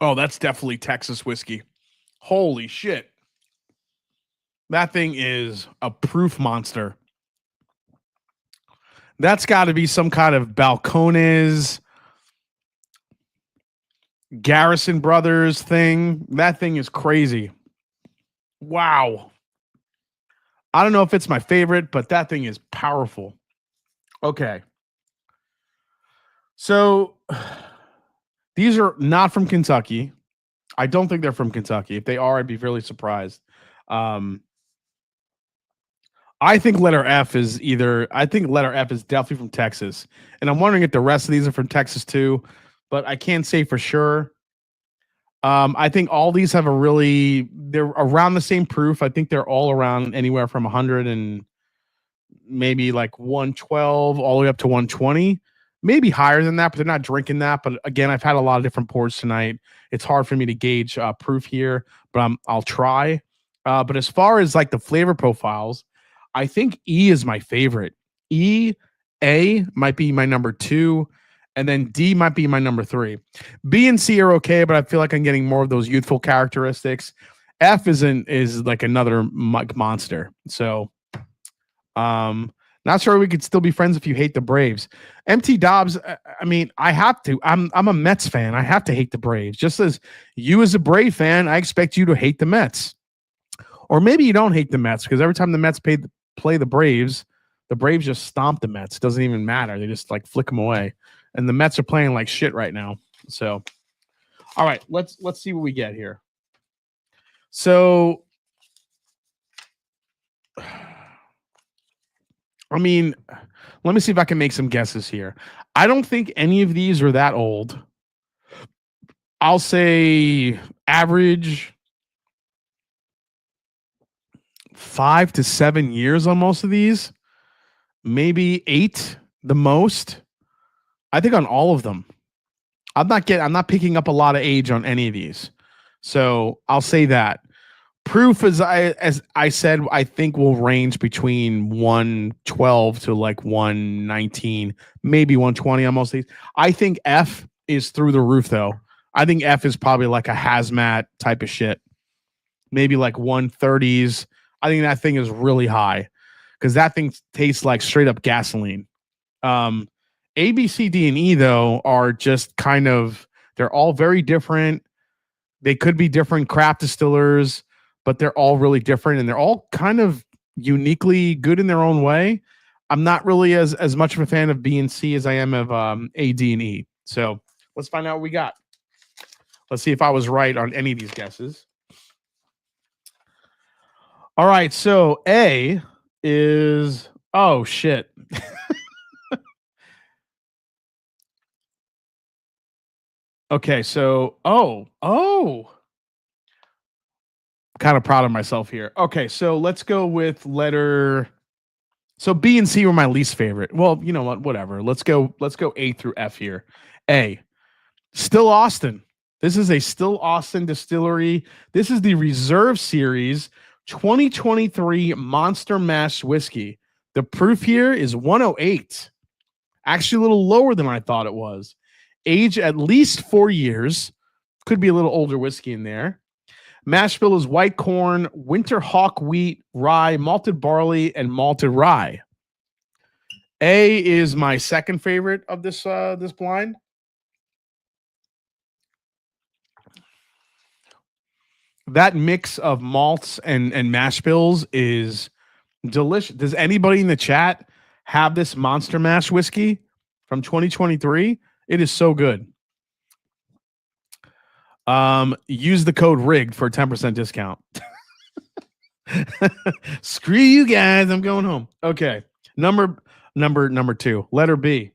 Oh, that's definitely Texas whiskey. Holy shit. That thing is a proof monster. That's got to be some kind of Balcones, Garrison Brothers thing. That thing is crazy. Wow. I don't know if it's my favorite, but that thing is powerful. Okay. So these are not from Kentucky. I don't think they're from Kentucky. If they are, I'd be really surprised. I think letter F is definitely from Texas. And I'm wondering if the rest of these are from Texas too, but I can't say for sure. I think all these have they're around the same proof. I think they're all around anywhere from 100 and maybe like 112 all the way up to 120, maybe higher than that, but they're not drinking that. But again, I've had a lot of different pours tonight. It's hard for me to gauge proof here, but I'll try. But as far as like the flavor profiles, I think E is my favorite. E, A might be my number 2, and then D might be my number 3. B and C are okay, but I feel like I'm getting more of those youthful characteristics. F is like another monster. So, not sure we could still be friends if you hate the Braves. MT Dobbs, I mean, I have to. I'm a Mets fan. I have to hate the Braves. Just as you as a Brave fan, I expect you to hate the Mets. Or maybe you don't hate the Mets because every time the Mets play the Braves just stomp the Mets. It doesn't even matter. They just like flick them away. And the Mets are playing like shit right now. So, all right, let's see what we get here. So, I mean, let me see if I can make some guesses here. I don't think any of these are that old. I'll say average 5 to 7 years on most of these. Maybe 8 the most. I think on all of them. I'm not picking up a lot of age on any of these. So I'll say that. Proof, as I said, I think will range between 112 to like 119, maybe 120 on most of these. I think F is through the roof, though. I think F is probably like a hazmat type of shit. Maybe like 130s. I think that thing is really high because that thing tastes like straight up gasoline. A, B, C, D, and E, though, are just kind of, they're all very different. They could be different craft distillers, but they're all really different and they're all kind of uniquely good in their own way. I'm not really as much of a fan of B and C as I am of A, D, and E. So let's find out what we got. Let's see if I was right on any of these guesses. All right, so A is, oh shit. Okay, so kind of proud of myself here. Okay, so let's go with letter. So B and C were my least favorite. Well, you know what? Whatever. Let's go A through F here. A, Still Austin. This is a Still Austin distillery. This is the Reserve Series 2023 Monster Mash Whiskey. The proof here is 108. Actually, a little lower than I thought it was. Age at least 4 years. Could be a little older whiskey in there. Mash bill is white corn, winter hawk wheat, rye, malted barley, and malted rye. A is my second favorite of this blind. That mix of malts and mash bills is delicious. Does anybody in the chat have this Monster Mash whiskey from 2023? It is so good. Use the code RIGGED for a 10% discount. Screw you guys. I'm going home. Okay. Number 2, letter B.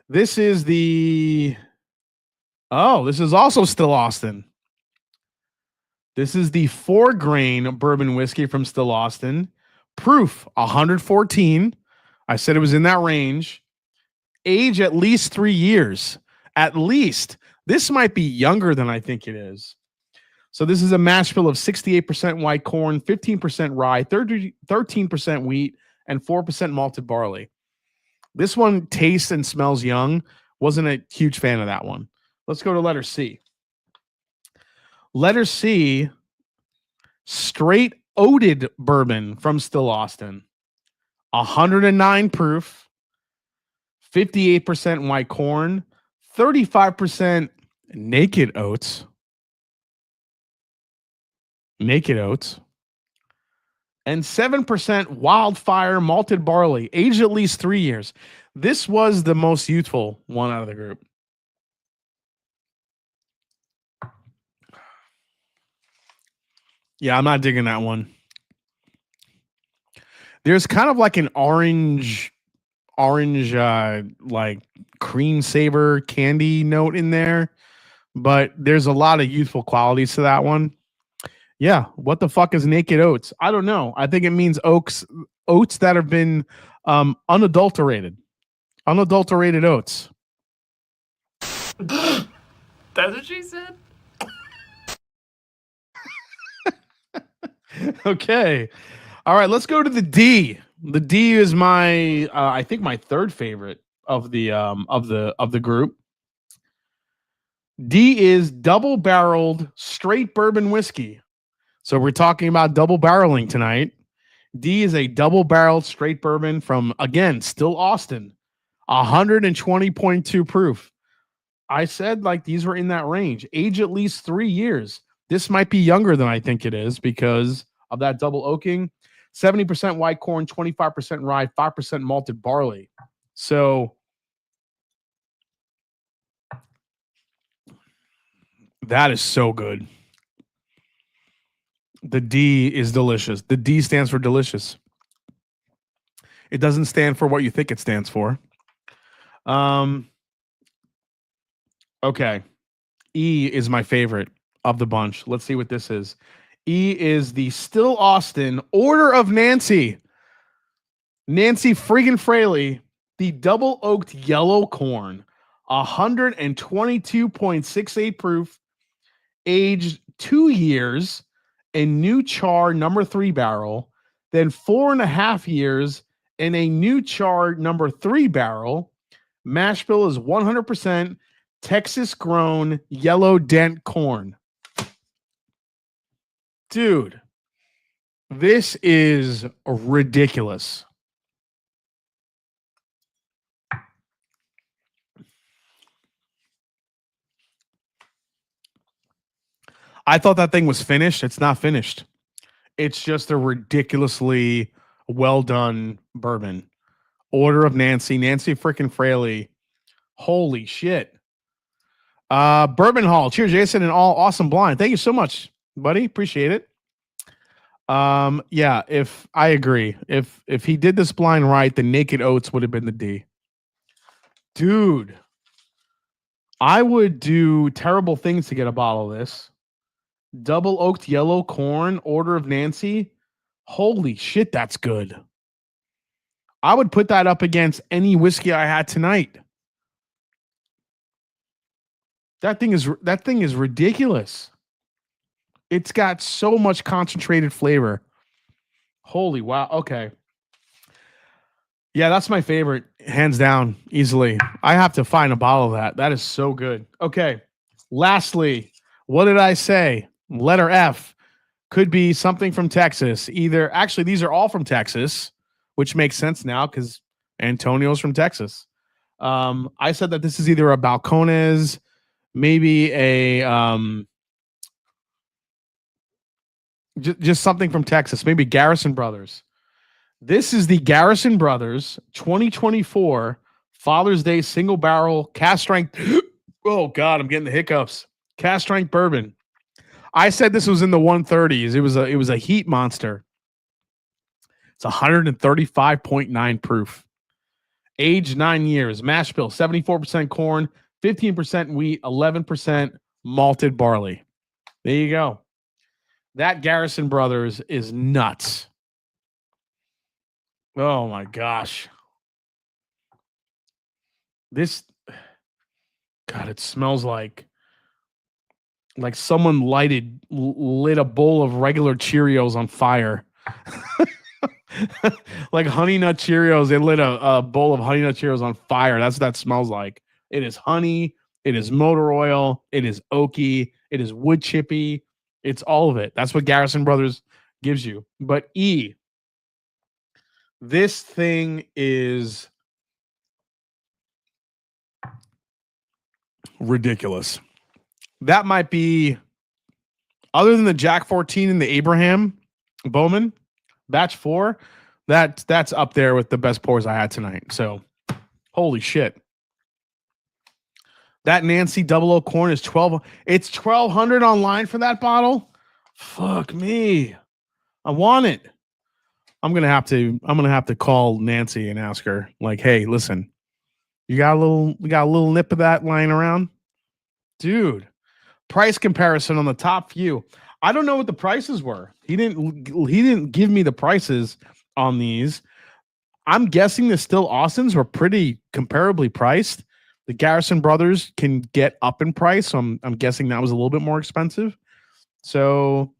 This is the this is also Still Austin. This is the 4-grain bourbon whiskey from Still Austin. Proof 114. I said it was in that range. Age at least 3 years. At least. This might be younger than I think it is. So this is a mash bill of 68% white corn, 15% rye, 13% wheat, and 4% malted barley. This one tastes and smells young. Wasn't a huge fan of that one. Let's go to letter C. Letter C, straight oated bourbon from Still Austin. 109 proof, 58% white corn, 35% naked oats. And 7% wildfire malted barley, aged at least 3 years. This was the most youthful one out of the group. Yeah, I'm not digging that one. There's kind of like an orange like cream saver candy note in there, but there's a lot of youthful qualities to that one. Yeah, what the fuck is naked oats? I don't know. I think it means oats that have been unadulterated oats. That's what she said. Okay. All right, let's go to the D. The D is my I think my third favorite of the group. D is double-barreled straight bourbon whiskey. So we're talking about double barreling tonight. D is a double-barreled straight bourbon from, again, Still Austin. 120.2 proof. I said like these were in that range. Age at least 3 years. This might be younger than I think it is because of that double oaking. 70% white corn, 25% rye, 5% malted barley. So that is so good. The D is delicious. The D stands for delicious. It doesn't stand for what you think it stands for. Okay. E is my favorite of the bunch. Let's see what this is. E is the Still Austin Order of Nancy. Nancy friggin' Fraley, the double oaked yellow corn, 122.68 proof, aged 2 years in new char number 3 barrel, then 4.5 years in a new char number 3 barrel. Mash bill is 100% Texas grown yellow dent corn. Dude, this is ridiculous. I thought that thing was finished. It's not finished. It's just a ridiculously well done bourbon. Order of Nancy freaking Fraley. Holy shit. Bourbon Hall. Cheers, Jason, and all awesome blind. Thank you so much, buddy. Appreciate it. Yeah, if I agree. If he did this blind right, the naked oats would have been the D. Dude, I would do terrible things to get a bottle of this. Double oaked yellow corn, Order of Nancy. Holy shit, that's good. I would put that up against any whiskey I had tonight. That thing is ridiculous. It's got so much concentrated flavor. Holy wow. Okay. Yeah, that's my favorite, hands down, easily. I have to find a bottle of that. That is so good. Okay. Lastly, what did I say? Letter F could be something from Texas. Actually, these are all from Texas, which makes sense now because Antonio's from Texas. I said that this is either a Balcones, maybe a Just something from Texas, maybe Garrison Brothers. This is the Garrison Brothers 2024 Father's Day single barrel cast strength. Oh God, I'm getting the hiccups. Cast strength bourbon. I said this was in the 130s. It was a heat monster. It's 135.9 proof. Aged 9 years. Mash bill 74% corn, 15% wheat, 11% malted barley. There you go. That Garrison Brothers is nuts. Oh my gosh. This, God, it smells like someone lit a bowl of regular Cheerios on fire. Like Honey Nut Cheerios. They lit a bowl of Honey Nut Cheerios on fire. That's what that smells like. It is honey. It is motor oil. It is oaky. It is wood chippy. It's all of it. That's what Garrison Brothers gives you. But this thing is ridiculous. That might be, other than the Jack 14 and the Abraham Bowman batch 4, that's up there with the best pours I had tonight. So, holy shit. That Nancy 00 corn is 12. It's $1,200 online for that bottle. Fuck me. I want it. I'm gonna have to call Nancy and ask her, like, hey, listen, we got a little nip of that lying around, dude. Price comparison on the top few. I don't know what the prices were. He didn't give me the prices on these. I'm guessing the Still Austins were pretty comparably priced. The Garrison Brothers can get up in price, so I'm guessing that was a little bit more expensive. So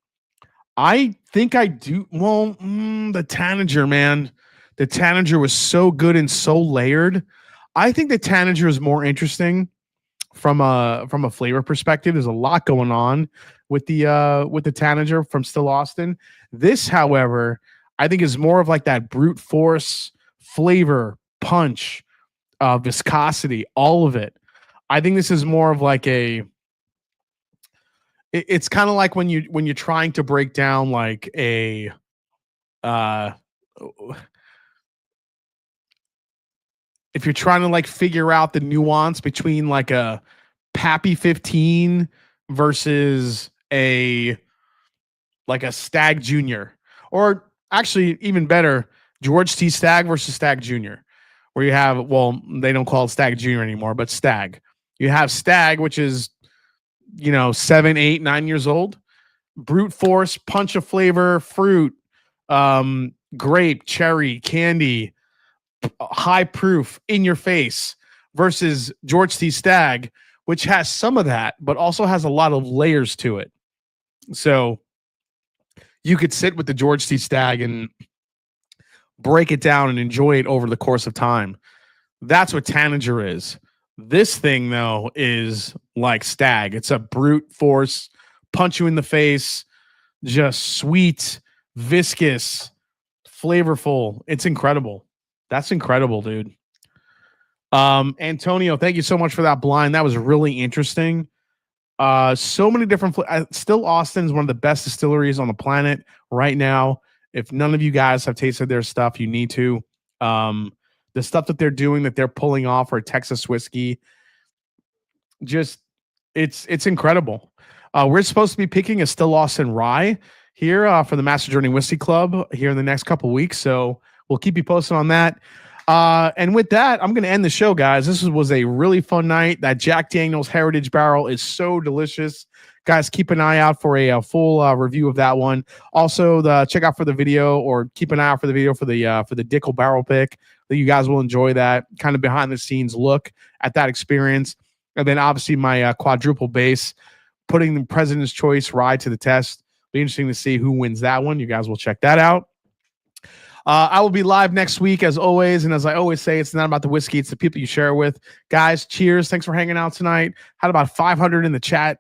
I think I do. Well, the Tanager, man. The Tanager was so good and so layered. I think the Tanager is more interesting from a flavor perspective. There's a lot going on with the Tanager from Still Austin. This, however, I think is more of like that brute force flavor, punch, viscosity, all of it. I think this is more of like it's kind of like when you're trying to break down like a if you're trying to like figure out the nuance between like a Pappy 15 versus a Stag Junior, or actually even better, George T. Stagg versus Stagg Junior, where you have, well, they don't call it Stagg Junior anymore, but Stagg. You have Stagg, which is 7, 8, 9 years old, brute force, punch of flavor, fruit, grape, cherry, candy, high proof, in your face, versus George T. Stagg, which has some of that, but also has a lot of layers to it. So you could sit with the George T. Stagg and break it down and enjoy it over the course of time. That's what Tanager is. This thing, though, is like Stagg. It's a brute force, punch you in the face, just sweet, viscous, flavorful. It's incredible. That's incredible, dude. Antonio, thank you so much for that blind. That was really interesting. So many different Still Austin is one of the best distilleries on the planet right now. If none of you guys have tasted their stuff, you need to. The stuff that they're doing, that they're pulling off, for Texas whiskey, just it's incredible. We're supposed to be picking a Still Austin rye here for the Master Journey Whiskey Club here in the next couple weeks, so we'll keep you posted on that. And with that, I'm going to end the show, guys. This was a really fun night. That Jack Daniel's Heritage Barrel is so delicious. Guys, keep an eye out for a full review of that one. Also, check out for the video, or keep an eye out for the video for the Dickel Barrel Pick. That you guys will enjoy that kind of behind the scenes look at that experience. And then obviously my quadruple bass, putting the President's Choice rye to the test. Be interesting to see who wins that one. You guys will check that out. I will be live next week, as always. And as I always say, it's not about the whiskey, it's the people you share it with. Guys, cheers. Thanks for hanging out tonight. Had about 500 in the chat.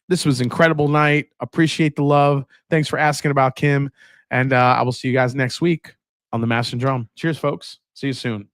This was an incredible night. Appreciate the love. Thanks for asking about Kim. And I will see you guys next week on the Master and Drum. Cheers, folks. See you soon.